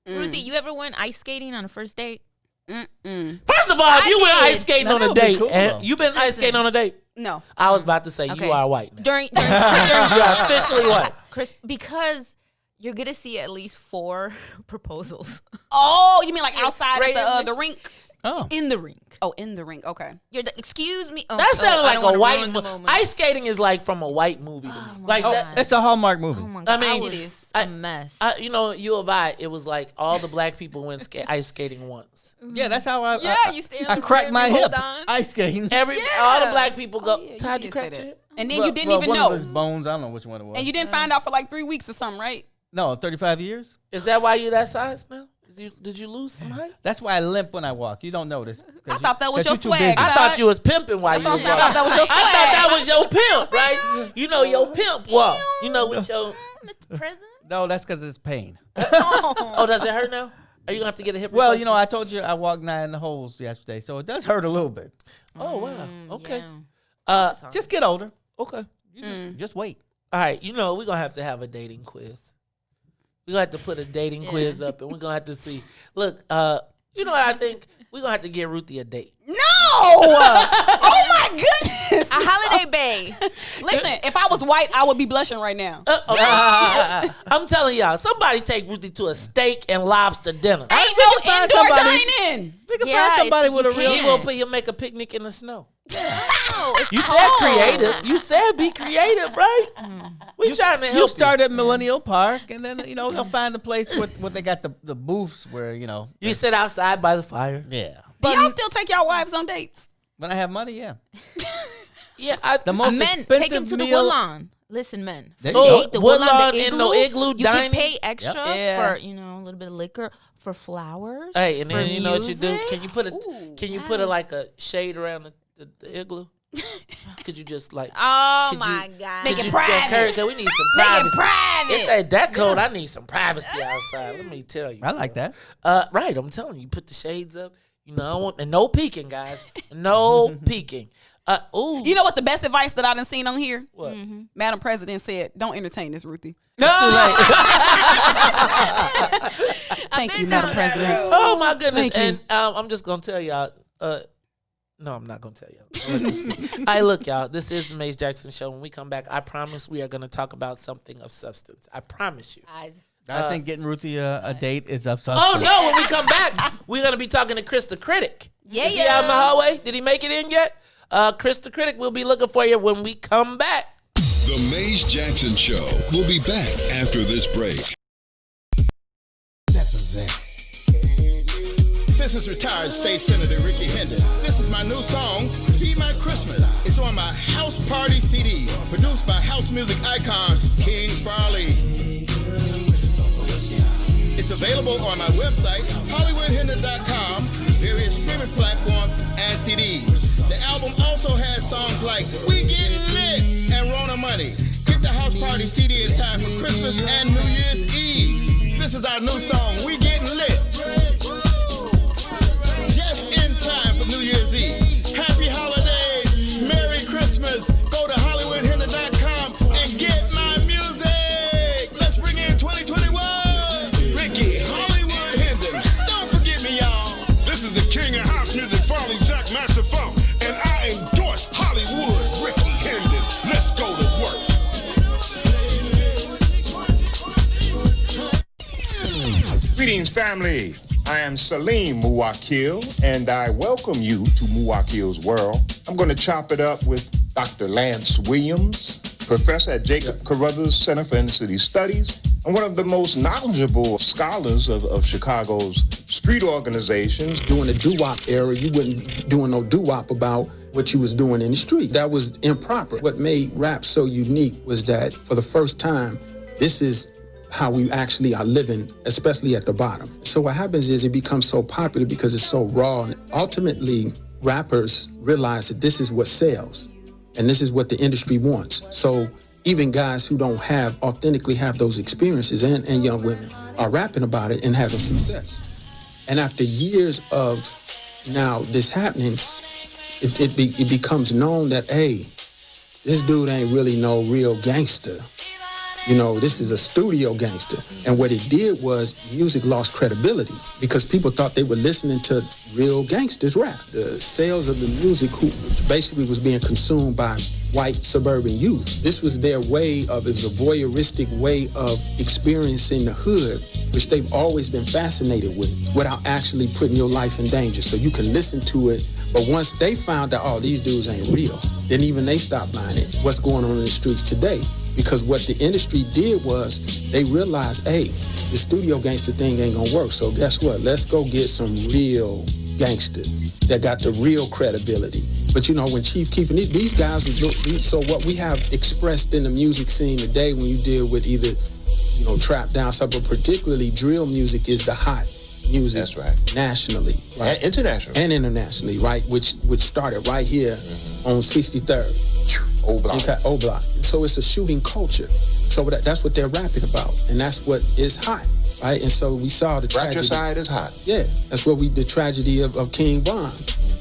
Ruthie, you ever went ice skating on a first date? First of all, if you went ice skating on a date, and you been ice skating on a date? No. I was about to say you are white now. During you are officially white. Chris, because you're gonna see at least 4 proposals. Oh, you mean like outside of the rink? Oh. In the rink. Oh, in the rink. Okay. Excuse me. Oh, That sounded like a white movie. Ice skating is like from a white movie to me. Like that. It's a Hallmark movie. Oh my God. I mean, it is a mess. U of I, it was like all the black people went ice skating once. Yeah, that's how I. you stand I on the cracked rim, my you hold hip. on. Ice skating. All the black people go. you Todd, did you say cracked that. your hip? And then you didn't even one know. of his bones. I don't know which one it was. And you didn't find out for like 3 weeks or something, right? No, 35 years. Is that why you're that size now? Did you lose some height? That's why I limp when I walk. You don't notice. I thought that was your too swag. busy. I thought you was pimping while you was walking. I thought that was your swag. I thought that was your pimp, right? You know your pimp walk. You know with your. Mr. President. No, that's because it's pain. Oh, does it hurt now? Are you gonna have to get a hip? Well, replacement? I told you I walked 9 holes yesterday, so it does hurt a little bit. Oh wow. Okay. Just get older. Okay. Just wait. All right. We're gonna have to have a dating quiz. We're gonna have to put a dating quiz up, and we're gonna have to see. Look, you know what I think? We're gonna have to get Ruthie a date. No! Oh my goodness! A holiday bay. Listen, if I was white, I would be blushing right now. I'm telling y'all, somebody take Ruthie to a steak and lobster dinner. Ain't no indoor dining. We can find somebody with a real. You'll make a picnic in the snow. No, it's You cold. said creative. You said be creative, right? We trying to help You start at Millennial Park, and then they'll find a place where they got the booths where You sit outside by the fire. Yeah. But y'all still take y'all wives on dates? When I have money, yeah. Yeah, the most Men, expensive take them to the meal. Woodlawn. Listen, men. There you go. The Woodlawn the in the igloo you dining. can pay extra Yep. for a little bit of liquor, for flowers. Hey, and then for you know what you do? music. Can you put like a shade around the igloo? Could you just like? Oh my God! Make it private. Cause we need some Make privacy. it private. It's like that cold. I need some privacy outside. Let me tell you. I like that. Right, I'm telling you, put the shades up. I don't want and no peeking, guys. No peeking. Ooh. You know what the best advice that I done seen on here? What? Madam President said, don't entertain this, Ruthie. No. Thank you, Madam President. Oh my goodness. Thank you. And I'm just gonna tell y'all. No, I'm not gonna tell y'all. Look, y'all. This is the Maze Jackson Show. When we come back, I promise we are gonna talk about something of substance. I promise you. I think getting Ruthie a date is up. Oh no! When we come back, we're gonna be talking to Chris the Critic. Yeah, Is he out in the hallway? Did he make it in yet? Chris the Critic will be looking for you when we come back. The Maze Jackson Show will be back after this break. This is retired State Senator Ricky Hendon. This is my new song, Be My Christmas. It's on my House Party CD, produced by house music icons King Farley. It's available on my website, HollywoodHendon.com, various streaming platforms, and CDs. The album also has songs like We Getting Lit and Rona Money. Get the House Party CD in time for Christmas and New Year's Eve. This is our new song, We Getting Lit. Just in time for New Year's Eve. Happy holidays, Merry Christmas. Go to HollywoodHendon.com and get my music. Let's bring in 2021. Ricky, Hollywood Hendon. Don't forget me, y'all. This is the king of house music, Farley Jack Master Funk, and I endorse Hollywood Ricky Hendon. Let's go to work. Greetings, family. I am Salim Muwakil, and I welcome you to Muwakil's World. I'm going to chop it up with Dr. Lance Williams, professor at Jacob Carruthers Center for Inner City Studies, and one of the most knowledgeable scholars of Chicago's street organizations. During the doo-wop era, you wouldn't be doing no doo-wop about what you was doing in the street. That was improper. What made rap so unique was that for the first time, this is how we actually are living, especially at the bottom. So what happens is it becomes so popular because it's so raw. And ultimately, rappers realize that this is what sells, and this is what the industry wants. So even guys who don't authentically have those experiences, and young women, are rapping about it and having success. And after years of now this happening, it becomes known that, hey, this dude ain't really no real gangster. You know, this is a studio gangster. And what it did was music lost credibility because people thought they were listening to real gangsters rap. The sales of the music, which basically was being consumed by white suburban youth, this was their way of, it was a voyeuristic way of experiencing the hood, which they've always been fascinated with, without actually putting your life in danger. So you can listen to it, but once they found out, oh, these dudes ain't real, then even they stopped buying it. What's going on in the streets today? Because what the industry did was they realized, hey, the studio gangster thing ain't gonna work. So guess what? Let's go get some real gangsters that got the real credibility. But you know, when Chief Keef and these guys, so what we have expressed in the music scene today, when you deal with either, you know, trap down stuff, but particularly drill music is the hot music. That's right. Nationally, right? And internationally. And internationally, right? Which started right here on 63rd. O-Block. Okay, O-Block. So it's a shooting culture. So that's what they're rapping about. And that's what is hot, right? And so we saw the tragedy. Fratricide is hot. Yeah, that's what the tragedy of King Von,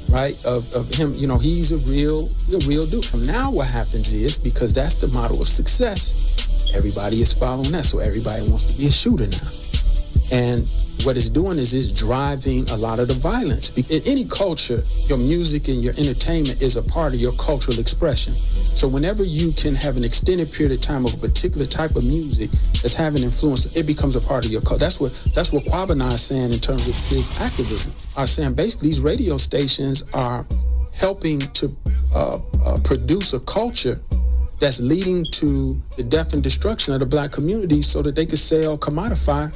right? Of him, you know, he's a real dude. Now what happens is, because that's the model of success, everybody is following that. So everybody wants to be a shooter now. And what it's doing is it's driving a lot of the violence. In any culture, your music and your entertainment is a part of your cultural expression. So whenever you can have an extended period of time of a particular type of music that's having influence, it becomes a part of your culture. That's what Kwabena is saying in terms of his activism. I'm saying basically these radio stations are helping to produce a culture that's leading to the death and destruction of the black community so that they could sell, commodify,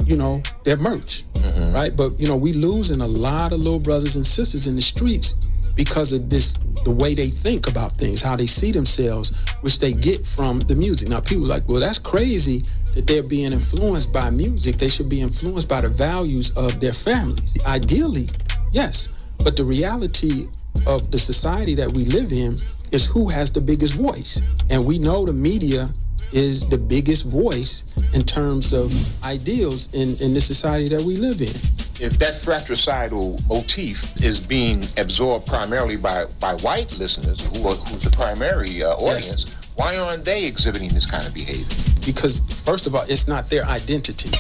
you know, their merch, right? But, you know, we losing a lot of little brothers and sisters in the streets because of this, the way they think about things, how they see themselves, which they get from the music. Now, people are like, well, that's crazy that they're being influenced by music. They should be influenced by the values of their families. Ideally, yes. But the reality of the society that we live in is who has the biggest voice. And we know the media is the biggest voice in terms of ideals in the society that we live in. If that fratricidal motif is being absorbed primarily by white listeners, who's the primary audience, yes, why aren't they exhibiting this kind of behavior? Because, first of all, it's not their identity.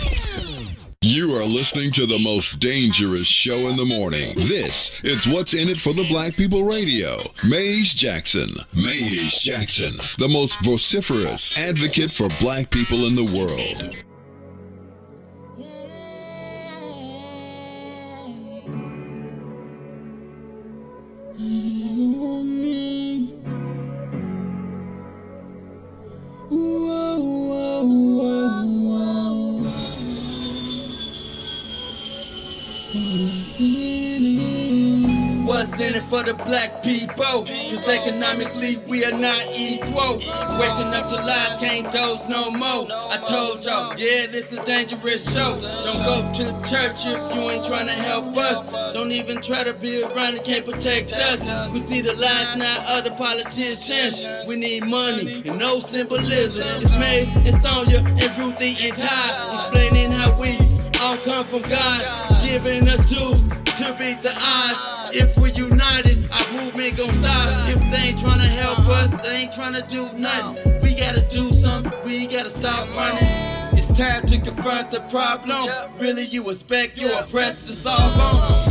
You are listening to the most dangerous show in the morning. This is What's in It for the Black People Radio. Maze Jackson. Maze Jackson, the most vociferous advocate for black people in the world. What's in it for the black people? Cause economically we are not equal. Waking up to lies, can't doze no more. I told y'all, yeah, this is a dangerous show. Don't go to church if you ain't trying to help us. Don't even try to be around and can't protect us. We see the lies, not other politicians. We need money and no symbolism. It's Maze and Sonia and Ruthie and Todd explaining how we all come from God, giving us tools to beat the odds. If we're united, our movement gon' stop. If they ain't tryna help us, they ain't tryna do nothing. We gotta do something, we gotta stop running. It's time to confront the problem. Really, you expect your oppressed to solve them.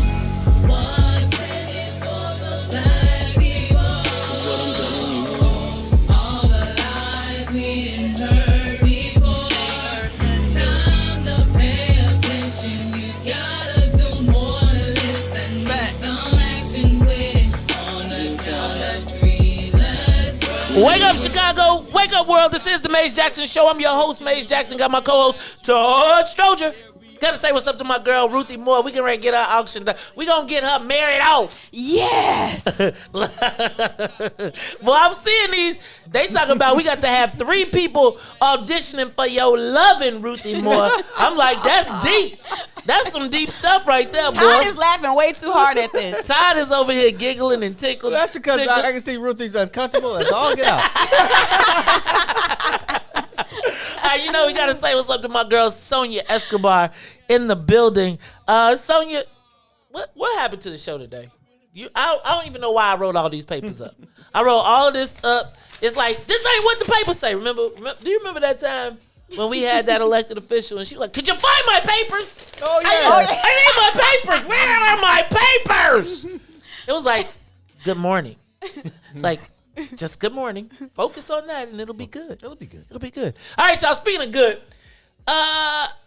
Wake up, Chicago. Wake up, world. This is the Maze Jackson Show. I'm your host, Maze Jackson. Got my co-host, Todd Stroger. Gotta say what's up to my girl, Ruthie Moore. We can ready to get her auction done. We gonna get her married off. Yes. Well, I'm seeing these. They talking about we got to have 3 people auditioning for your loving, Ruthie Moore. I'm like, that's deep. That's some deep stuff right there, boy. Todd is laughing way too hard at this. Todd is over here giggling and tickling. That's because I can see Ruthie's uncomfortable. That's all get out. You know, we got to say what's up to my girl, Sonia Escobar, in the building. Sonia, what happened to the show today? I don't even know why I wrote all these papers up. I wrote all of this up. It's like, this ain't what the papers say. Remember, do you remember that time when we had that elected official and she was like, could you find my papers? Oh, yeah. I need my papers. Where are my papers? It was like, good morning. It's like, just good morning. Focus on that and it'll be good. It'll be good. It'll be good. All right, y'all, speaking of good,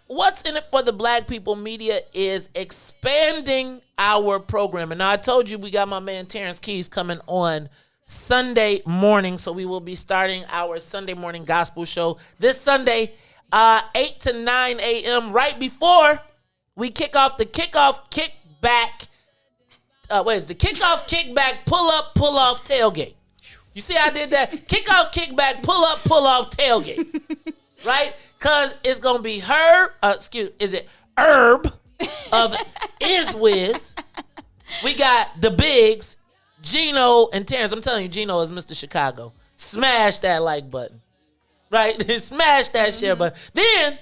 what's in it for the Black People Media is expanding our programming. Now, I told you we got my man Terrence Keys coming on Sunday morning, so we will be starting our Sunday morning gospel show this Sunday, 8 to 9 a.m., right before we kick off the kickoff kickback. The kickoff kickback pull off tailgate. You see how I did that? Kickoff kickback pull off tailgate. Right? Because it's going to be Herb of Izwiz. We got the Bigs, Gino, and Terrence. I'm telling you, Gino is Mr. Chicago. Smash that like button. Right? Smash that share button. Then,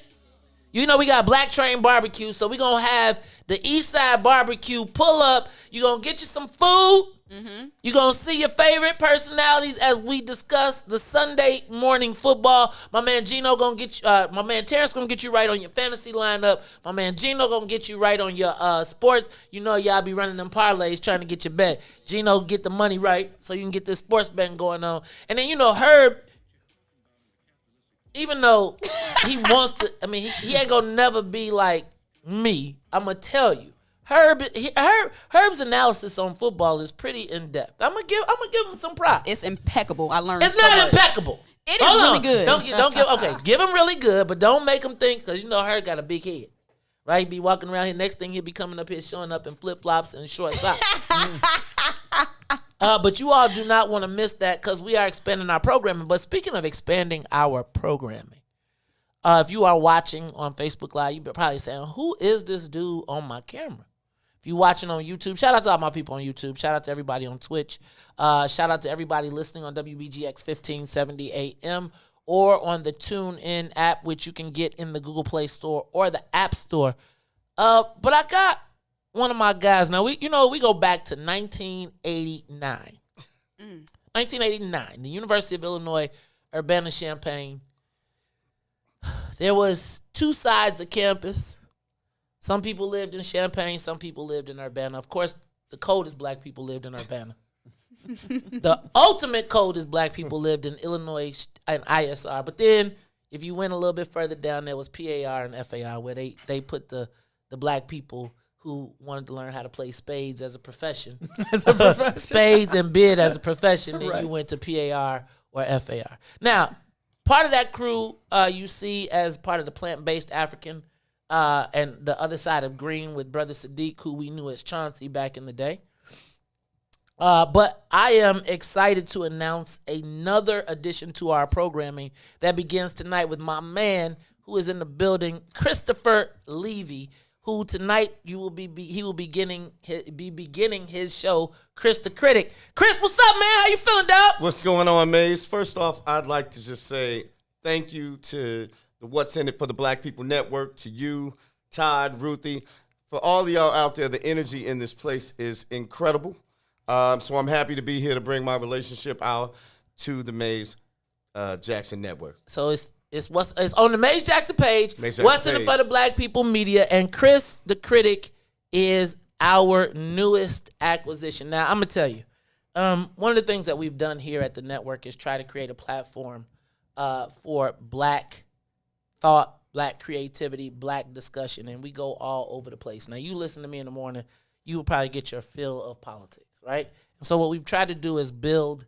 you know we got Black Train Barbecue, so we're going to have the East Side Barbecue pull up. You're going to get you some food. Mm-hmm. You're going to see your favorite personalities as we discuss the Sunday morning football. My man Gino going to get you, my man Terrence going to get you right on your fantasy lineup. My man Gino going to get you right on your sports. You know y'all be running them parlays trying to get your bet. Gino get the money right so you can get this sports betting going on. And then, you know, Herb, even though he wants to, I mean, he ain't going to never be like me. I'm going to tell you. Herb's analysis on football is pretty in-depth. I'm gonna give him some props. It's impeccable. I learned it's not impeccable. It is really good. Give him really good, but don't make him think, because you know Herb got a big head. Right? He'd be walking around here, next thing he'll be coming up here showing up in flip-flops and short socks. But you all do not want to miss that because we are expanding our programming. But speaking of expanding our programming, if you are watching on Facebook Live, you're probably saying, who is this dude on my camera? If you're watching on YouTube, shout out to all my people on YouTube. Shout out to everybody on Twitch. Shout out to everybody listening on WBGX 1570 AM or on the TuneIn app, which you can get in the Google Play Store or the App Store. But I got one of my guys. Now, we go back to 1989. 1989, the University of Illinois, Urbana-Champaign. There was 2 sides of campus. Some people lived in Champaign. Some people lived in Urbana. Of course, the coldest black people lived in Urbana. The ultimate coldest black people lived in Illinois and ISR. But then, if you went a little bit further down, there was PAR and FAR, where they put the black people who wanted to learn how to play spades as a profession. Spades and bid as a profession. Then you went to PAR or FAR. Now, part of that crew you see as part of the plant-based African and the other side of green with Brother Sadiq, who we knew as Chauncey back in the day. But I am excited to announce another addition to our programming that begins tonight with my man who is in the building, Christopher Levy, who tonight he will be beginning his show, Chris the Critic. Chris, what's up, man? How you feeling, dog? What's going on, Maze? First off, I'd like to just say thank you to the What's in It for the Black People Network, to you, Todd, Ruthie, for all of y'all out there. The energy in this place is incredible. So I'm happy to be here to bring my relationship out to the Maze Jackson Network. So it's on the Maze Jackson page. What's in it for the Black People Media, and Chris the Critic is our newest acquisition. Now I'm gonna tell you, one of the things that we've done here at the network is try to create a platform for Black thought, Black creativity, Black discussion, and we go all over the place. Now you listen to me in the morning, you will probably get your fill of politics, right? And so what we've tried to do is build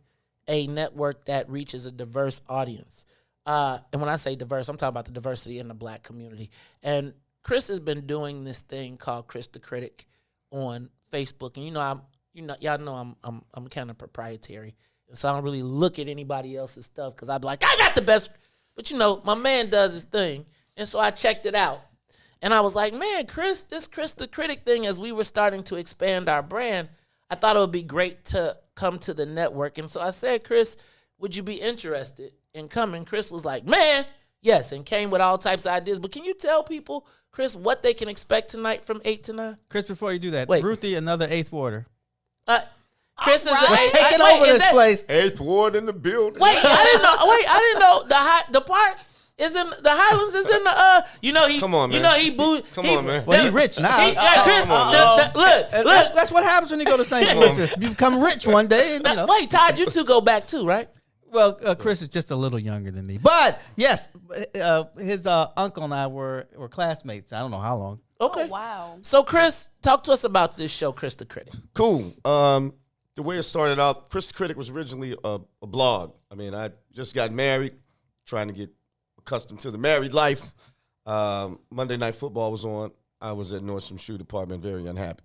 a network that reaches a diverse audience. And when I say diverse, I'm talking about the diversity in the Black community. And Chris has been doing this thing called Chris the Critic on Facebook. And y'all know I'm kind of proprietary, and so I don't really look at anybody else's stuff because I'd be like, I got the best. But my man does his thing, and so I checked it out, and I was like, man, this Chris the Critic thing. As we were starting to expand our brand, I thought it would be great to come to the network, and so I said, Chris, would you be interested in coming? Chris was like, man, yes, and came with all types of ideas. But can you tell people, Chris, what they can expect tonight from 8 to 9? Chris, before you do that, Wait. Ruthie, another 8th warder. Chris is taking over this place. 8th Ward in the building. I didn't know the park is in the Highlands is in the Come on, man. Come on, man. Well, he rich now. Chris, look. That's what happens when you go to St. Louis. You become rich one day. And, Wait, Todd, you two go back too, right? Well, Chris is just a little younger than me. But, yes, his uncle and I were classmates. I don't know how long. Okay. Oh, wow. So, Chris, talk to us about this show, Chris the Critic. Cool. The way it started out, Chris the Critic was originally a blog. I mean, I just got married, trying to get accustomed to the married life. Monday Night Football was on. I was at Nordstrom Shoe Department, very unhappy.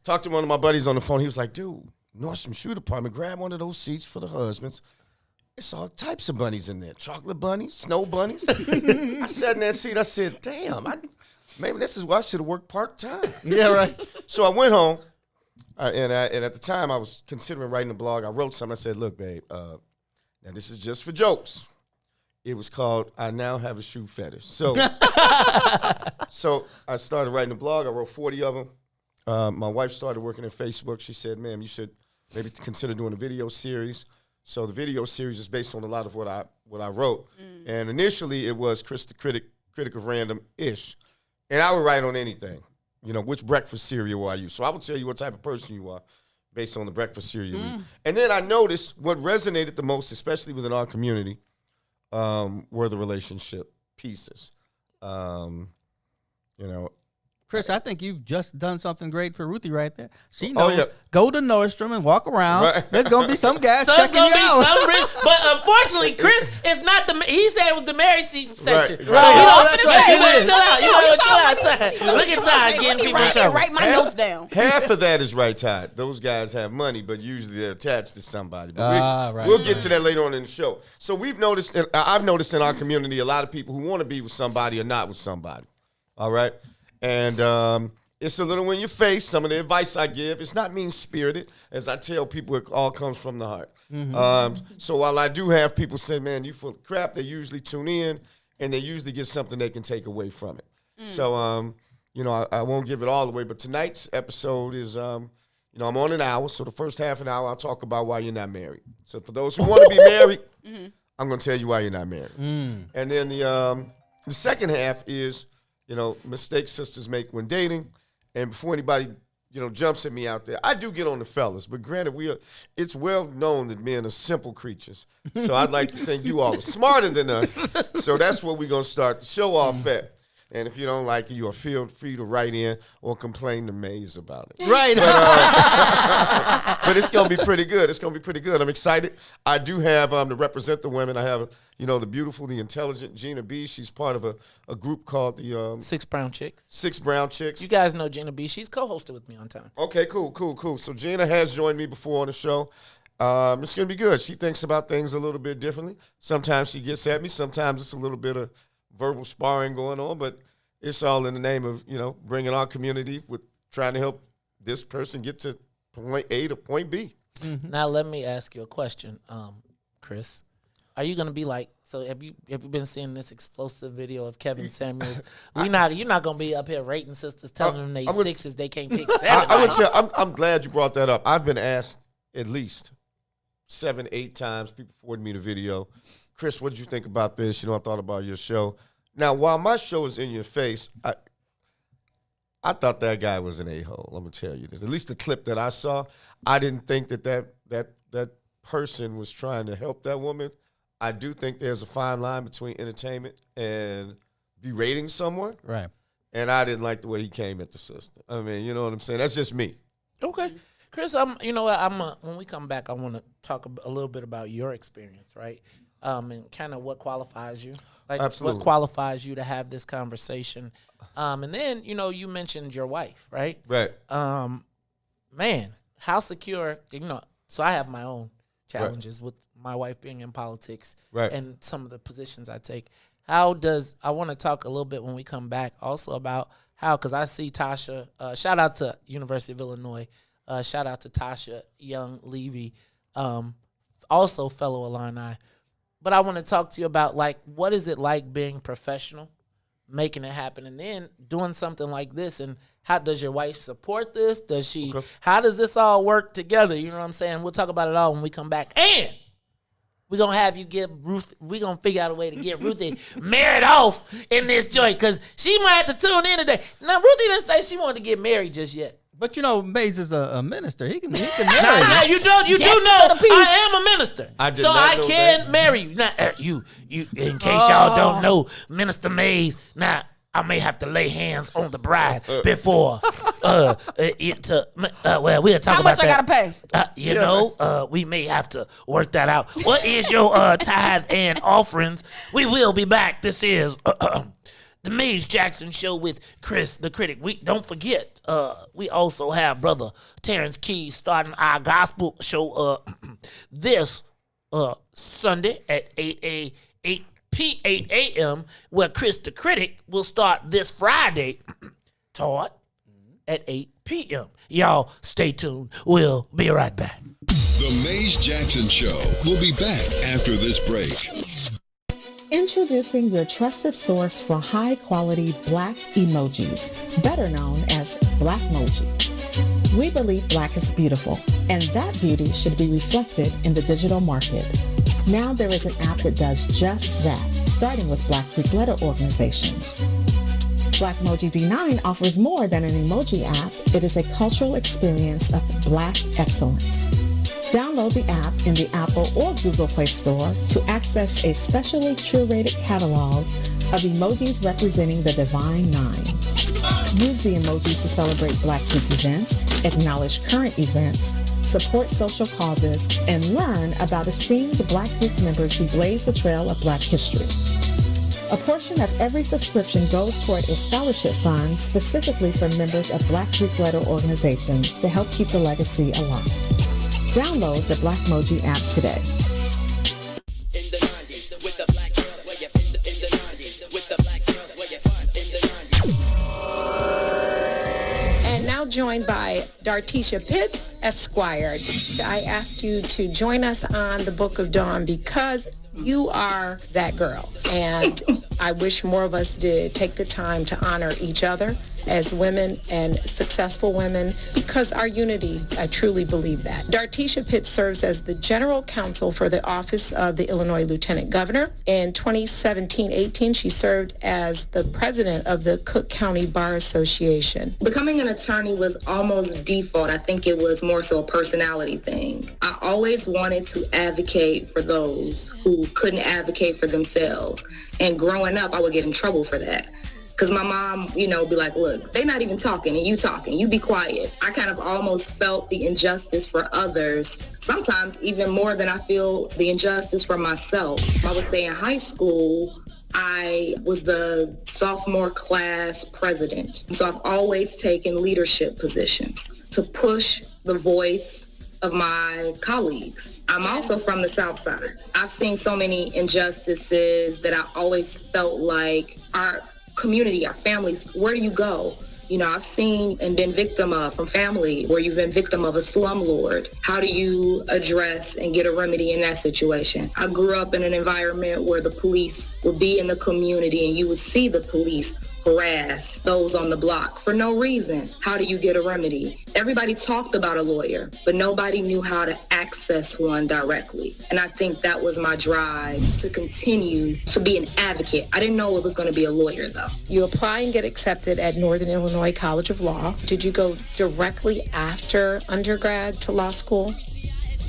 Talked to one of my buddies on the phone. He was like, dude, Nordstrom Shoe Department, grab one of those seats for the husbands. It's all types of bunnies in there. Chocolate bunnies, snow bunnies. I sat in that seat. I said, damn, maybe this is why I should have worked part-time. Yeah, right. So I went home, and at the time I was considering writing a blog. I wrote something. I said, look, babe, now this is just for jokes. It was called I Now Have a Shoe Fetish. So, so I started writing a blog. I wrote 40 of them. My wife started working at Facebook. She said, ma'am, you should maybe consider doing a video series. So the video series is based on a lot of what I wrote. And initially it was Chris the Critic of Random-ish. And I would write on anything. Which breakfast cereal are you? So I would tell you what type of person you are based on the breakfast cereal you eat. And then I noticed what resonated the most, especially within our community, were the relationship pieces. Chris, I think you've just done something great for Ruthie right there. She knows. Go to Nordstrom and walk around. Right. There's going to be some guys checking you out. But unfortunately, Chris is not he said it was the married section. Right. Chill out. Look at Todd getting people in trouble. Write my notes down. Half of that is right, Todd. Those guys have money, but usually they're attached to somebody. But we'll get to that later on in the show. So I've noticed in our community a lot of people who want to be with somebody or not with somebody. All right? And it's a little in your face. Some of the advice I give, it's not mean-spirited. As I tell people, it all comes from the heart. So while I do have people say, man, you full of crap, they usually tune in, and they usually get something they can take away from it. So, I won't give it all away. But tonight's episode is, I'm on an hour. So the first half an hour, I'll talk about why you're not married. So for those who want to be married, I'm going to tell you why you're not married. And then the second half is, mistakes sisters make when dating. And before anybody, jumps at me out there, I do get on the fellas. But granted, it's well known that men are simple creatures. So I'd like to think you all are smarter than us. So that's what we're going to start the show off at. And if you don't like it, you are feel free to write in or complain to Maze about it. Right. But it's going to be pretty good. It's going to be pretty good. I'm excited. I do have to represent the women. I have, the beautiful, the intelligent Gina B. She's part of a group called the Six Brown Chicks. Six Brown Chicks. You guys know Gina B. She's co-hosted with me on time. Okay, cool. So Gina has joined me before on the show. It's going to be good. She thinks about things a little bit differently. Sometimes she gets at me. Sometimes it's a little bit of verbal sparring going on, but it's all in the name of, bringing our community with trying to help this person get to point A to point B. Mm-hmm. Now let me ask you a question, Chris. Are you gonna be like? So have you been seeing this explosive video of Kevin Samuels? You're not gonna be up here rating sisters, telling them they sixes, they can't pick seven. I would say I'm glad you brought that up. I've been asked at least 7-8 times. People forward me the video. Chris, what did you think about this? I thought about your show. Now, while my show is in your face, I thought that guy was an a-hole. I'm gonna tell you this. At least the clip that I saw, I didn't think that person was trying to help that woman. I do think there's a fine line between entertainment and berating someone. Right. And I didn't like the way he came at the sister. I mean, you know what I'm saying? That's just me. Okay. Chris, when we come back, I want to talk a little bit about your experience, right? And kind of what qualifies you. Like, absolutely. What qualifies you to have this conversation. And then, you mentioned your wife, right? Right. Man, how secure, so I have my own challenges with my wife being in politics and some of the positions I take. I want to talk a little bit when we come back also about how, because I see Tasha, shout out to University of Illinois, shout out to Tasha Young Levy, also fellow Illini. But I want to talk to you about, what is it like being professional, making it happen, and then doing something like this? And how does your wife support this? How does this all work together? You know what I'm saying? We'll talk about it all when we come back. And we're going to have you we're going to figure out a way to get Ruthie married off in this joint, because she might have to tune in today. Now, Ruthie didn't say she wanted to get married just yet. But Mays is a minister. He can marry yeah, you do know I am a minister. So I can marry you. Now, you in case y'all don't know, Minister Mays, now I may have to lay hands on the bride before we'll talk How about much that. I gotta pay? We may have to work that out. What is your tithe and offerings? We will be back. This is the Maze Jackson Show with Chris the Critic. Don't forget, we also have Brother Terrence Keys starting our gospel show this Sunday at 8 a.m., where Chris the Critic will start this Friday, Todd, at 8 p.m. Y'all stay tuned. We'll be right back. The Maze Jackson Show will be back after this break. Introducing your trusted source for high-quality Black emojis, better known as Blackmoji. We believe Black is beautiful, and that beauty should be reflected in the digital market. Now there is an app that does just that, starting with Black Greek letter organizations. Blackmoji D9 offers more than an emoji app. It is a cultural experience of Black excellence. Download the app in the Apple or Google Play Store to access a specially curated catalog of emojis representing the Divine Nine. Use the emojis to celebrate Black Greek events, acknowledge current events, support social causes, and learn about esteemed Black Greek members who blaze the trail of Black history. A portion of every subscription goes toward a scholarship fund specifically for members of Black Greek letter organizations to help keep the legacy alive. Download the Blackmoji app today. And now joined by Dartisha Pitts, Esquire. I asked you to join us on the Book of Dawn because you are that girl. And I wish more of us did take the time to honor each other as women and successful women, because our unity, I truly believe that. Dartisha Pitts serves as the General Counsel for the Office of the Illinois Lieutenant Governor. In 2017-18, she served as the President of the Cook County Bar Association. Becoming an attorney was almost default. I think it was more so a personality thing. I always wanted to advocate for those who couldn't advocate for themselves. And growing up, I would get in trouble for that, Because my mom, you know, be like, look, they not even talking and you talking, you be quiet. I kind of almost felt the injustice for others, sometimes even more than I feel the injustice for myself. I would say in high school, I was the sophomore class president. So I've always taken leadership positions to push the voice of my colleagues. I'm also from the South Side. I've seen so many injustices that I always felt like our community, our families, where do you go? You know, I've seen and been victim of from family where you've been victim of a slumlord. How do you address and get a remedy in that situation? I grew up in an environment where the police would be in the community and you would see the police harass those on the block for no reason. How do you get a remedy? Everybody talked about a lawyer, but nobody knew how to access one directly. And I think that was my drive to continue to be an advocate. I didn't know it was going to be a lawyer, though. You apply and get accepted at Northern Illinois College of Law. Did you go directly after undergrad to law school?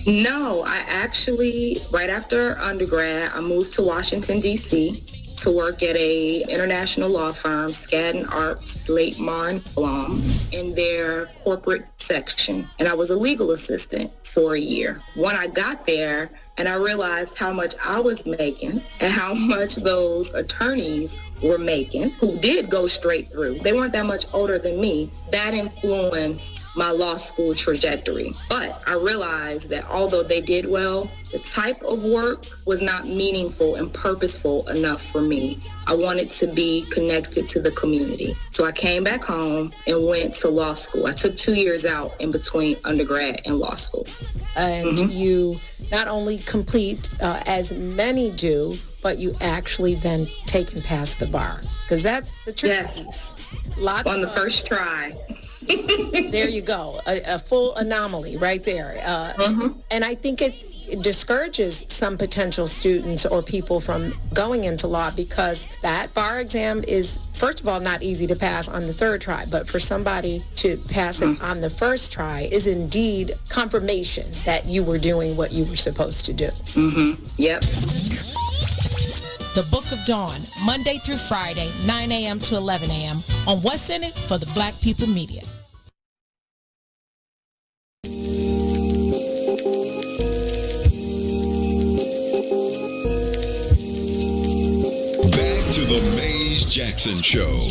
No, I actually, right after undergrad, I moved to Washington, D.C., to work at a international law firm, Skadden Arps, Slate Marn Blom, in their corporate section. And I was a legal assistant for a year. When I got there and I realized how much I was making and how much those attorneys were making, who did go straight through, they weren't that much older than me, that influenced my law school trajectory. But I realized that although they did well, the type of work was not meaningful and purposeful enough for me. I wanted to be connected to the community. So I came back home and went to law school. I took 2 years out in between undergrad and law school. And you not only complete, as many do, but you actually then take and pass the bar. Because that's the trick piece. Lots on the first try. There you go. A full anomaly right there. And I think it discourages some potential students or people from going into law because that bar exam is, first of all, not easy to pass on the third try, but for somebody to pass it on the first try is indeed confirmation that you were doing what you were supposed to do. Yep. The Book of Dawn, Monday through Friday, 9 a.m. to 11 a.m. on What's In It for the Black People Media. Back to the Maze Jackson Show.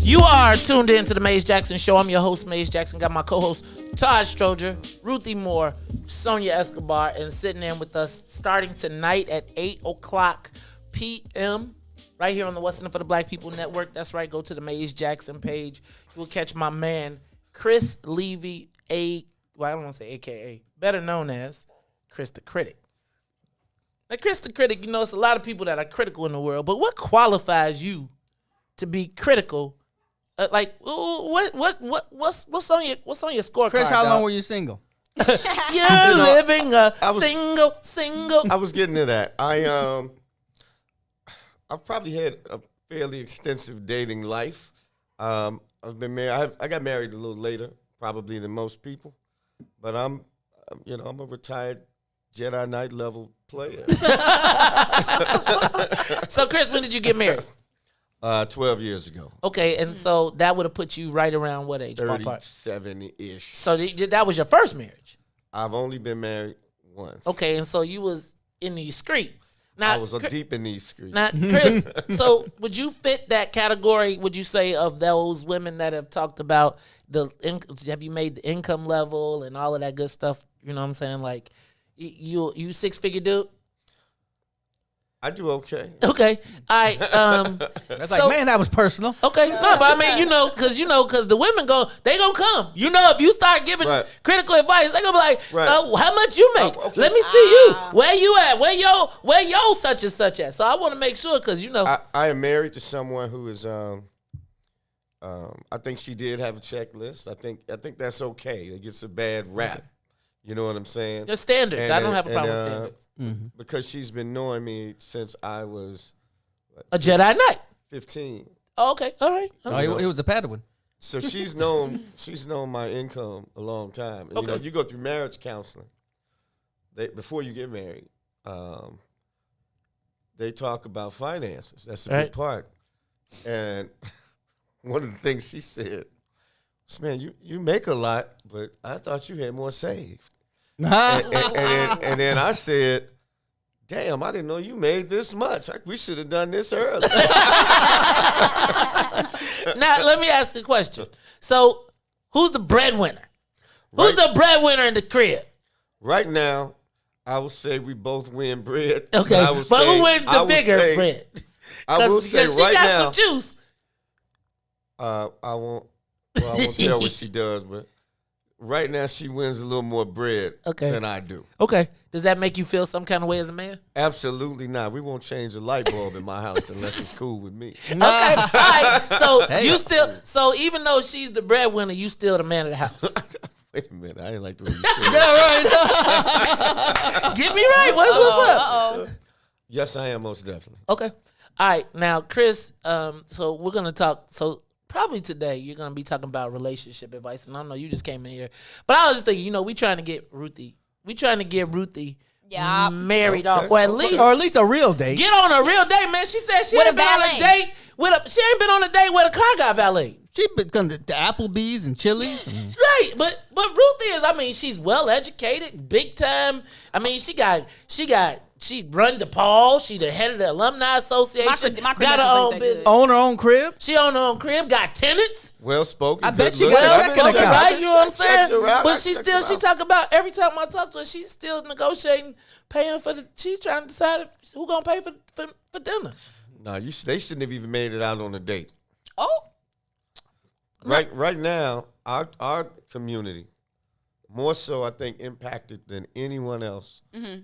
You are tuned in to the Maze Jackson Show. I'm your host, Maze Jackson. Got my co-host, Todd Stroger, Ruthie Moore, Sonia Escobar, and sitting in with us starting tonight at 8 o'clock p.m. right here on the What's In It for the Black People Network. That's right. Go to the Maze Jackson page. You'll catch my man, Chris Levy, I don't want to say AKA, better known as Chris the Critic. Now, Chris the Critic, you know, it's a lot of people that are critical in the world, but what qualifies you to be critical? What's on your scorecard? Chris, how long were you single? You're living single. I was getting to that. I've probably had a fairly extensive dating life. I've been married. I got married a little later, probably than most people, but I'm a retired Jedi Knight level player. So, Chris, when did you get married? 12 years ago. Okay, and so that would have put you right around what age? 37-ish. So that was your first marriage? I've only been married once. Okay, and so you was in these streets. Now, I was deep in these streets. Now, Chris, so would you fit that category, would you say, of those women that have talked about have you made the income level and all of that good stuff? You know what I'm saying? Like, you six-figure dude? I do okay. Okay. All right. That's like, man, that was personal. Okay. No, but I mean, because the women they gonna come. You know, if you start giving critical advice, they gonna be like, how much you make? Okay. Let me see you. Where you at? Where yo such and such at? So I want to make sure, because I am married to someone who is I think she did have a checklist. I think that's okay. It gets a bad rap. You know what I'm saying? The standards. I don't have a problem with standards. Because she's been knowing me since I was a Jedi Knight. 15. Oh, okay. All right. Oh, it was a Padawan. So she's known my income a long time. And, Okay. you go through marriage counseling. Before you get married, they talk about finances. That's a big part. And one of the things she said, man, you make a lot, but I thought you had more saved. and then I said, damn, I didn't know you made this much. We should have done this earlier. Now, let me ask a question. So, who's the breadwinner? Who's the breadwinner in the crib? Right now, I will say we both win bread. Okay, but who wins the bigger bread? I will say she right got now. some juice. I won't tell what she does, but right now she wins a little more bread than I do. Okay. Does that make you feel some kind of way as a man? Absolutely not. We won't change a light bulb in my house unless it's cool with me. Okay. All right. So so even though she's the breadwinner, you still the man of the house. Wait a minute. I ain't like the way you said that. Right. Get me right. What's up? Uh-oh. Yes, I am most definitely. Okay. All right. Now, Chris, so we're going to talk. So probably today you're going to be talking about relationship advice. And I don't know, you just came in here. But I was just thinking, we trying to get Ruthie. Married off. Or at least a real date. Get on a real date, man. She said she ain't been on a date she ain't been on a date with a car got valet. She been to Applebee's and Chili's. Right, but Ruthie is, she's well educated, big time. She run DePaul. She the head of the alumni association. My got her own business. Own her own crib. She own her own crib. Got tenants. Well spoken. I bet she got a checking account. Right, you know what I'm saying? But But she talk about every time I talk to her, she's still negotiating, paying for she trying to decide who gonna pay for dinner. No, they shouldn't have even made it out on a date. Oh. Right now, our community, more so I think impacted than anyone else. Mm-hmm.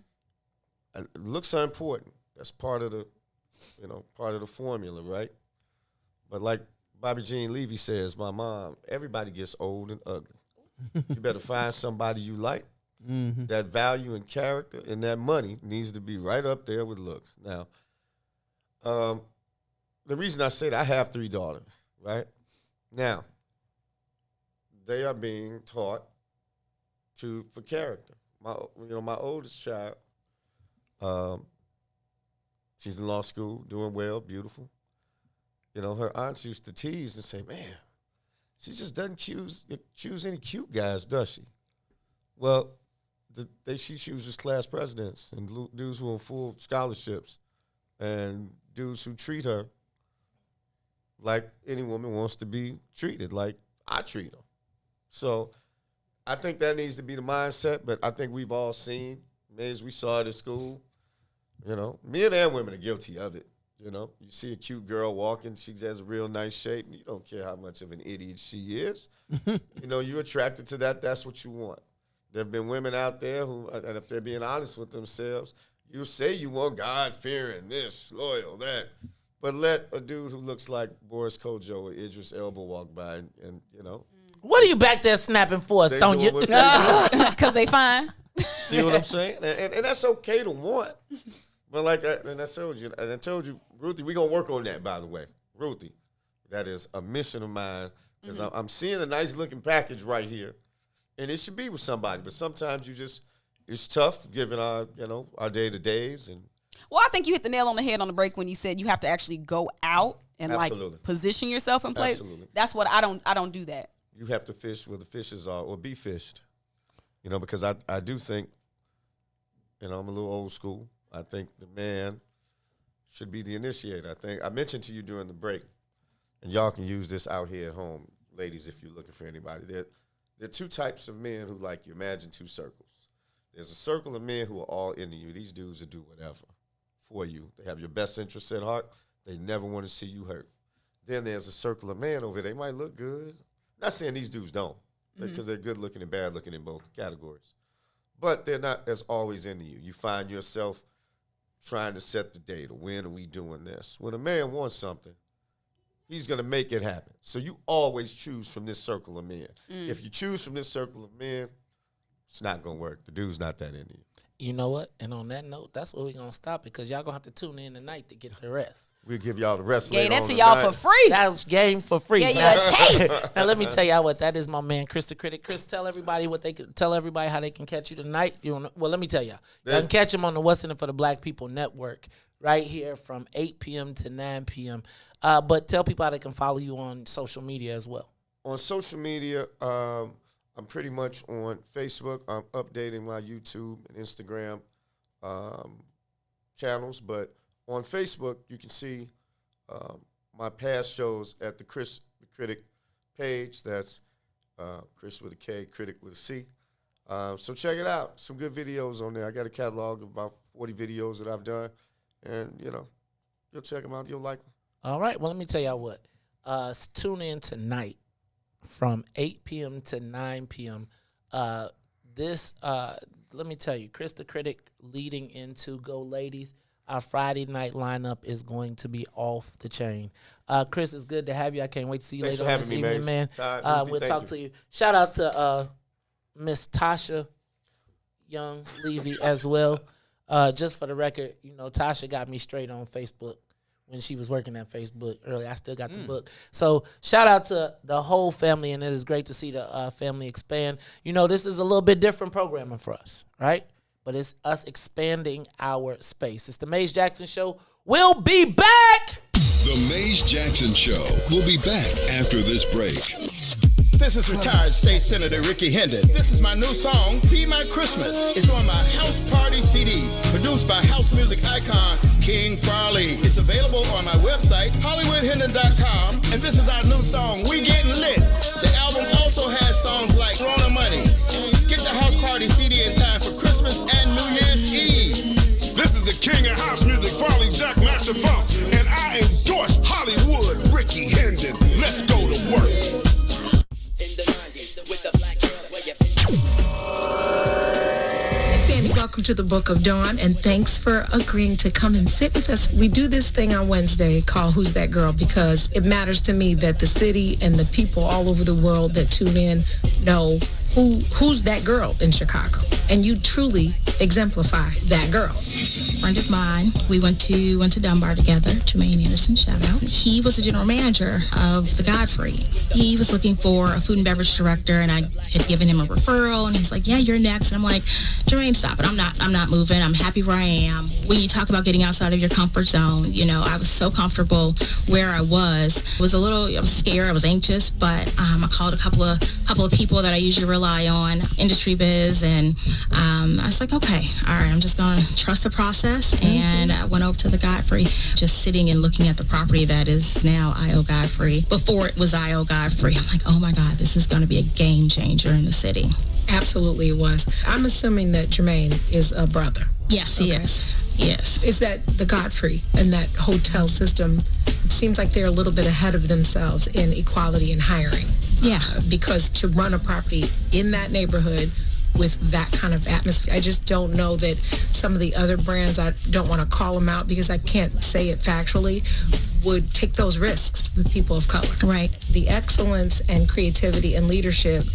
Looks are important. That's part of the formula, right? But like Bobby Jean Levy says, my mom, everybody gets old and ugly. You better find somebody you like. Mm-hmm. That value and character and that money needs to be right up there with looks. Now, the reason I say that, I have 3 daughters, right? Now, they are being taught for character. My oldest child, she's in law school, doing well, beautiful. Her aunts used to tease and say, man, she just doesn't choose any cute guys, does she? Well, she chooses class presidents and dudes who are full scholarships and dudes who treat her like any woman wants to be treated, like I treat them. So I think that needs to be the mindset, but I think we've all seen, as we saw it at school, men and women are guilty of it. You see a cute girl walking, she has a real nice shape, and you don't care how much of an idiot she is. You're attracted to that, that's what you want. There have been women out there who, and if they're being honest with themselves, you say you want God-fearing, this, loyal, that, but let a dude who looks like Boris Kojo or Idris Elba walk by and What are you back there snapping for, Sonia? Because they fine. See what I'm saying? And that's okay to want. But I told you, Ruthie, we're going to work on that, by the way. Ruthie, that is a mission of mine because I'm seeing a nice looking package right here. And it should be with somebody. But sometimes it's tough given our day-to-days. Well, I think you hit the nail on the head on the break when you said you have to actually go out and position yourself in place. Absolutely. That's what I don't do that. You have to fish where the fishes are or be fished. Because I do think, I'm a little old school. I think the man should be the initiator. I think I mentioned to you during the break, and y'all can use this out here at home, ladies, if you're looking for anybody. There are 2 types of men who like you. Imagine 2 circles. There's a circle of men who are all into you. These dudes will do whatever for you. They have your best interests at heart. They never want to see you hurt. Then there's a circle of men over there. They might look good. Not saying these dudes don't, because they're good looking and bad looking in both categories. But they're not as always into you. You find yourself trying to set the date, or when are we doing this? When a man wants something, he's going to make it happen. So you always choose from this circle of men. If you choose from this circle of men, it's not gonna work. The dude's not that into you. You know what? And on that note, that's where we're gonna stop, because y'all gonna have to tune in tonight to get the rest. We'll give y'all the rest Gave later that on to y'all tonight. for free. That's game for free. Yeah, you a taste. Now let me tell y'all what. That is my man, Chris the Critic. Chris, tell everybody what they can tell everybody how they can catch you tonight. Well, let me tell y'all. You can catch him on the What's in It for the Black People Network right here from 8 p.m. to 9 p.m. But tell people how they can follow you on social media as well. On social media, I'm pretty much on Facebook. I'm updating my YouTube and Instagram channels, but on Facebook, you can see my past shows at the DKris the Critic page. That's Chris with a K, Critic with a C. So check it out. Some good videos on there. I got a catalog of about 40 videos that I've done, and you'll check them out. You'll like them. All right. Well, let me tell y'all what. Tune in tonight from 8 p.m. to 9 p.m. Let me tell you, Chris the Critic leading into Go Ladies. Our Friday night lineup is going to be off the chain. Chris, it's good to have you. I can't wait to see you Thanks later for on this having me, evening, man. Todd, Ruthie, we'll thank talk you. to you. Shout out to Miss Tasha Young Levy as well. Just for the record, Tasha got me straight on Facebook when she was working at Facebook earlier. I still got the book. So shout out to the whole family, and it is great to see the family expand. This is a little bit different programming for us, right? But it's us expanding our space. It's the Maze Jackson Show. We'll be back. The Maze Jackson Show will be back after this break. This is retired State Senator Ricky Hendon. This is my new song, Be My Christmas. It's on my House Party CD, produced by house music icon King Farley. It's available on my website, HollywoodHendon.com. And this is our new song, We Getting Lit. The album also has songs like Rona Money. Get the House Party CD in time for Christmas and New Year's Eve. This is the king of house music, Farley Jack Master Funk, and I endorse Hollywood Ricky Hendon. Let's go to work. Sandy, welcome to the Book of Dawn, and thanks for agreeing to come and sit with us. We do this thing on Wednesday called Who's That Girl, because it matters to me that the city and the people all over the world that tune in know who's that girl in Chicago. And you truly exemplify that girl. Friend of mine, we went to Dunbar together, Jermaine Anderson, shout out. He was the general manager of the Godfrey. He was looking for a food and beverage director, and I had given him a referral, and he's like, yeah, you're next. And I'm like, Jermaine, stop it. I'm not moving. I'm happy where I am. When you talk about getting outside of your comfort zone, I was so comfortable where I was. I was scared. I was anxious, but I called a couple of people that I usually rely on, industry biz, and I was like, okay, all right, I'm just going to trust the process. And I went over to the Godfrey, just sitting and looking at the property that is now I.O. Godfrey. Before it was I.O. Godfrey, I'm like, oh my God, this is going to be a game changer in the city. Absolutely it was. I'm assuming that Jermaine is a brother. Yes, he is. Yes. Is that the Godfrey and that hotel system, it seems like they're a little bit ahead of themselves in equality and hiring. Yeah. Because to run a property in that neighborhood with that kind of atmosphere, I just don't know that some of the other brands, I don't want to call them out because I can't say it factually, would take those risks with people of color. Right. The excellence and creativity and leadership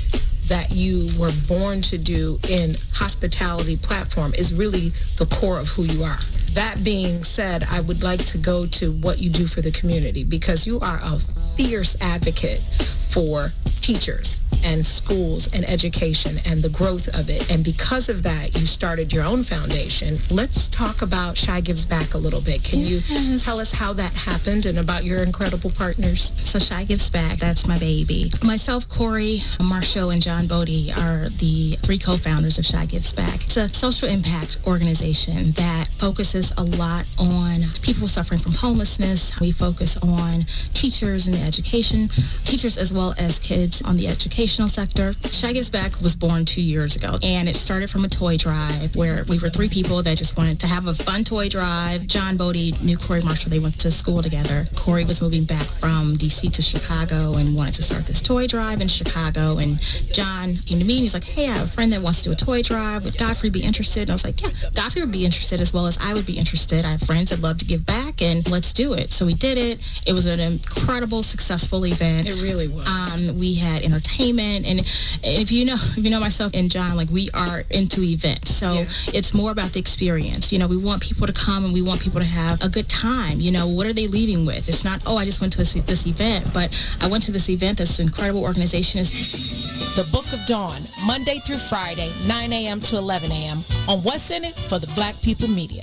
that you were born to do in hospitality platform is really the core of who you are. That being said, I would like to go to what you do for the community, because you are a fierce advocate for teachers and schools and education and the growth of it. And because of that, you started your own foundation. Let's talk about Shy Gives Back a little bit. Can you tell us how that happened and about your incredible partners? So Shy Gives Back, that's my baby. Myself, Corey, Marshall, and John Bodie are the 3 co-founders of Shy Gives Back. It's a social impact organization that focuses a lot on people suffering from homelessness. We focus on teachers in the education, teachers as well as kids on the educational sector. Shy Gives Back was born 2 years ago, and it started from a toy drive where we were 3 people that just wanted to have a fun toy drive. John Bodie knew Corey Marshall. They went to school together. Corey was moving back from D.C. to Chicago and wanted to start this toy drive in Chicago, and John came to me and he's like, hey, I have a friend that wants to do a toy drive. Would Godfrey be interested? And I was like, yeah, Godfrey would be interested as well as I would be interested. I have friends that love to give back, and let's do it. So we did it. It was an incredible, successful event. It really was. We had entertainment. excitement. And if you know myself and John, like, we are into events. So it's more about the experience. You know, we want people to come and we want people to have a good time. You know, what are they leaving with? It's not, I just went to this event, but I went to this event that's an incredible organization. The Book of Dawn, Monday through Friday, 9 a.m. to 11 a.m. on What's in It for the Black People Media.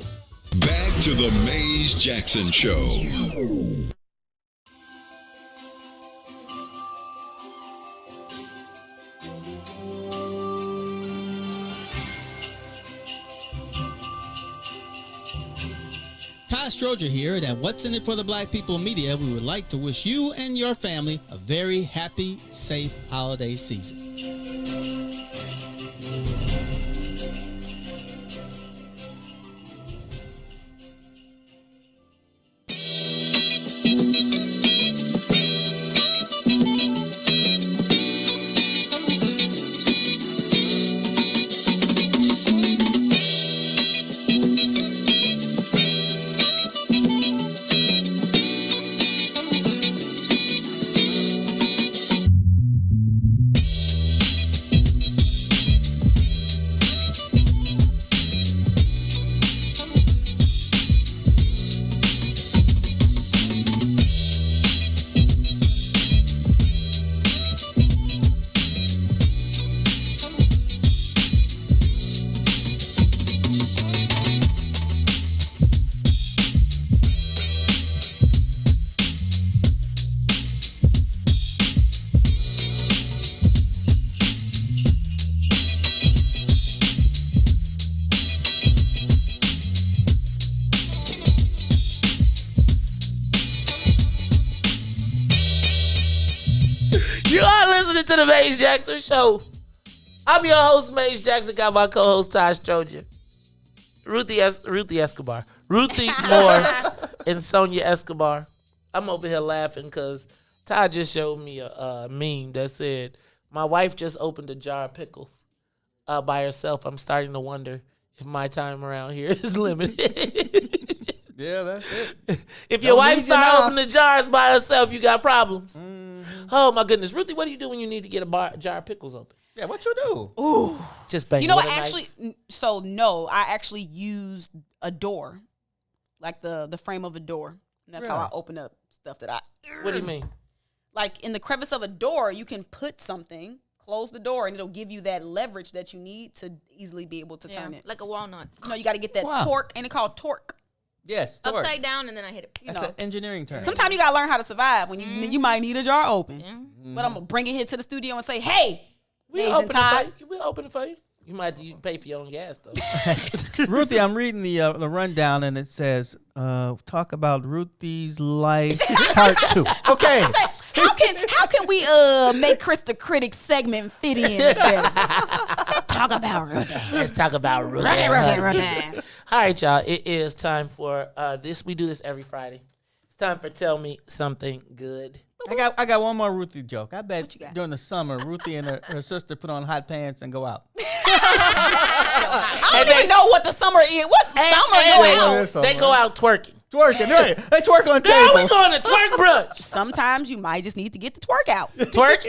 Back to the Maze Jackson Show. Todd Stroger here, and at What's in It for the Black People Media, we would like to wish you and your family a very happy, safe holiday season. You are listening to the Maze Jackson Show. I'm your host, Maze Jackson. Got my co-host, Todd Stroger. Ruthie Escobar. Ruthie Moore and Sonia Escobar. I'm over here laughing because Todd just showed me a meme that said, my wife just opened a jar of pickles by herself. I'm starting to wonder if my time around here is limited. Yeah, that's it. If your wife start opening the jars by herself, you got problems. Oh, my goodness. Ruthie, what do you do when you need to get a jar of pickles open? Yeah, what you do? Ooh. Just bang. You know what? Actually, I actually used a door, like the frame of a door. And that's how I open up stuff that I. What do you mean? Like in the crevice of a door, you can put something, close the door, and it'll give you that leverage that you need to easily be able to turn it. Like a walnut. No, you got to get that torque. Ain't it called torque? Yes, torque. Upside down, and then I hit it. That's an engineering term. Sometimes you gotta learn how to survive when you might need a jar open. But I'm gonna bring it here to the studio and say, "Hey, we'll open it for you. You might have to pay for your own gas though." Ruthie, I'm reading the rundown and it says, "Talk about Ruthie's life, part 2." Okay. How can we make Chris the Critic segment fit in better? Talk about Ruthie. Let's talk about Ruthie. Ruthie. All right, y'all. It is time for this. We do this every Friday. It's time for Tell Me Something Good. I got one more Ruthie joke. I bet during the summer, Ruthie and her sister put on hot pants and go out. I don't even know what the summer is. What's summer? They go out twerking. Twerking, right? They twerk on tables. Now we going to twerk brunch. Sometimes you might just need to get the twerk out. Twerk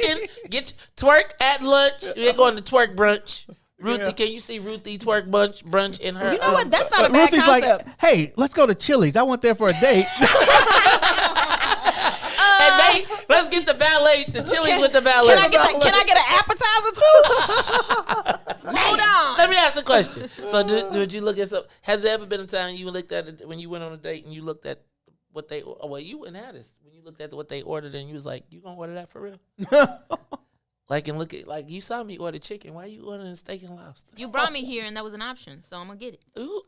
at lunch. We're going to twerk brunch. Ruthie, can you see Ruthie twerk brunch in her? You know what? That's not a bad Ruthie's concept. like, hey, let's go to Chili's. I went there for a date. And let's get the valet, the Chili's with the valet. Can I get an appetizer too? Hold on. Let me ask a question. So, did you look at some? Has there ever been a time you looked at it when you went on a date and you looked at what they? Oh, well, you wouldn't have this when you looked at what they ordered and you was like, "You gonna order that for real?" Like you saw me order chicken. Why you ordering steak and lobster? You brought me here and that was an option, so I'm gonna get it. Ooh.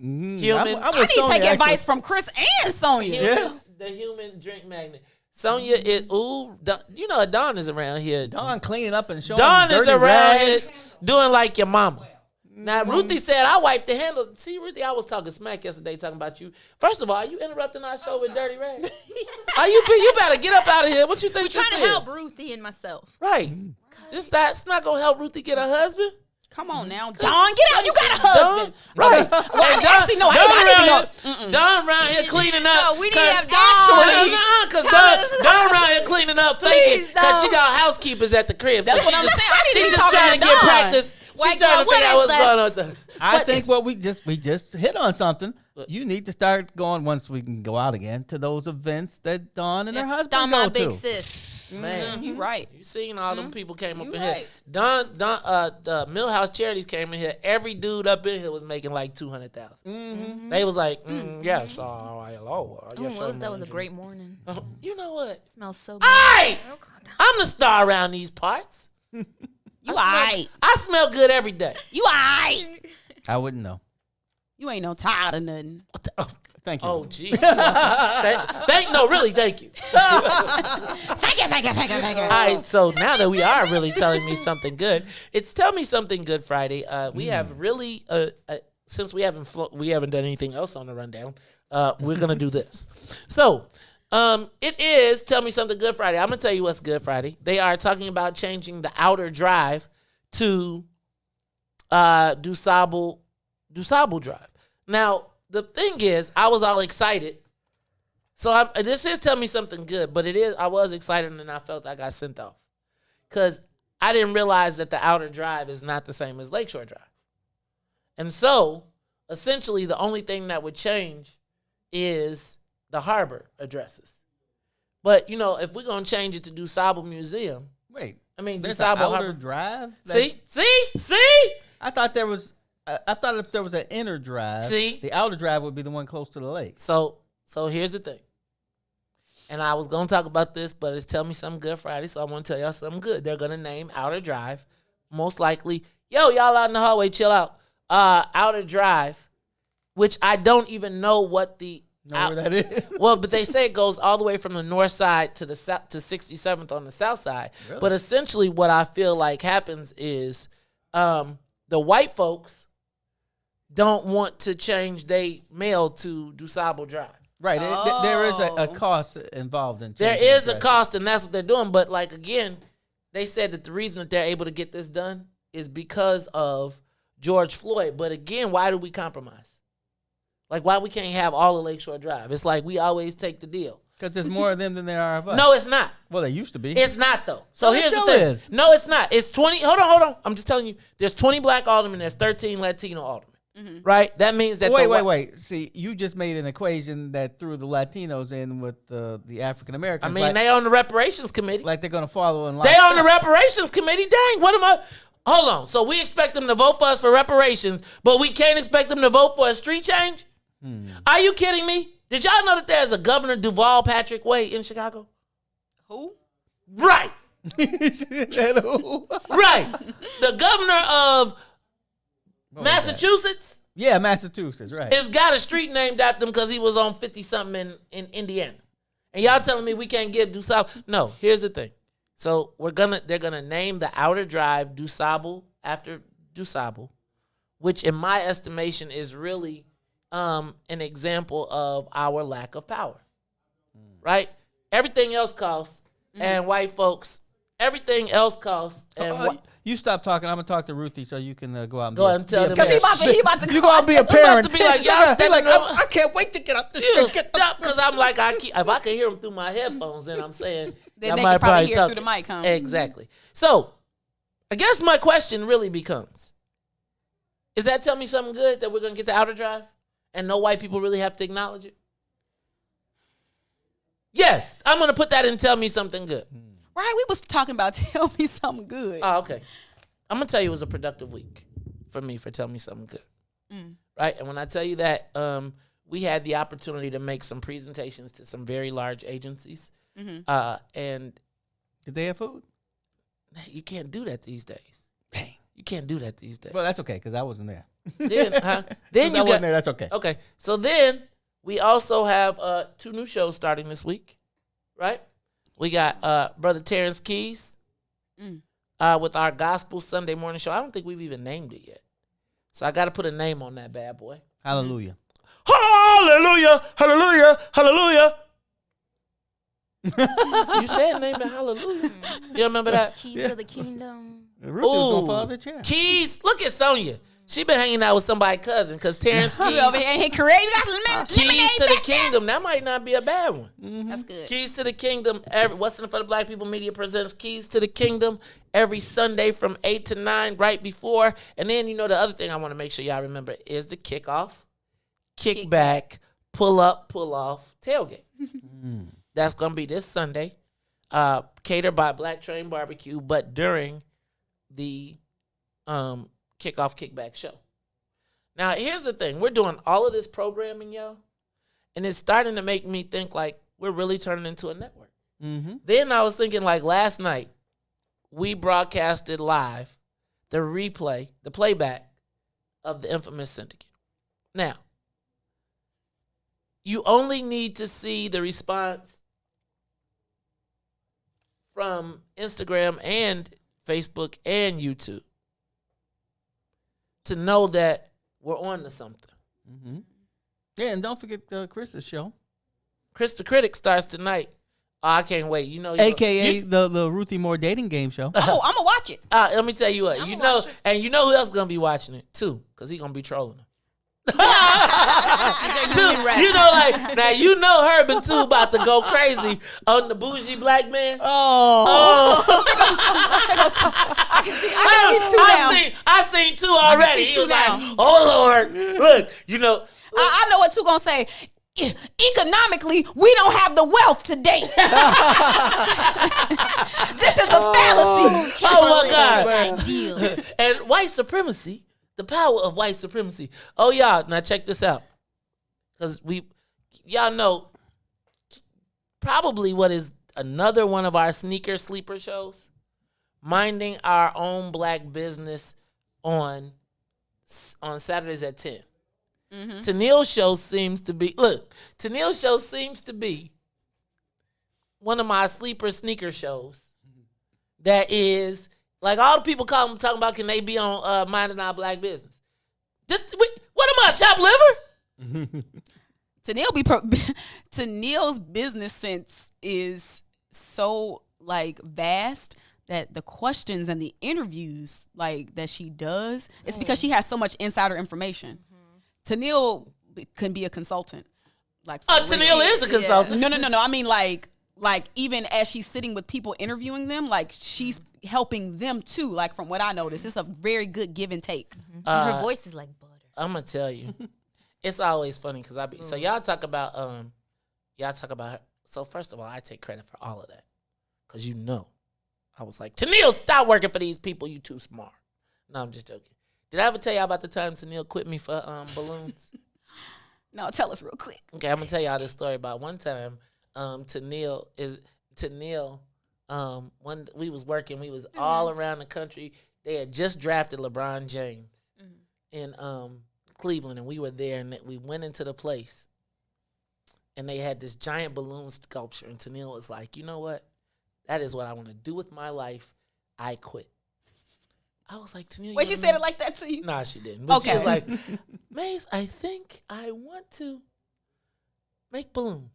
Human. I need to take advice from Chris and Sonia. The human drink magnet. Sonia is you know Dawn is around here. Dawn cleaning up and showing Dawn dirty is around rags. here doing like your mama. Now Ruthie said I wiped the handle. See, Ruthie, I was talking smack yesterday talking about you. First of all, are you interrupting our show with dirty rags? You better get up out of here. What you think? We're trying to help Ruthie and myself. Right. That's not gonna help Ruthie get a husband. Come on now, Don, get out. You got a husband. Right. Well, actually, no, I didn't know. Don around here cleaning up. No, we didn't have actually- Dawn. Because Don around here cleaning up, thinking, because she got housekeepers at the crib. That's so what she I'm just, saying. I didn't She even just talk trying to to get Don. practice. White She's trying girl, to figure out what what's is going on with us. I think what we just hit on something. You need to start going once we can go out again to those events that Dawn and her husband Don, go my to. big sis. Man, You right. You seen all them people came up You in here. right. The Millhouse Charities came in here. Every dude up in here was making like 200,000. They was like, yes, hello. Yes, What if that was a great morning? You know what? It smells so good. Hey, I'm the star around these parts. You aight. I smell good every day. You aight. I wouldn't know. You ain't no Todd or nothing. Thank you. Oh, jeez. Thank you. Thank you. All right, so now that we are really telling me something good, it's Tell Me Something Good Friday. We have really, since we haven't done anything else on the rundown, we're gonna do this. So, it is Tell Me Something Good Friday. I'm gonna tell you what's Good Friday. They are talking about changing the outer drive to DuSable drive. Now, the thing is, I was all excited. So this is Tell Me Something Good, but I was excited and I felt I got sent off. Because I didn't realize that the outer drive is not the same as Lakeshore Drive. And so, essentially, the only thing that would change is the harbor addresses. But, if we're going to change it to DuSable Museum. Wait. I mean, There's DuSable an outer Harbor drive? See? I thought there was. I thought if there was an inner drive, the outer drive would be the one close to the lake. So here's the thing. And I was going to talk about this, but it's Tell Me Something Good Friday, so I want to tell y'all something good. They're going to name Outer Drive, most likely, y'all out in the hallway, chill out. Outer Drive, which I don't even know what where that is. Well, but they say it goes all the way from the north side to the south to 67th on the south side. Really? But essentially what I feel like happens is the white folks don't want to change their mail to DuSable Drive. Right. There is a cost involved in There changing is the a address. cost, and that's what they're doing. But, again, they said that the reason that they're able to get this done is because of George Floyd. But, again, why do we compromise? Why we can't have all of Lakeshore Drive? It's like we always take the deal. Because there's more of them than there are of us. No, it's not. Well, they used to be. It's not, though. So No, it here's the still thing. is. No, it's not. It's 20. Hold on. I'm just telling you. There's 20 black aldermen. There's 13 Latino aldermen. Right? That means that Wait. See, you just made an equation that threw the Latinos in with the African Americans. I mean, they on the reparations committee. Like they're going to follow in line. They on the reparations committee. Dang, what am I? Hold on. So we expect them to vote for us for reparations, but we can't expect them to vote for a street change? Are you kidding me? Did y'all know that there's a Governor Duval Patrick Way in Chicago? Who? Right. Who? Right. The governor of Massachusetts. Yeah, Massachusetts, right. Has got a street named after him because he was on 50-something in Indiana. And y'all telling me we can't give DuSable? No, here's the thing. So they're gonna name the outer drive DuSable after DuSable, which in my estimation is really an example of our lack of power. Right? Everything else costs, and white folks, everything else costs. And you stop talking. I'm gonna talk to Ruthie so you can go out and go ahead and tell them. Because he about to you go out and be a parent. To be like, y'all I can't wait to get up. Stop, because I'm like, if I can hear them through my headphones, then I'm saying Then I they might can probably hear talk through the mic, huh? Exactly. So, I guess my question really becomes: is that Tell Me Something Good that we're gonna get the outer drive, and no white people really have to acknowledge it? Yes, I'm gonna put that in Tell Me Something Good. Right, we was talking about Tell Me Something Good. Oh, okay. I'm gonna tell you it was a productive week for me for Tell Me Something Good. Right, and when I tell you that, we had the opportunity to make some presentations to some very large agencies, and did they have food? You can't do that these days. Dang, you can't do that these days. Well, that's okay because I wasn't there. Then you wasn't there. That's okay. Okay, so then we also have 2 new shows starting this week, right? We got Brother Terrence Keys with our Gospel Sunday morning show. I don't think we've even named it yet. So I got to put a name on that bad boy. Hallelujah. Hallelujah, hallelujah, hallelujah. You said name it Hallelujah. You remember that? Keys to the Kingdom. Ruthie was gonna fall out of the chair. Keys. Look at Sonia. She been hanging out with somebody's cousin because Terrence Keys. over here and creating Keys to the Kingdom. That might not be a bad one. That's good. Keys to the Kingdom. What's in it for the Black People Media presents Keys to the Kingdom every Sunday from 8 to 9 right before. And then, the other thing I want to make sure y'all remember is the kickoff, kickback, pull up, pull off, tailgate. That's going to be this Sunday, catered by Black Train Barbecue, but during the kickoff, kickback show. Now, here's the thing. We're doing all of this programming, y'all, and it's starting to make me think like we're really turning into a network. Then I was thinking like last night, we broadcasted live the replay, the playback of the infamous Syndicate. Now, you only need to see the response from Instagram and Facebook and YouTube to know that we're on to something. Yeah, and don't forget Chris's show. Chris the Critic starts tonight. Oh, I can't wait. AKA the Ruthie Moore dating game show. I'm gonna watch it. Let me tell you what. You know who else gonna be watching it too? Because he's gonna be trolling them. Now Herb and Two about to go crazy on the bougie black man. I seen Two already. He was like, "Oh Lord, look, I know what Two gonna say. Economically, we don't have the wealth to date. This is a fallacy. Oh my God! And white supremacy. The power of white supremacy. Oh, y'all, now check this out. Because y'all know, probably what is another one of our sneaker sleeper shows? Minding Our Own Black Business on Saturdays at 10. Tennille's show seems to be, one of my sleeper sneaker shows that is, like all the people talking about, can they be on Minding Our Black Business? What am I, chopped liver? Tennille's business sense is so vast that the questions and the interviews that she does, it's because she has so much insider information. Tennille can be a consultant. Tennille is a consultant. No. I mean, even as she's sitting with people interviewing them, she's helping them too. From what I noticed, it's a very good give and take. Her voice is like butter. I'm gonna tell you, it's always funny because so y'all talk about her. So first of all, I take credit for all of that because I was like, Tennille, stop working for these people. You too smart. No, I'm just joking. Did I ever tell y'all about the time Tennille quit me for balloons? No, tell us real quick. Okay, I'm gonna tell y'all this story about one time. Tennille, when we was working, we was all around the country. They had just drafted LeBron James in Cleveland, and we were there, and we went into the place, and they had this giant balloon sculpture, and Tennille was like, you know what? That is what I want to do with my life. I quit. I was like, Tennille. Wait, she said it like that to you? Nah, she didn't. But she was like, Maze, I think I want to make balloons.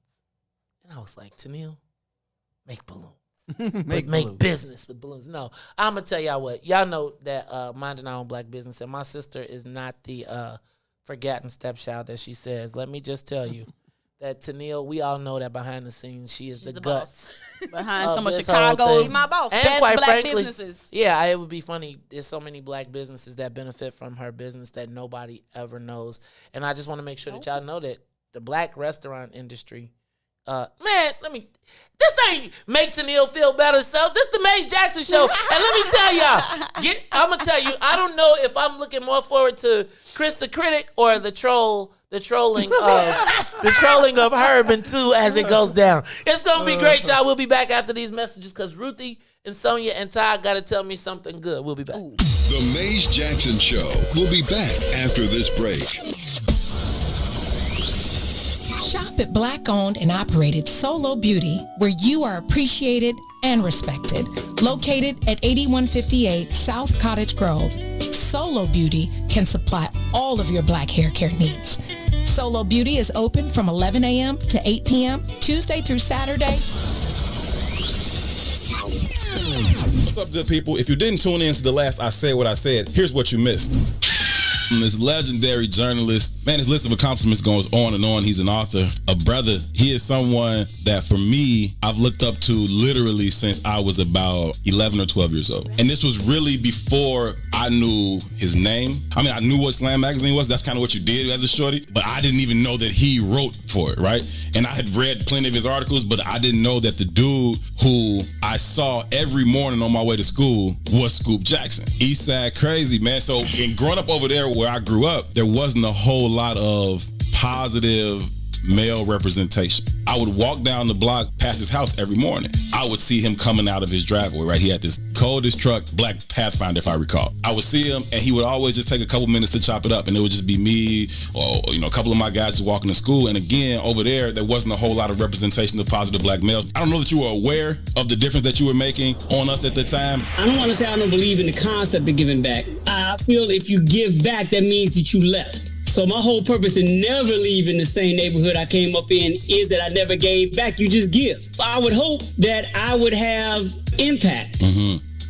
And I was like, Tennille, make balloons. Make business with balloons. No, I'm going to tell y'all what. Y'all know that Minding Our Own Black Business, and my sister is not the forgotten stepchild that she says. Let me just tell you that Tennille, we all know that behind the scenes, she's the guts. Behind some of Chicago's, she's my boss. And best quite black frankly, businesses. Yeah, it would be funny. There's so many black businesses that benefit from her business that nobody ever knows. And I just want to make sure that y'all know that the black restaurant industry, this ain't make Tennille feel better. So this the Maze Jackson show. And let me tell y'all, I'm going to tell you, I don't know if I'm looking more forward to Chris the Critic or the trolling of Herb and Two as it goes down. It's gonna be great, y'all. We'll be back after these messages because Ruthie and Sonia and Todd gotta tell me something good. We'll be back. The Maze Jackson Show will be back after this break. Shop at Black-owned and operated Solo Beauty, where you are appreciated and respected. Located at 8158 South Cottage Grove, Solo Beauty can supply all of your black hair care needs. Solo Beauty is open from 11 a.m. to 8 p.m. Tuesday through Saturday. What's up, good people? If you didn't tune in to the last I Said What I Said, here's what you missed. This legendary journalist, man, his list of accomplishments goes on and on. He's an author, a brother. He is someone that, for me, I've looked up to literally since I was about 11 or 12 years old. And this was really before I knew his name. I mean, I knew what Slam Magazine was. That's kind of what you did as a shorty. But I didn't even know that he wrote for it, right? And I had read plenty of his articles, but I didn't know that the dude who I saw every morning on my way to school was Scoop Jackson. Eastside crazy, man. So, in growing up over there where I grew up, there wasn't a whole lot of positive male representation. I would walk down the block past his house every morning. I would see him coming out of his driveway, right? He had this coldest truck, black Pathfinder, if I recall. I would see him, and he would always just take a couple minutes to chop it up, and it would just be me or, you know, a couple of my guys just walking to school. And again, over there wasn't a whole lot of representation of positive black males. I don't know that you were aware of the difference that you were making on us at the time. I don't want to say I don't believe in the concept of giving back. I feel if you give back, that means that you left. So my whole purpose in never leaving the same neighborhood I came up in is that I never gave back. You just give. I would hope that I would have impact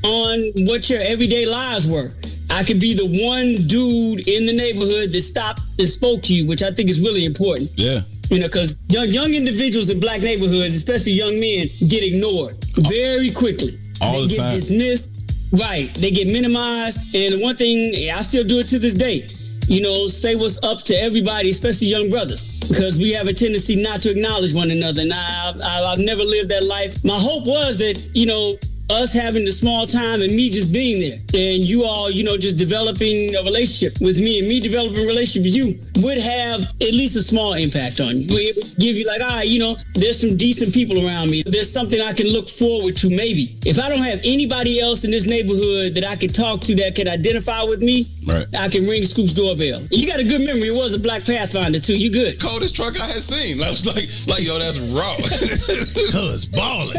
on what your everyday lives were. I could be the one dude in the neighborhood that stopped and spoke to you, which I think is really important. Yeah. You know, because young individuals in black neighborhoods, especially young men, get ignored very quickly. They get dismissed. Right. They get minimized. And the one thing, I still do it to this day. You know, say what's up to everybody, especially young brothers, because we have a tendency not to acknowledge one another. And I've never lived that life. My hope was that, you know, us having the small time and me just being there and you all, you know, just developing a relationship with me and me developing a relationship with you would have at least a small impact on you. It would give you like, all right, you know, there's some decent people around me. There's something I can look forward to maybe. If I don't have anybody else in this neighborhood that I can talk to that can identify with me, right, I can ring Scoop's doorbell. You got a good memory. It was a black Pathfinder too. You good. Coldest truck I had seen. I was like, yo, that's raw. Cuz balling.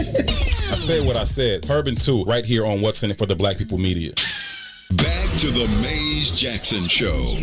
I said what I said. Urban 2, right here on What's in It for the Black People Media. Back to the Maze Jackson Show.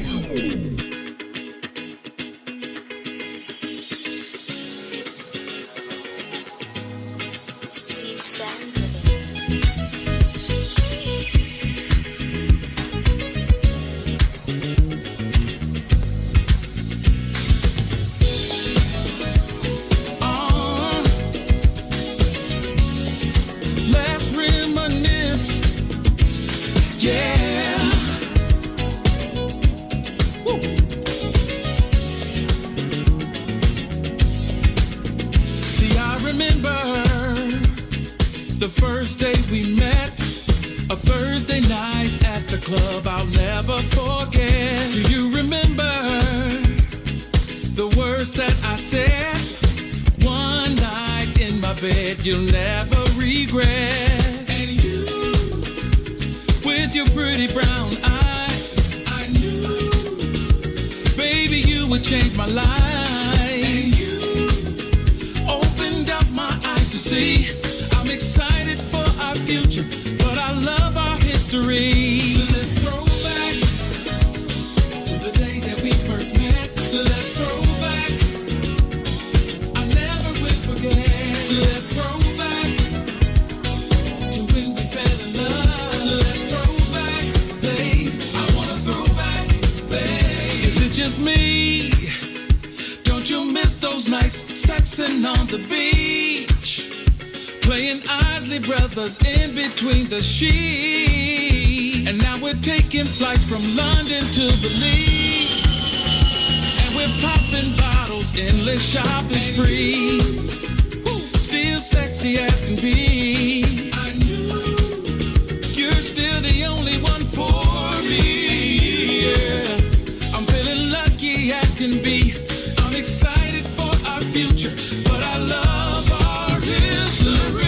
The first day we met, a Thursday night at the club I'll never forget. Do you remember the words that I said? One night in my bed you'll never regret. And you, with your pretty brown eyes, I knew, baby, you would change my life. And you opened up my eyes to see I'm excited for our future, but I love our history. Let's throw back to the day that we first met. Let's throw back, I never will forget. Let's throw back to when we fell in love. Let's throw back, babe. I wanna throw back, babe. Is it just me? Don't you miss those nights sexing on the beach? Playing Isley Brothers in between the sheets. And now we're taking flights from London to Belize. And we're popping bottles, endless shopping sprees. Still sexy as can be. I knew you're still the only one for me. Yeah, I'm feeling lucky as can be. I'm excited for our future, but I love our history.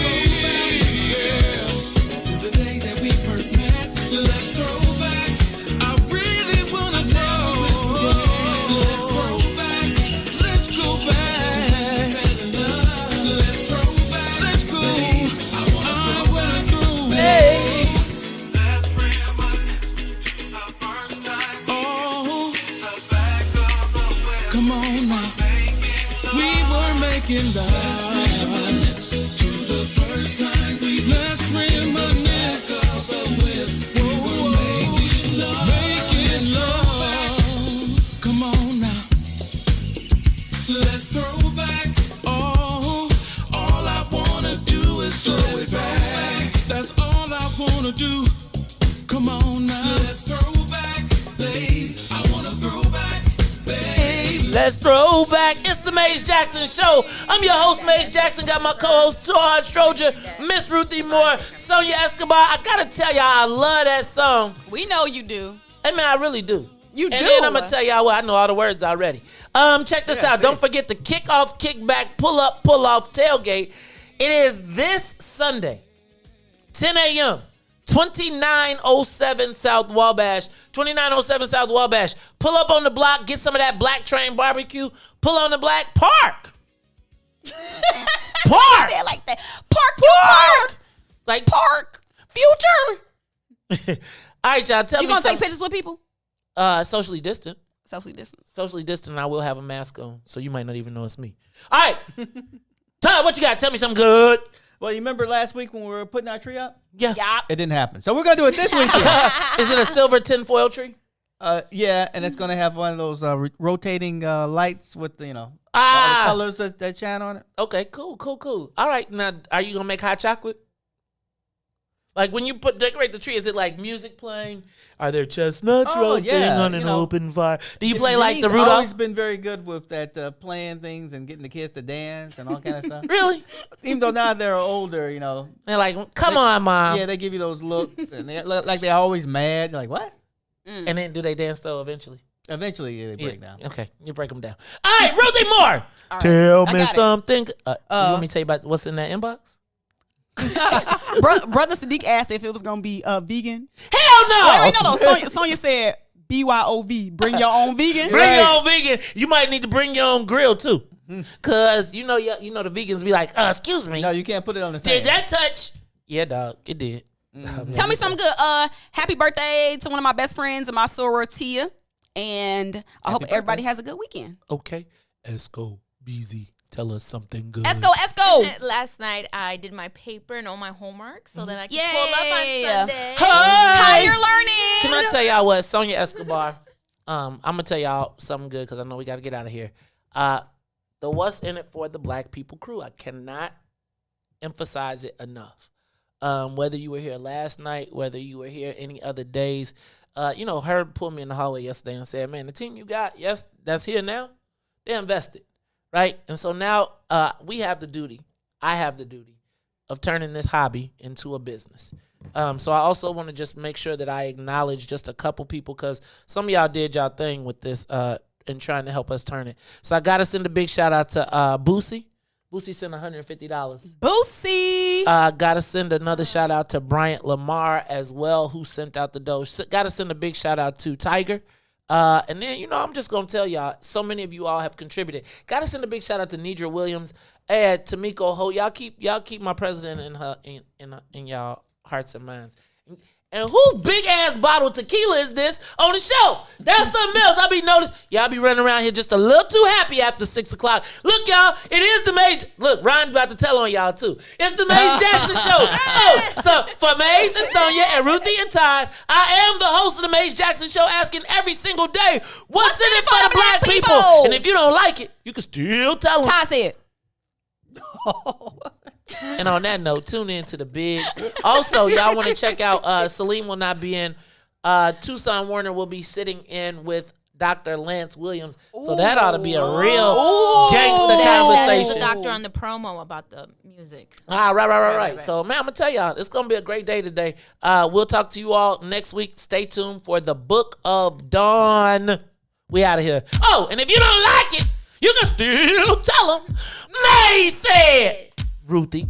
Let's reminisce to the first time we let's reminisce. Let's throw back. Oh, all I wanna do is throw it back. That's all I wanna do. Come on now. Let's throw back, babe. I wanna throw back, babe. Let's throw back. It's the Maze Jackson Show. I'm your host, Maze Jackson. Got my co-host, Todd, Stroger, Miss Ruthie Moore, Sonia Escobar. I gotta tell y'all, I love that song. We know you do. Hey, man, I really do. You do. And then I'm gonna tell y'all what, I know all the words already. Check this out. Don't forget the kickoff, kickback, pull up, pull off, tailgate. It is this Sunday, 10 a.m., 2907 South Wabash. 2907 South Wabash. Pull up on the block, get some of that Black Train barbecue. Pull on the black park. Park. Say it like that. Park. Like park. Future. All right, y'all. Tell me You gonna something. take pictures with people? Socially distant. Socially distant. Socially distant, and I will have a mask on, so you might not even know it's me. All right. Todd, what you got? Tell me something good. Well, you remember last week when we were putting our tree up? Yeah. It didn't happen. So we're going to do it this weekend. Is it a silver tinfoil tree? Yeah, and it's going to have one of those rotating lights with, all the colors that shine on it. Okay, cool. All right, now, are you going to make hot chocolate? Like, when you decorate the tree, is it like music playing? Are there chestnuts roasting on an open fire? Do you play like the Rudolph? I've always been very good with that playing things and getting the kids to dance and all kind of stuff. Really? Even though now they're older, They're like, come on, Mom. Yeah, they give you those looks and they look like they're always mad. You're like, what? And then do they dance though eventually? Eventually, they break down. Okay, you break them down. All right, Ruthie Moore. Right, tell me something. You want me to tell you about what's in that inbox? Brother Sadiq asked if it was gonna be vegan. Hell no! Wait, no. Sonia said BYOV. Bring your own vegan. Bring your own vegan. You might need to bring your own grill too, cause you know the vegans be like, excuse me. No, you can't put it on the same. Did that touch? Yeah, dog, it did. Tell me something good. Happy birthday to one of my best friends in my sorority, and I hope everybody has a good weekend. Okay, Esco, BZ. Tell us something good. Let's go. Last night I did my paper and all my homework so that I could pull up on Sunday. Higher learning. Can I tell y'all what? Sonia Escobar. I'm gonna tell y'all something good because I know we gotta get out of here. The What's in It for the Black People crew. I cannot emphasize it enough. Whether you were here last night, whether you were here any other days, Herb pulled me in the hallway yesterday and said, "Man, the team you got, yes, that's here now. They're invested." Right? And so now we have the duty, I have the duty of turning this hobby into a business. So I also want to just make sure that I acknowledge just a couple people because some of y'all did y'all thing with this and trying to help us turn it. So I got to send a big shout out to Boosie. Boosie sent $150. Boosie. Got to send another shout out to Bryant Lamar as well, who sent out the dough. Got to send a big shout out to Tiger. And then, I'm just going to tell y'all, so many of you all have contributed. Got to send a big shout out to Nidra Williams and Tamiko Ho. Y'all keep my president in y'all hearts and minds. And whose big ass bottle of tequila is this on the show? That's something else. I be noticed. Y'all be running around here just a little too happy after 6 o'clock. Look, y'all, it is the Maze. Look, Ryan about to tell on y'all too. It's the Maze Jackson Show. So for Maze and Sonia and Ruthie and Todd, I am the host of the Maze Jackson Show, asking every single day, what's in it for the black people? And if you don't like it, you can still tell them. Todd said. And on that note, tune in to the Bigs. Also, y'all want to check out Salim will not be in. Tucson Warner will be sitting in with Dr. Lance Williams. So that ought to be a real gangster That is conversation. the doctor on the promo about the music. Right. So, man, I'm going to tell y'all, it's going to be a great day today. We'll talk to you all next week. Stay tuned for the Book of Dawn. We out of here. Oh, and if you don't like it, you can still tell them. May said, Ruthie.